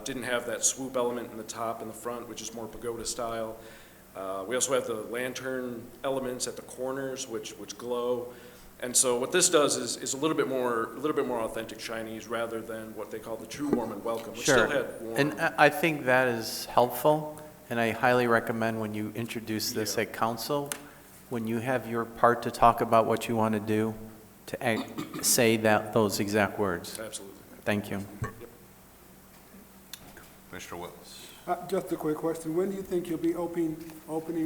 Didn't have that swoop element in the top and the front, which is more pagoda style. We also have the lantern elements at the corners, which glow. And so what this does is a little bit more authentic Chinese rather than what they call the True Warm and Welcome, which Sure. still had warm. And I think that is helpful, and I highly recommend when you introduce this at council, when you have your part to talk about what you want to do, to say those exact words. Absolutely. Thank you. Mr. Willis. Just a quick question. When do you think you'll be opening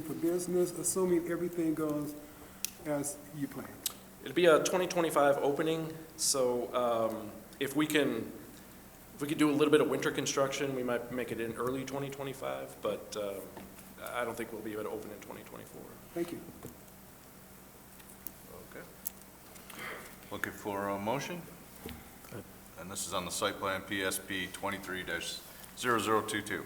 for business, assuming everything goes as you planned? It'll be a 2025 opening, so if we can do a little bit of winter construction, we might make it in early 2025, but I don't think we'll be able to open in 2024. Thank you. Okay. Looking for a motion? And this is on the site plan PSP 23-0022.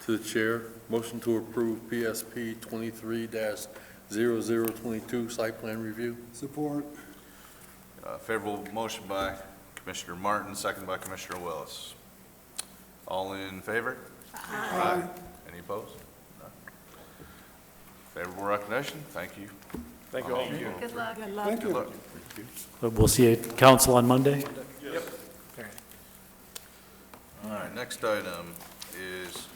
To the chair, motion to approve PSP 23-0022 site plan review. Support. Favorable motion by Commissioner Martin, second by Commissioner Willis. All in favor? Aye. Any opposed? None. Favorable recognition, thank you. Thank you all. Good luck. Thank Good you. luck. We'll see you at council on Monday. Yep. All right, next item is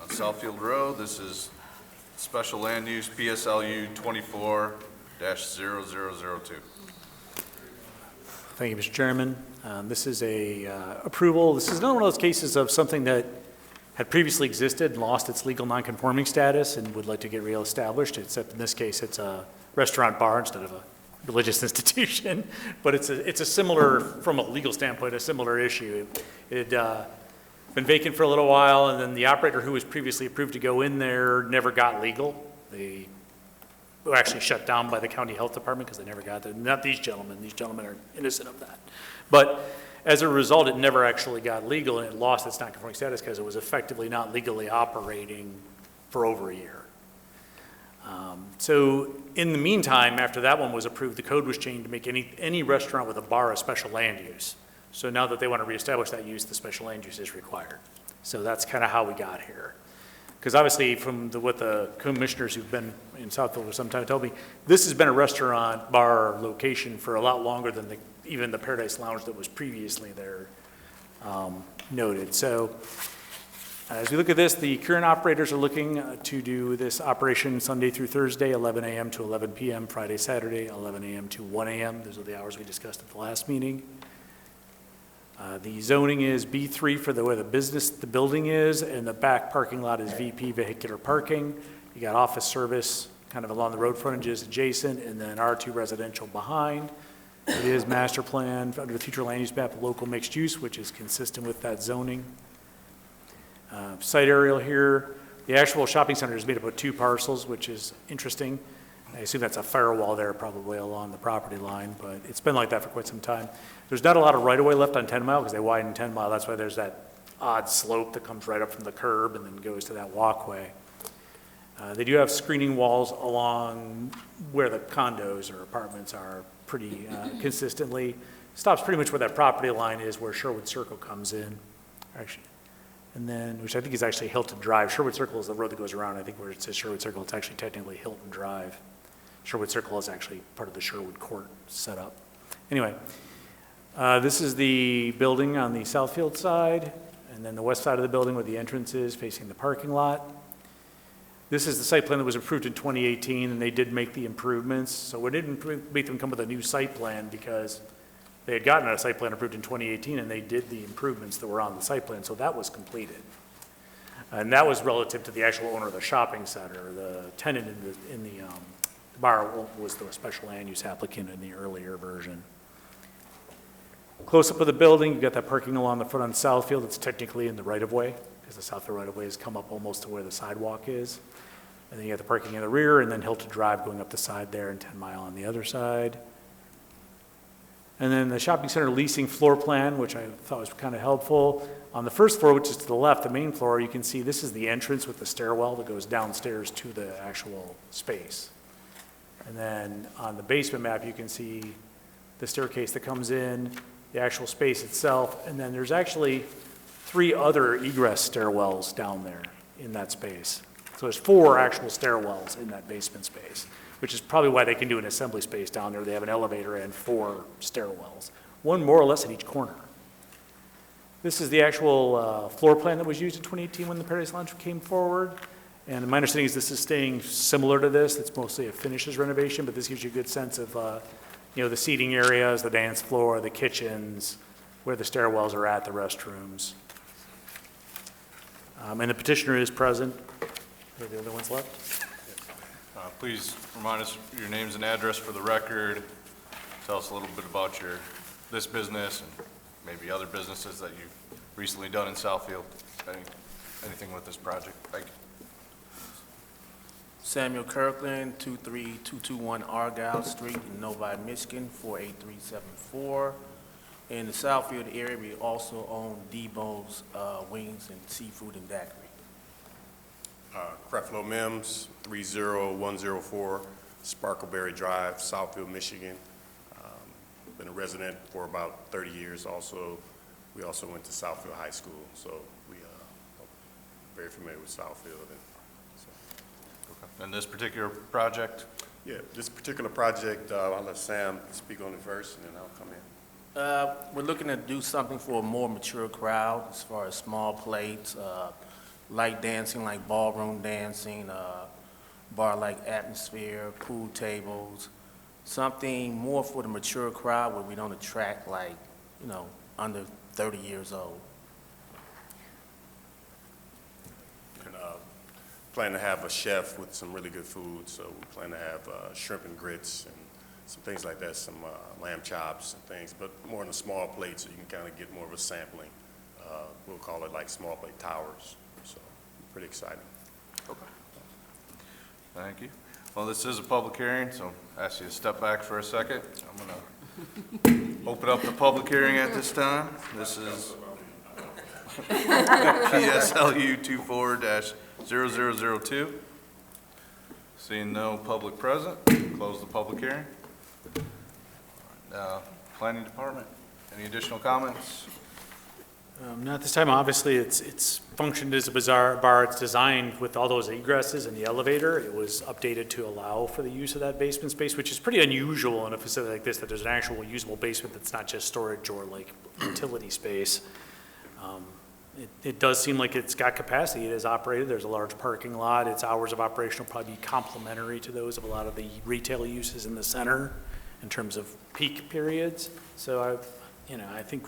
Southfield Road. This is special land use PSLU 24-0002. Thank you, Mr. Chairman. This is a approval. This is another one of those cases of something that had previously existed and lost its legal nonconforming status and would like to get reestablished, except in this case, it's a restaurant bar instead of a religious institution. But it's a similar, from a legal standpoint, a similar issue. It had been vacant for a little while, and then the operator who was previously approved to go in there never got legal. They were actually shut down by the county health department because they never got there. Not these gentlemen. These gentlemen are innocent of that. But as a result, it never actually got legal, and it lost its nonconforming status because it was effectively not legally operating for over a year. So in the meantime, after that one was approved, the code was changed to make any restaurant with a bar a special land use. So now that they want to reestablish that use, the special land use is required. So that's kind of how we got here. Because obviously, from what the commissioners who've been in Southfield for some time told me, this has been a restaurant bar location for a lot longer than even the Paradise Lounge that was previously there noted. So as we look at this, the current operators are looking to do this operation Sunday through Thursday, 11 a.m. to 11 p.m., Friday, Saturday, 11 a.m. to 1 a.m. Those are the hours we discussed at the last meeting. The zoning is B3 for where the building is, and the back parking lot is VP, vehicular parking. You got office service kind of along the road frontages adjacent, and then R2 residential behind. It is master plan under the future land use map, local mixed use, which is consistent with that zoning. Site aerial here, the actual shopping center is made up of 2 parcels, which is interesting. I assume that's a firewall there probably along the property line, but it's been like that for quite some time. There's not a lot of right-of-way left on 10 Mile because they widened 10 Mile. That's why there's that odd slope that comes right up from the curb and then goes to that walkway. They do have screening walls along where the condos or apartments are pretty consistently. Stops pretty much where that property line is, where Sherwood Circle comes in, actually. And then, which I think is actually Hilton Drive. Sherwood Circle is the road that goes around. I think where it says Sherwood Circle, it's actually technically Hilton Drive. Sherwood Circle is actually part of the Sherwood Court setup. Anyway, this is the building on the Southfield side, and then the west side of the building where the entrance is facing the parking lot. This is the site plan that was approved in 2018, and they did make the improvements. So we didn't make them come with a new site plan because they had gotten a site plan approved in 2018, and they did the improvements that were on the site plan, so that was completed. And that was relative to the actual owner of the shopping center. The tenant in the bar was the special land use applicant in the earlier version. Close up of the building, you've got that parking along the front on Southfield. It's technically in the right-of-way, because the Southfield right-of-way has come up almost to where the sidewalk is. And then you got the parking in the rear, and then Hilton Drive going up the side there, and 10 Mile on the other side. And then the shopping center leasing floor plan, which I thought was kind of helpful. On the first floor, which is to the left, the main floor, you can see this is the entrance with the stairwell that goes downstairs to the actual space. And then on the basement map, you can see the staircase that comes in, the actual space itself, and then there's actually 3 other egress stairwells down there in that space. So there's 4 actual stairwells in that basement space, which is probably why they can do an assembly space down there. They have an elevator and 4 stairwells, one more or less at each corner. This is the actual floor plan that was used in 2018 when the Paradise Lounge came forward. And my understanding is this is staying similar to this. It's mostly a finishes renovation, but this gives you a good sense of, the seating areas, the dance floor, the kitchens, where the stairwells are at, the restrooms. And the petitioner is present. Are the other ones left? Please remind us your names and address for the record. tell us a little bit about this business and maybe other businesses that you've recently done in Southfield. Anything with this project? Thank you. Samuel Kirkland, 23221 Argyle Street in Novi, Michigan, 48374. In the Southfield area, we also own Debo's Wings and Seafood and Daiquiri. Creflo Mims, 30104 Sparkleberry Drive, Southfield, Michigan. Been a resident for about 30 years. We also went to Southfield High School, so we are very familiar with Southfield. And this particular project? Yeah, this particular project, I'll let Sam speak on it first, and then I'll come in. We're looking to do something for a more mature crowd as far as small plates, light dancing like ballroom dancing, bar-like atmosphere, pool tables, something more for the mature crowd where we don't attract like, under 30 years old. And plan to have a chef with some really good food, so we plan to have shrimp and grits and some things like that, some lamb chops and things, but more in a small plate so you can kind of get more of a sampling. We'll call it like small plate towers, so pretty exciting. Okay. Thank you. Well, this is a public hearing, so I ask you to step back for a second. I'm going to open up the public hearing at this time. This is PSLU 24-0002. Seeing no public present, close the public hearing. Planning Department, any additional comments? Not this time. Obviously, it's functioned as a bizarre bar. It's designed with all those egresses and the elevator. It was updated to allow for the use of that basement space, which is pretty unusual in a facility like this, that there's an actual usable basement that's not just storage or like utility space. It does seem like it's got capacity. It is operated. There's a large parking lot. Its hours of operation will probably be complementary to those of a lot of the retail uses in the center in terms of peak periods. So I think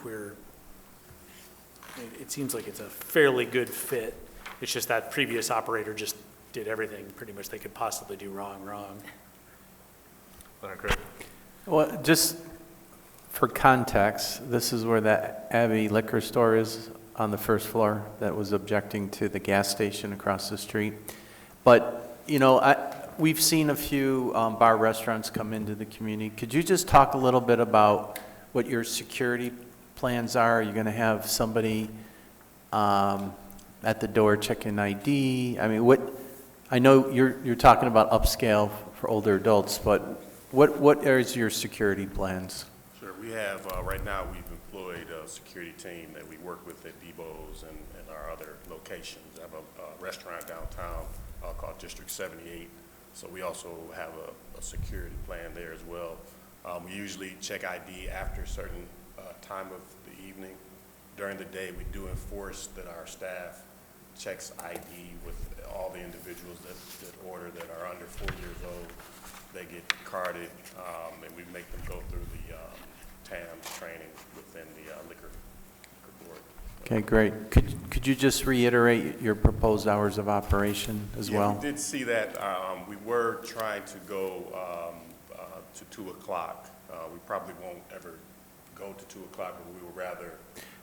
it seems like it's a fairly good fit. It's just that previous operator just did everything pretty much they could possibly do wrong. Well, just for context, this is where that Abbey liquor store is on the first floor that was objecting to the gas station across the street. But, we've seen a few bar restaurants come into the community. Could you just talk a little bit about what your security plans are? Are you going to have somebody at the door checking ID? I mean, I know you're talking about upscale for older adults, but what is your security plans? Sure. We have, right now, we've employed a security team that we work with at Debo's and our other locations. I have a restaurant downtown called District 78, so we also have a security plan there as well. We usually check ID after a certain time of the evening. During the day, we do enforce that our staff checks ID with all the individuals that order that are under 4 years old. They get carded, and we make them go through the TAMS training within the liquor board. Okay, great. Could you just reiterate your proposed hours of operation as well? We did see that. We were trying to go to 2 o'clock. We probably won't ever go to 2 o'clock, but we would rather.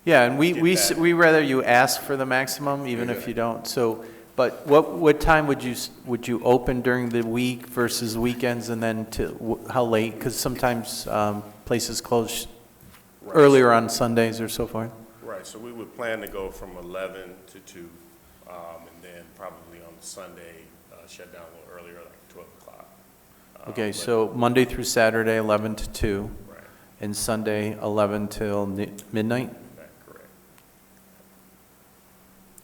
Yeah, and we rather you ask for the maximum, even if you don't. So, but what time would you open during the week versus weekends, and then how late? Because sometimes places close earlier on Sundays or so forth. Right. So we would plan to go from 11 to 2, and then probably on Sunday shut down a little earlier, like 12 o'clock. Okay, so Monday through Saturday, 11 to 2. Right. And Sunday, 11 till midnight? That's correct.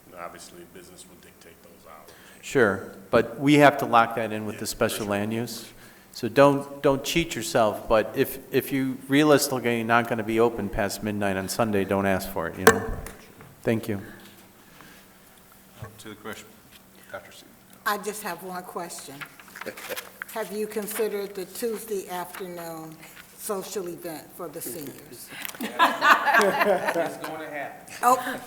And obviously, business will dictate those hours. Sure, but we have to lock that in with the special land use. So don't cheat yourself, but if you realistically not going to be open past midnight on Sunday, don't ask for it, Thank you. To the question, Dr. C. I just have one question. Have you considered the Tuesday afternoon social event for the seniors? It's going to happen. Oh.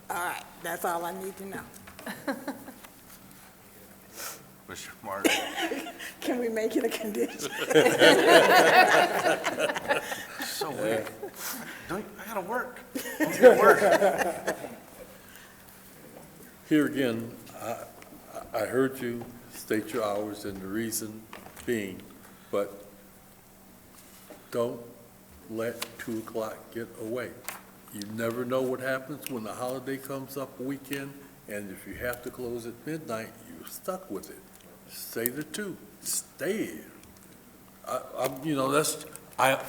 All right, that's all I need to know. Commissioner Martin. Can we make it a condition? So weird. I gotta work. I'm gonna work. Here again, I heard you state your hours and the reason being, but don't let 2 o'clock get away. You never know what happens when the holiday comes up a weekend, and if you have to close at midnight, you're stuck with it. Stay to 2. Stay. I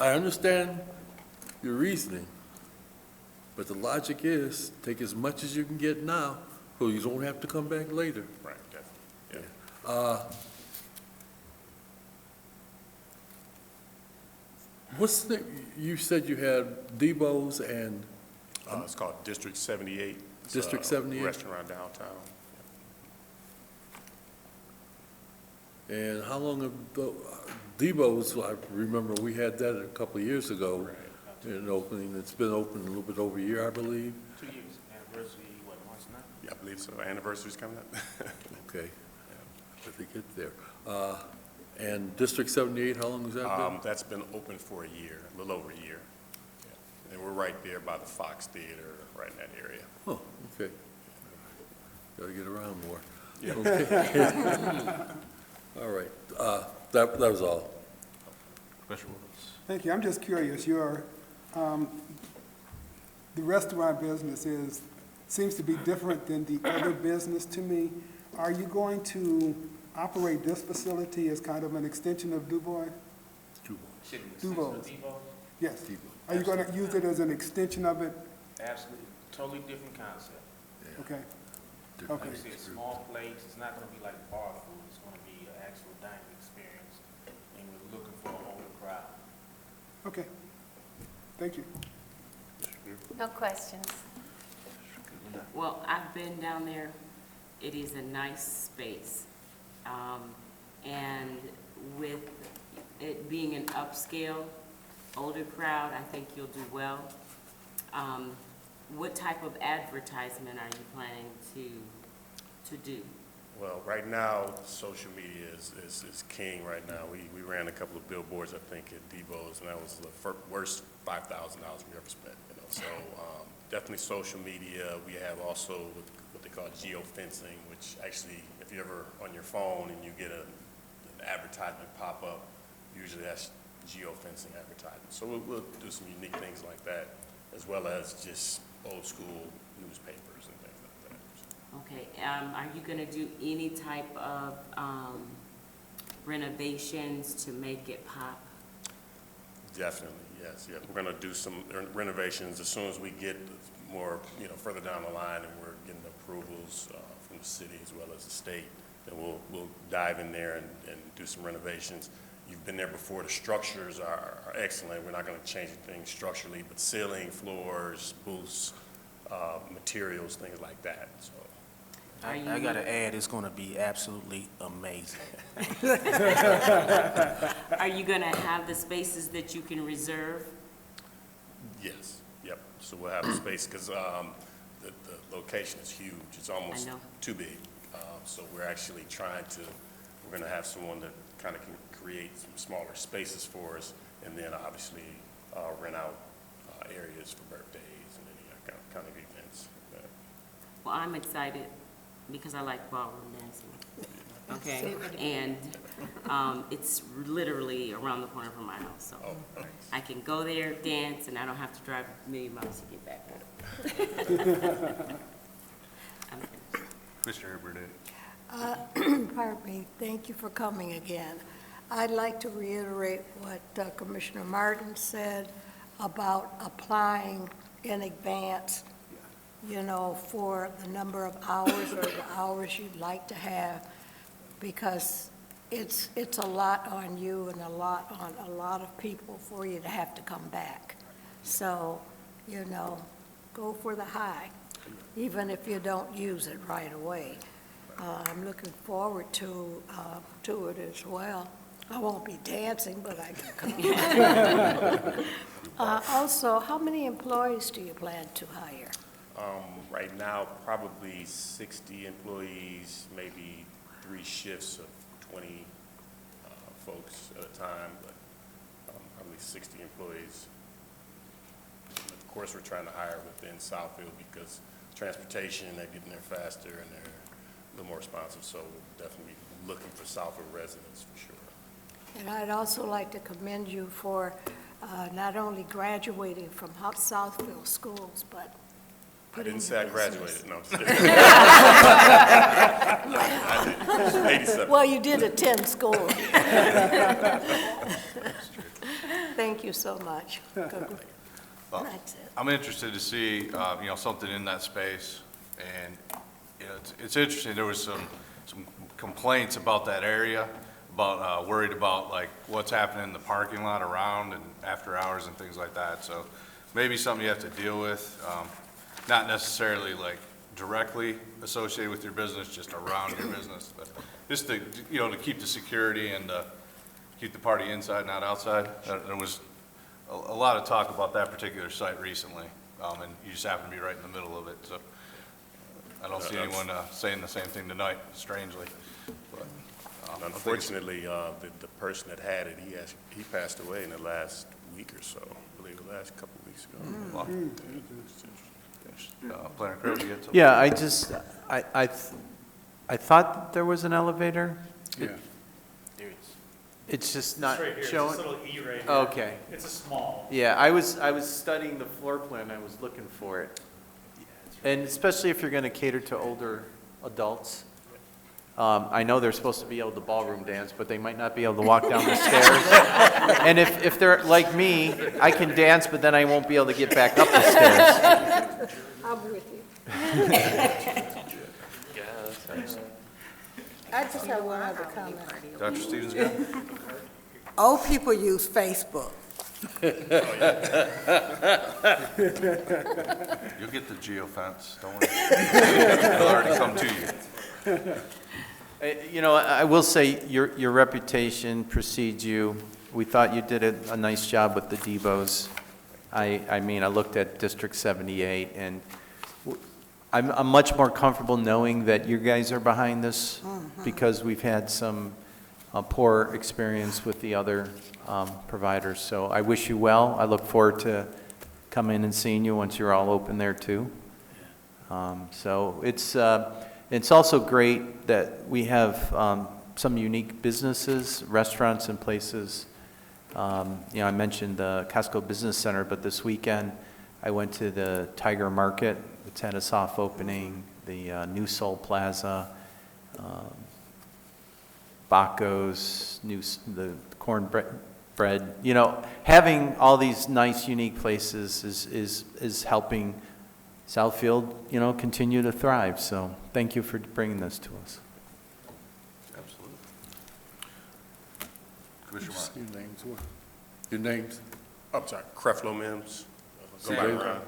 understand your reasoning, but the logic is take as much as you can get now, so you don't have to come back later. Right, definitely, yeah. You said you had Debo's and It's called District 78. It's District a 78? Restaurant downtown. And how long have Debo's, I remember we had that a couple of years ago, in opening. It's been open a little bit over a year, I believe. 2 years, anniversary, what, March 9th? Yeah, I believe so. Anniversary's coming up. Okay, if they get there. And District 78, how long has that been? That's been open for a year, a little over a year. Yeah. And we're right there by the Fox Theater, right in that area. Oh, okay. Gotta get around more. Yeah. Okay. All right, that was all. Commissioner Williams. Thank you. I'm just curious, the restaurant business seems to be different than the other business to me. Are you going to operate this facility as kind of an extension of DuBois? DuBois. Yes. Are you going to use it as an extension of it? Absolutely, totally different concept. Okay. Like Okay. you said, small plates, it's not gonna be like bar food, it's gonna be an actual dining experience, and we're looking for an older crowd. Okay. Thank you. No questions. Well, I've been down there. It is a nice space. And with it being an upscale, older crowd, I think you'll do well. What type of advertisement are you planning to do? Well, right now, social media is king right now. We ran a couple of billboards, I think, at Debo's, and that was the worst $5,000 we ever spent, So definitely social media. We have also what they call geofencing, which actually, if you're ever on your phone and you get an advertisement pop up, usually that's geofencing advertisement. So we'll do some unique things like that, as well as just old school newspapers and things like that. Okay, are you gonna do any type of renovations to make it pop? Definitely, yes. Yeah, we're going to do some renovations as soon as we get more, further down the line, and we're getting approvals from the city as well as the state. Then we'll dive in there and do some renovations. You've been there before. The structures are excellent. We're not going to change anything structurally, but ceiling, floors, booths, materials, things like that. So. I gotta add, it's gonna be absolutely amazing. Are you gonna have the spaces that you can reserve? Yes, yep. So we'll have a space, because the location is huge. It's almost too big. So we're actually we're gonna have someone that kind of can create some smaller spaces for us, and then obviously rent out areas for birthdays and any kind of events. Well, I'm excited because I like ballroom dancing. Okay, and it's literally around the corner from my house, so I can go there, dance, and I don't have to drive a million miles to get back home. Commissioner Burnett. Pardon me, thank you for coming again. I'd like to reiterate what Commissioner Martin said about applying in advance, for the number of hours or the hours you'd like to have, because it's a lot on you and a lot on a lot of people for you to have to come back. So, go for the high, even if you don't use it right away. I'm looking forward to it as well. I won't be dancing, but I can come. Also, how many employees do you plan to hire? Right now, probably 60 employees, maybe 3 shifts of 20 folks at a time, but I believe 60 employees. And of course, we're trying to hire within Southfield because transportation, they're getting there faster and they're a little more responsive, so we'll definitely be looking for Southfield residents for sure. And I'd also like to commend you for not only graduating from Southfield schools, but I didn't say I graduated, no, I'm just kidding. I did, 87. Well, you did attend school. Thank you so much. Well, That's it. I'm interested to see, something in that space, and, it's interesting, there was some complaints about that area, about, worried about, like, what's happening in the parking lot around and after hours and things like that, so maybe something you have to deal with, not necessarily, like, directly associated with your business, just around your business, but just to, to keep the security and, keep the party inside, not outside. There was a lot of talk about that particular site recently, and you just happen to be right in the middle of it, so I don't see anyone saying the same thing tonight, strangely. But, unfortunately, the person that had it, he passed away in the last week or so, I believe the last couple of weeks ago. Well, Planner Crowley, you had something? Yeah, I thought that there was an elevator. Yeah. It's just not It's right here. showing. It's this little E right here. Okay. It's a small. Yeah, I was studying the floor plan, I was looking for it. And especially if you're going to cater to older adults. I know they're supposed to be able to ballroom dance, but they might not be able to walk down the stairs. And if they're like me, I can dance, but then I won't be able to get back up the stairs. I'm with you. I just have one other comment. Dr. Stevens, go. Old people use Facebook. You'll get the geofence, don't worry. It'll already come to you. I will say your reputation precedes you. We thought you did a nice job with the Debos. I mean, I looked at District 78, and I'm much more comfortable knowing that you guys are behind this because we've had some poor experience with the other providers. So I wish you well. I look forward to coming and seeing you once you're all open there too. So it's also great that we have some unique businesses, restaurants and places. I mentioned the Costco Business Center, but this weekend I went to the Tiger Market. It's had a soft opening, the New Soul Plaza, Baco's, the cornbread. Having all these nice, unique places is helping Southfield, continue to thrive. So thank you for bringing this to us. Absolutely. Commissioner Martin. Your names? I'm sorry, Creflo Mims. Go by Sam. Ron.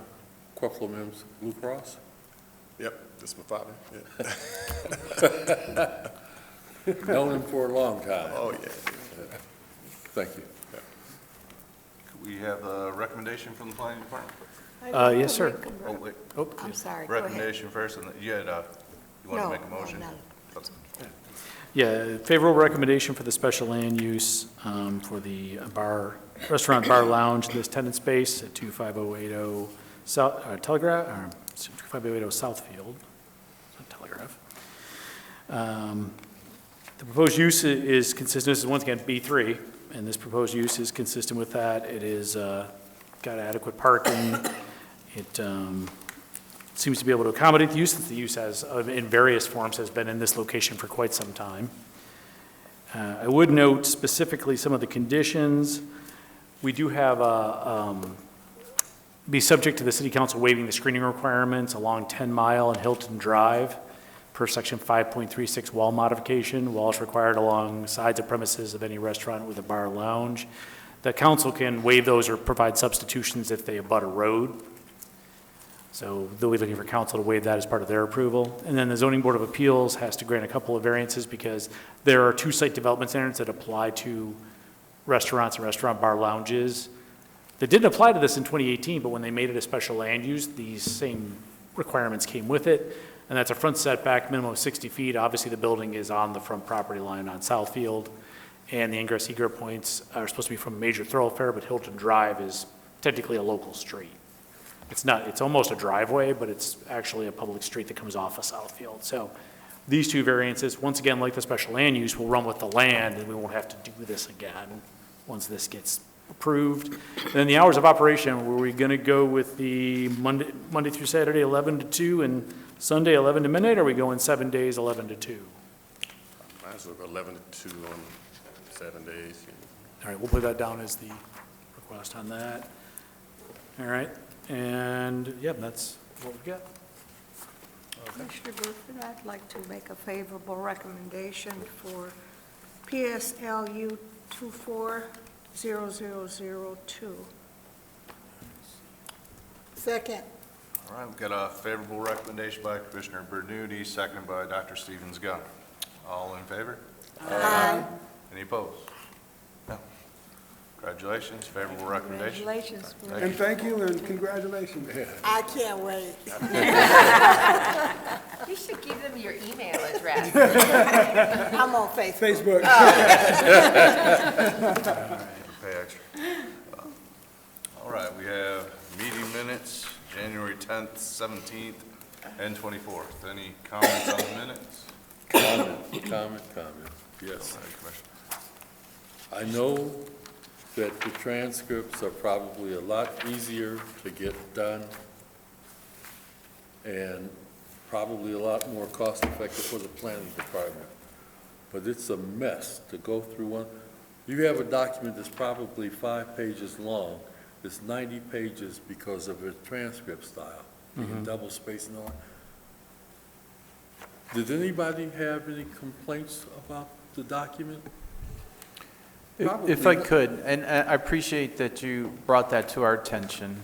Creflo Mims, Blue Cross? Yep, this is my father. Yeah. Known him for a long time. Oh, yeah. Thank you. Could we have a recommendation from the planning department? Yes, sir. Oh, wait. I'm sorry, go ahead. Recommendation first, and then you want to make a motion? No. Yeah, favorable recommendation for the special land use for the restaurant bar lounge in this tenant space at 25080 Telegraph, or 25080 Southfield, not Telegraph. The proposed use is consistent, this is once again B3, and this proposed use is consistent with that. It is got adequate parking. It seems to be able to accommodate the use, since the use has, in various forms, has been in this location for quite some time. I would note specifically some of the conditions. We do have be subject to the city council waiving the screening requirements along 10 Mile and Hilton Drive per section 5.36 wall modification. Walls required along sides of premises of any restaurant with a bar or lounge. The council can waive those or provide substitutions if they abut a road. So they'll be looking for council to waive that as part of their approval. And then the Zoning Board of Appeals has to grant a couple of variances because there are 2 site development standards that apply to restaurants and restaurant bar lounges. They didn't apply to this in 2018, but when they made it a special land use, these same requirements came with it. and that's a front setback minimum of 60 feet. Obviously, the building is on the front property line on Southfield, and the ingress egress points are supposed to be from a major thoroughfare, but Hilton Drive is technically a local street. It's not, it's almost a driveway, but it's actually a public street that comes off of Southfield. So these two variances, once again, like the special land use, will run with the land, and we won't have to do this again once this gets approved. And then the hours of operation, were we going to go with the Monday through Saturday, 11 to 2, and Sunday, 11 to midnight, or are we going 7 days, 11 to 2? Might as well go 11 to 2 on 7 days. All right, we'll put that down as the request on that. All right, and, yeah, that's what we've got. Commissioner Griffin, I'd like to make a favorable recommendation for PSLU 240002. Second. All right, we've got a favorable recommendation by Commissioner Bernuti, seconded by Dr. Stevens-Gunn. All in favor? Aye. Any opposed? No. Congratulations, favorable recommendation. Congratulations. And thank you and congratulations. I can't wait. You should give them your email address. I'm on Facebook. Pay extra. All right, we have meeting minutes, January 10th, 17th, and 24th. Any comments on the minutes? Comment. Yes. I know that the transcripts are probably a lot easier to get done and probably a lot more cost-effective for the planning department. But it's a mess to go through one. You have a document that's probably 5 pages long. It's 90 pages because of its transcript style, and double space and all that. Did anybody have any complaints about the document? If I could, and I appreciate that you brought that to our attention,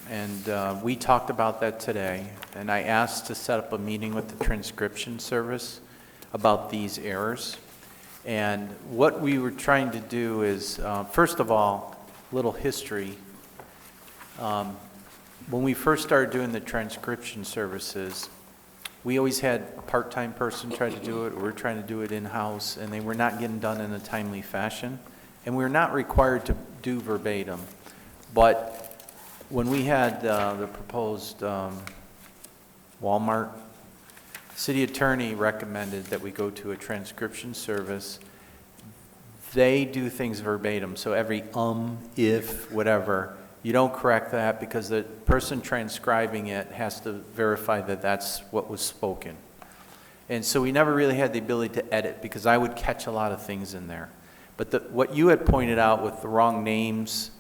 and we talked about that today, and I asked to set up a meeting with the transcription service about these errors. And what we were trying to do is, first of all, a little history. When we first started doing the transcription services, we always had a part-time person try to do it, or we were trying to do it in-house, and they were not getting done in a timely fashion. And we're not required to do verbatim. But when we had the proposed Walmart, city attorney recommended that we go to a transcription service. They do things verbatim, so every if, whatever, you don't correct that because the person transcribing it has to verify that that's what was spoken. And so we never really had the ability to edit because I would catch a lot of things in there. But what you had pointed out with the wrong names,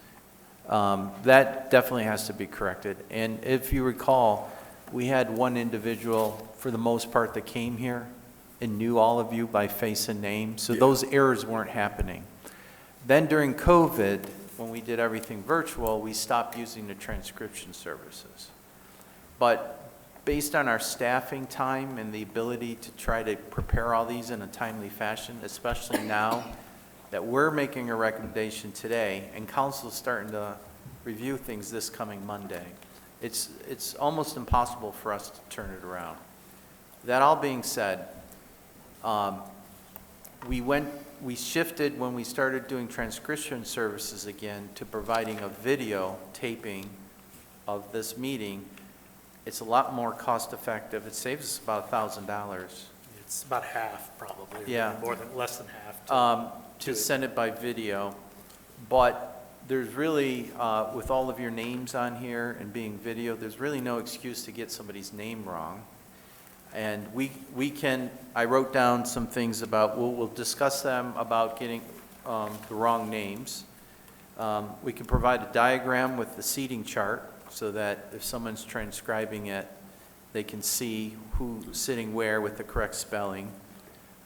that definitely has to be corrected. And if you recall, we had one individual, for the most part, that came here and knew all of you by face and name, so those errors weren't happening. Then during COVID, when we did everything virtual, we stopped using the transcription services. But based on our staffing time and the ability to try to prepare all these in a timely fashion, especially now that we're making a recommendation today, and council's starting to review things this coming Monday, it's almost impossible for us to turn it around. That all being said, we shifted when we started doing transcription services again to providing a video taping of this meeting. It's a lot more cost effective. It saves us about $1,000. It's about half, probably. Yeah. More than, less than half. To send it by video. But there's really, with all of your names on here and being video, there's really no excuse to get somebody's name wrong. And we can, I wrote down some things about, we'll discuss them about getting the wrong names. We can provide a diagram with the seating chart so that if someone's transcribing it, they can see who's sitting where with the correct spelling.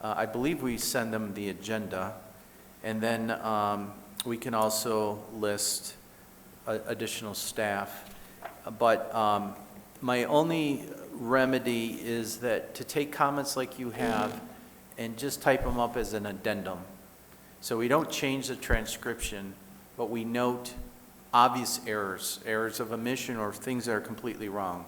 I believe we send them the agenda. And then we can also list additional staff. But my only remedy is that to take comments like you have and just type them up as an addendum. So we don't change the transcription, but we note obvious errors of omission or things that are completely wrong.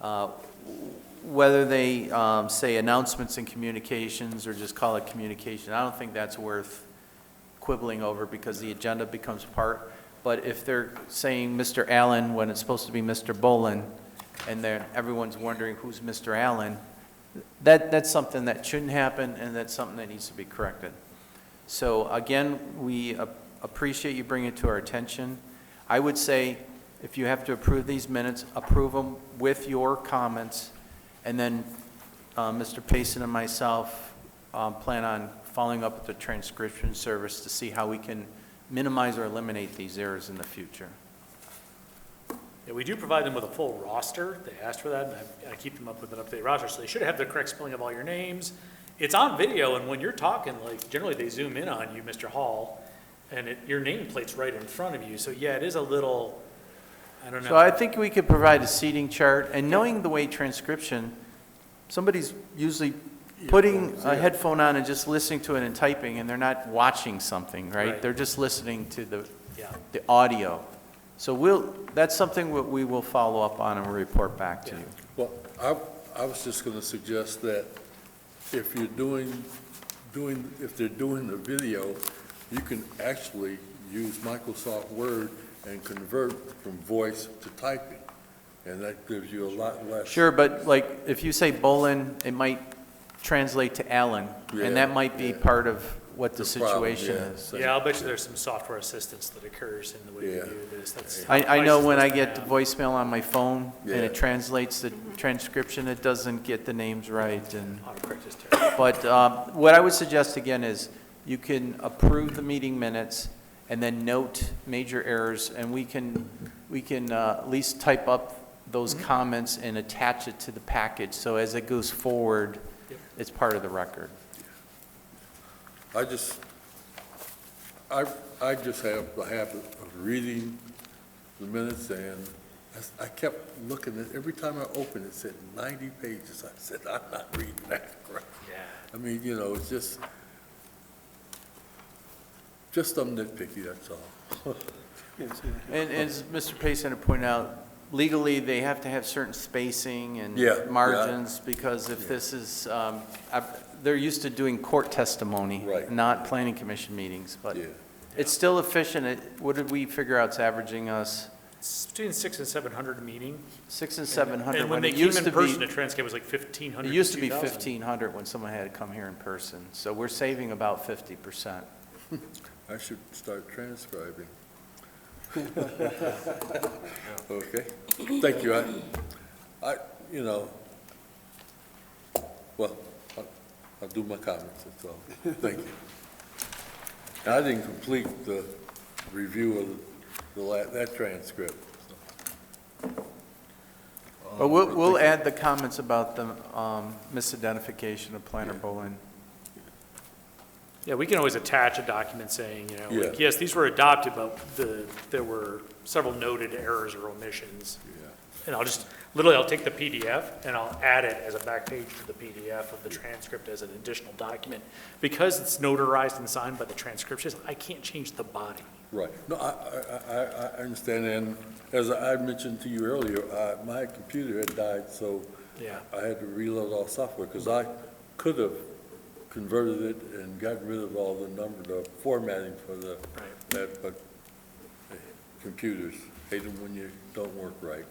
Whether they say announcements and communications or just call it communication, I don't think that's worth quibbling over because the agenda becomes part. But if they're saying Mr. Allen when it's supposed to be Mr. Bolin, and then everyone's wondering who's Mr. Allen, that's something that shouldn't happen, and that's something that needs to be corrected. So again, we appreciate you bringing it to our attention. I would say if you have to approve these minutes, approve them with your comments, and then Mr. Payson and myself plan on following up with the transcription service to see how we can minimize or eliminate these errors in the future. Yeah, we do provide them with a full roster. They asked for that, and I keep them up with an updated roster, so they should have the correct spelling of all your names. It's on video, and when you're talking, like, generally they zoom in on you, Mr. Hall, and your nameplate's right in front of you, so yeah, it is a little, I don't know. So I think we could provide a seating chart, and knowing the way transcription, somebody's usually putting a headphone on and just listening to it and typing, and they're not watching something, right? They're just listening to the audio. So that's something that we will follow up on and report back to you. Well, I was just going to suggest that if you're if they're doing the video, you can actually use Microsoft Word and convert from voice to typing, and that gives you a lot less. Sure, but like if you say Bolin, it might translate to Allen, and that might be part of what the situation is. Yeah, I'll bet you there's some software assistance that occurs in the way you do this. I know when I get the voicemail on my phone and it translates the transcription, it doesn't get the names right. But what I would suggest again is you can approve the meeting minutes and then note major errors, and we can at least type up those comments and attach it to the package, so as it goes forward, it's part of the record. I just have the habit of reading the minutes, and I kept looking at, every time I opened it said 90 pages. I said, I'm not reading that. Yeah. I mean, you know, it's just some nitpicky, that's all. And as Mr. Payson had pointed out, legally, they have to have certain spacing and margins, because if this is, they're used to doing court testimony, not planning commission meetings, but it's still efficient. What did we figure out it's averaging us? It's between 600 and 700 a meeting. 600 and 700. And when they came in person, the transcript was like 1,500 It used to be 2,000. 1,500 when someone had to come here in person. So we're saving about 50%. I should start transcribing. Okay, thank you. You know, well, I'll do my comments, that's all. Thank you. I didn't complete the review of that transcript. But we'll add the comments about the misidentification of Planner Bolin. Yeah, we can always attach a document saying, you know, like, yes, these were adopted, but there were several noted errors or omissions. And I'll take the PDF and I'll add it as a back page to the PDF of the transcript as an additional document. Because it's notarized and signed by the transcriptionist, I can't change the body. Right. No, I understand, and as I mentioned to you earlier, my computer had died, so I had to reload all software, because I could have converted it and gotten rid of all the formatting for that, but computers hate them when you don't work right.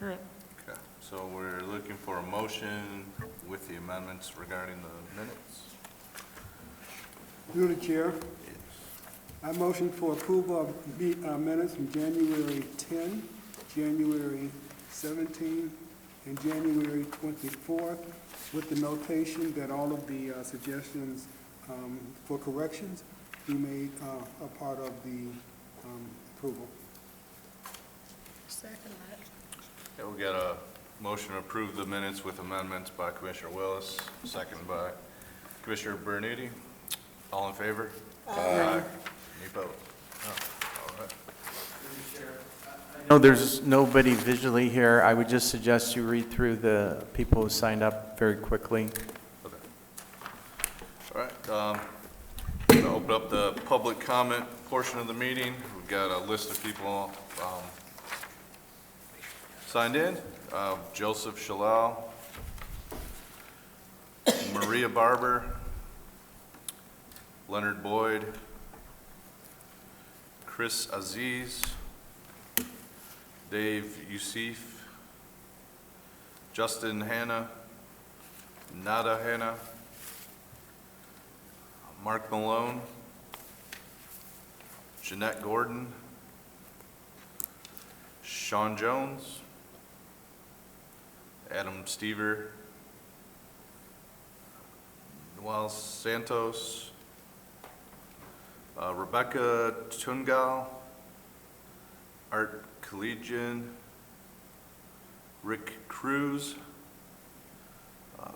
All right. Okay, so we're looking for a motion with the amendments regarding the minutes. Through the chair, I motion for approval of minutes from January 10, January 17, and January 24th, with the notation that all of the suggestions for corrections be made a part of the approval. Second that. Okay, we got a motion to approve the minutes with amendments by Commissioner Willis, second by Commissioner Bernidi. All in favor? Aye. Any opposed? All right. No, there's nobody visually here. I would just suggest you read through the people who signed up very quickly. Okay. All right. I'm going to open up the public comment portion of the meeting. We've got a list of people Signed in, Joseph Shalal, Maria Barber, Leonard Boyd, Chris Aziz, Dave Yusuf, Justin Hanna, Nada Hanna, Mark Malone, Jeanette Gordon, Sean Jones, Adam Stever, Noel Santos, Rebecca Tungal, Art Collegian, Rick Cruz,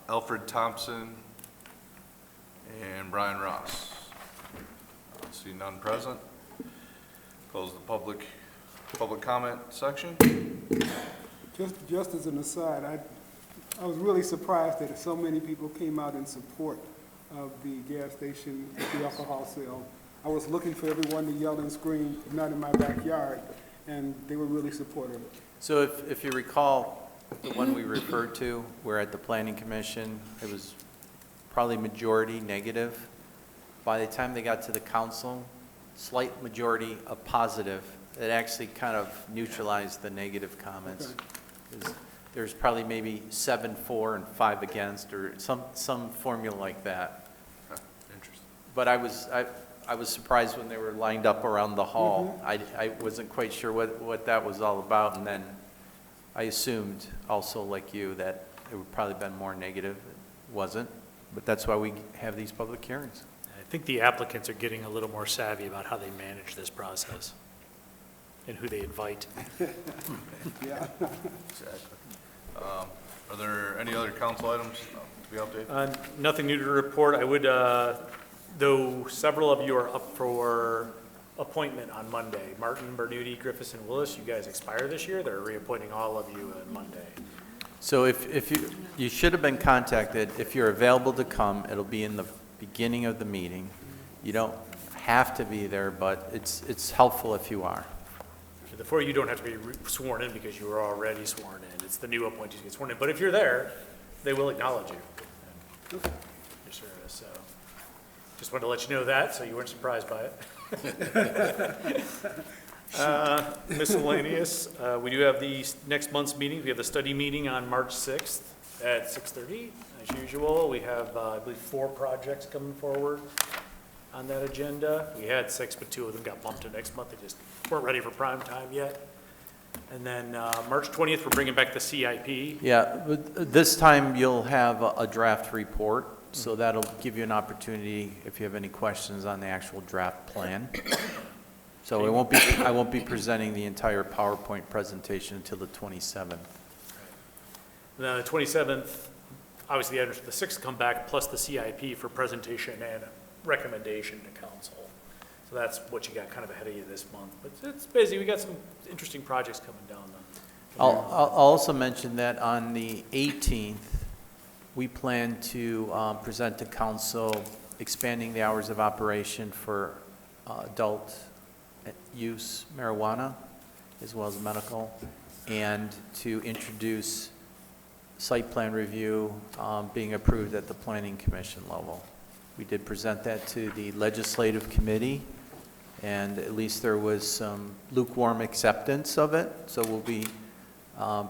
Alfred Thompson, and Brian Ross. See none present. Close the public comment section. Just as an aside, I was really surprised that so many people came out in support of the gas station at the alcohol sale. I was looking for everyone to yell and scream, not in my backyard, and they were really supportive. So if you recall, the one we referred to, we're at the Planning Commission, it was probably majority negative. By the time they got to the council, slight majority of positive. It actually kind of neutralized the negative comments. There's probably maybe 7 for and 5 against, or some formula like that. Interesting. But I was surprised when they were lined up around the hall. I wasn't quite sure what that was all about, and then I assumed also like you that it would probably been more negative. It wasn't, but that's why we have these public hearings. I think the applicants are getting a little more savvy about how they manage this process and who they invite. Yeah. Exactly. Are there any other council items to be updated? Nothing new to report. I would, though several of you are up for appointment on Monday. Martin, Bernuti, Griffiths, and Willis, you guys expire this year. They're reappointing all of you on Monday. So if you should have been contacted, if you're available to come, it'll be in the beginning of the meeting. You don't have to be there, but it's helpful if you are. The 4 of you don't have to be sworn in because you were already sworn in. It's the new appointees who get sworn in. But if you're there, they will acknowledge you and your service. So just wanted to let you know that so you weren't surprised by it. Miscellaneous, we do have the next month's meeting. We have the study meeting on March 6th at 6:30. As usual, we have, I believe, 4 projects coming forward on that agenda. We had 6, but 2 of them got bumped to next month. They just weren't ready for prime time yet. And then March 20th, we're bringing back the CIP. Yeah, but this time you'll have a draft report, so that'll give you an opportunity if you have any questions on the actual draft plan. So I won't be presenting the entire PowerPoint presentation until the 27th. Then the 27th, obviously the 6th come back, plus the CIP for presentation and recommendation to council. So that's what you got kind of ahead of you this month. But it's busy. We got some interesting projects coming down the I'll also mention that on the 18th, we plan to present to council expanding the hours of operation for adult use marijuana as well as medical, and to introduce site plan review being approved at the Planning Commission level. We did present that to the Legislative Committee, and at least there was some lukewarm acceptance of it, so we'll be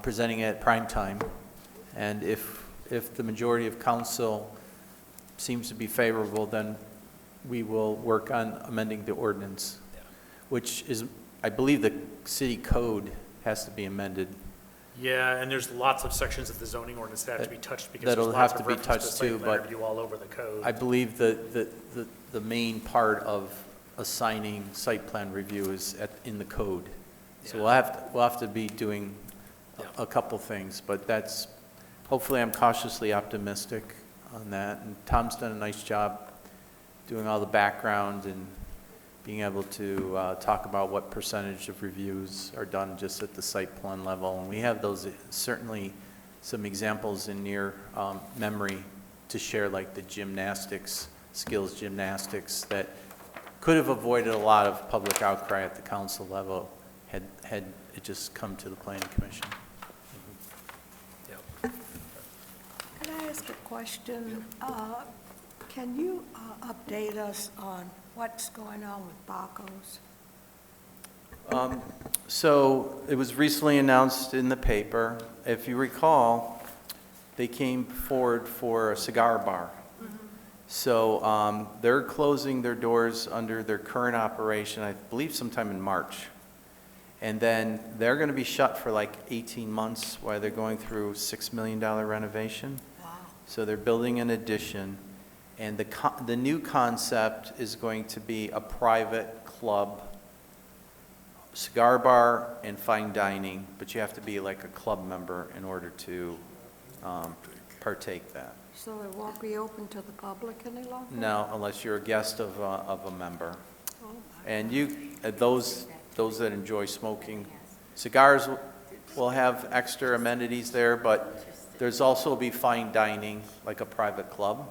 presenting it at prime time. And if the majority of council seems to be favorable, then we will work on amending the ordinance, which is, I believe the city code has to be amended. Yeah, and there's lots of sections of the zoning ordinance that have to be touched because That'll there's lots have of to be reference touched to too, site plan but review all over the code. I believe the main part of assigning site plan review is in the code. So we'll have to be doing a couple things, but that's, hopefully I'm cautiously optimistic on that. And Tom's done a nice job doing all the background and being able to talk about what percentage of reviews are done just at the site plan level. And we have those, certainly some examples in near memory to share, like the gymnastics, skills gymnastics, that could have avoided a lot of public outcry at the council level had it just come to the Planning Commission. question. Can you update us on what's going on with Bacos? So it was recently announced in the paper. If you recall, they came forward for a cigar bar. So they're closing their doors under their current operation, I believe sometime in March. And then they're going to be shut for like 18 months while they're going through a $6 million renovation. Wow. So they're building an addition. And the new concept is going to be a private club, cigar bar, and fine dining, but you have to be like a club member in order to partake that. So it won't be open to the public any longer? No, unless you're a guest of a member. Oh, And those that enjoy smoking, cigars will have extra amenities there, but there's also be fine dining, like a private club.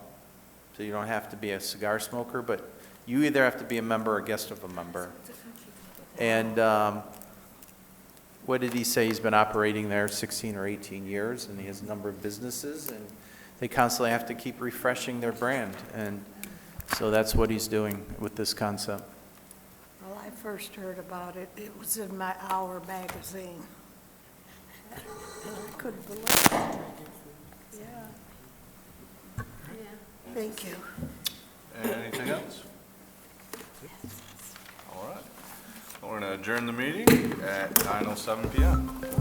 So you don't have to be a cigar smoker, but you either have to be a member or a guest of a member. And what did he say? He's been operating there 16 or 18 years, and he has a number of businesses, and they constantly have to keep refreshing their brand. And so that's what he's doing with this concept. Well, I first heard about it, it was in my Hour magazine. And I couldn't believe it. Yeah. Thank you. Anything else? All right. We're going to adjourn the meeting at 9:07 PM.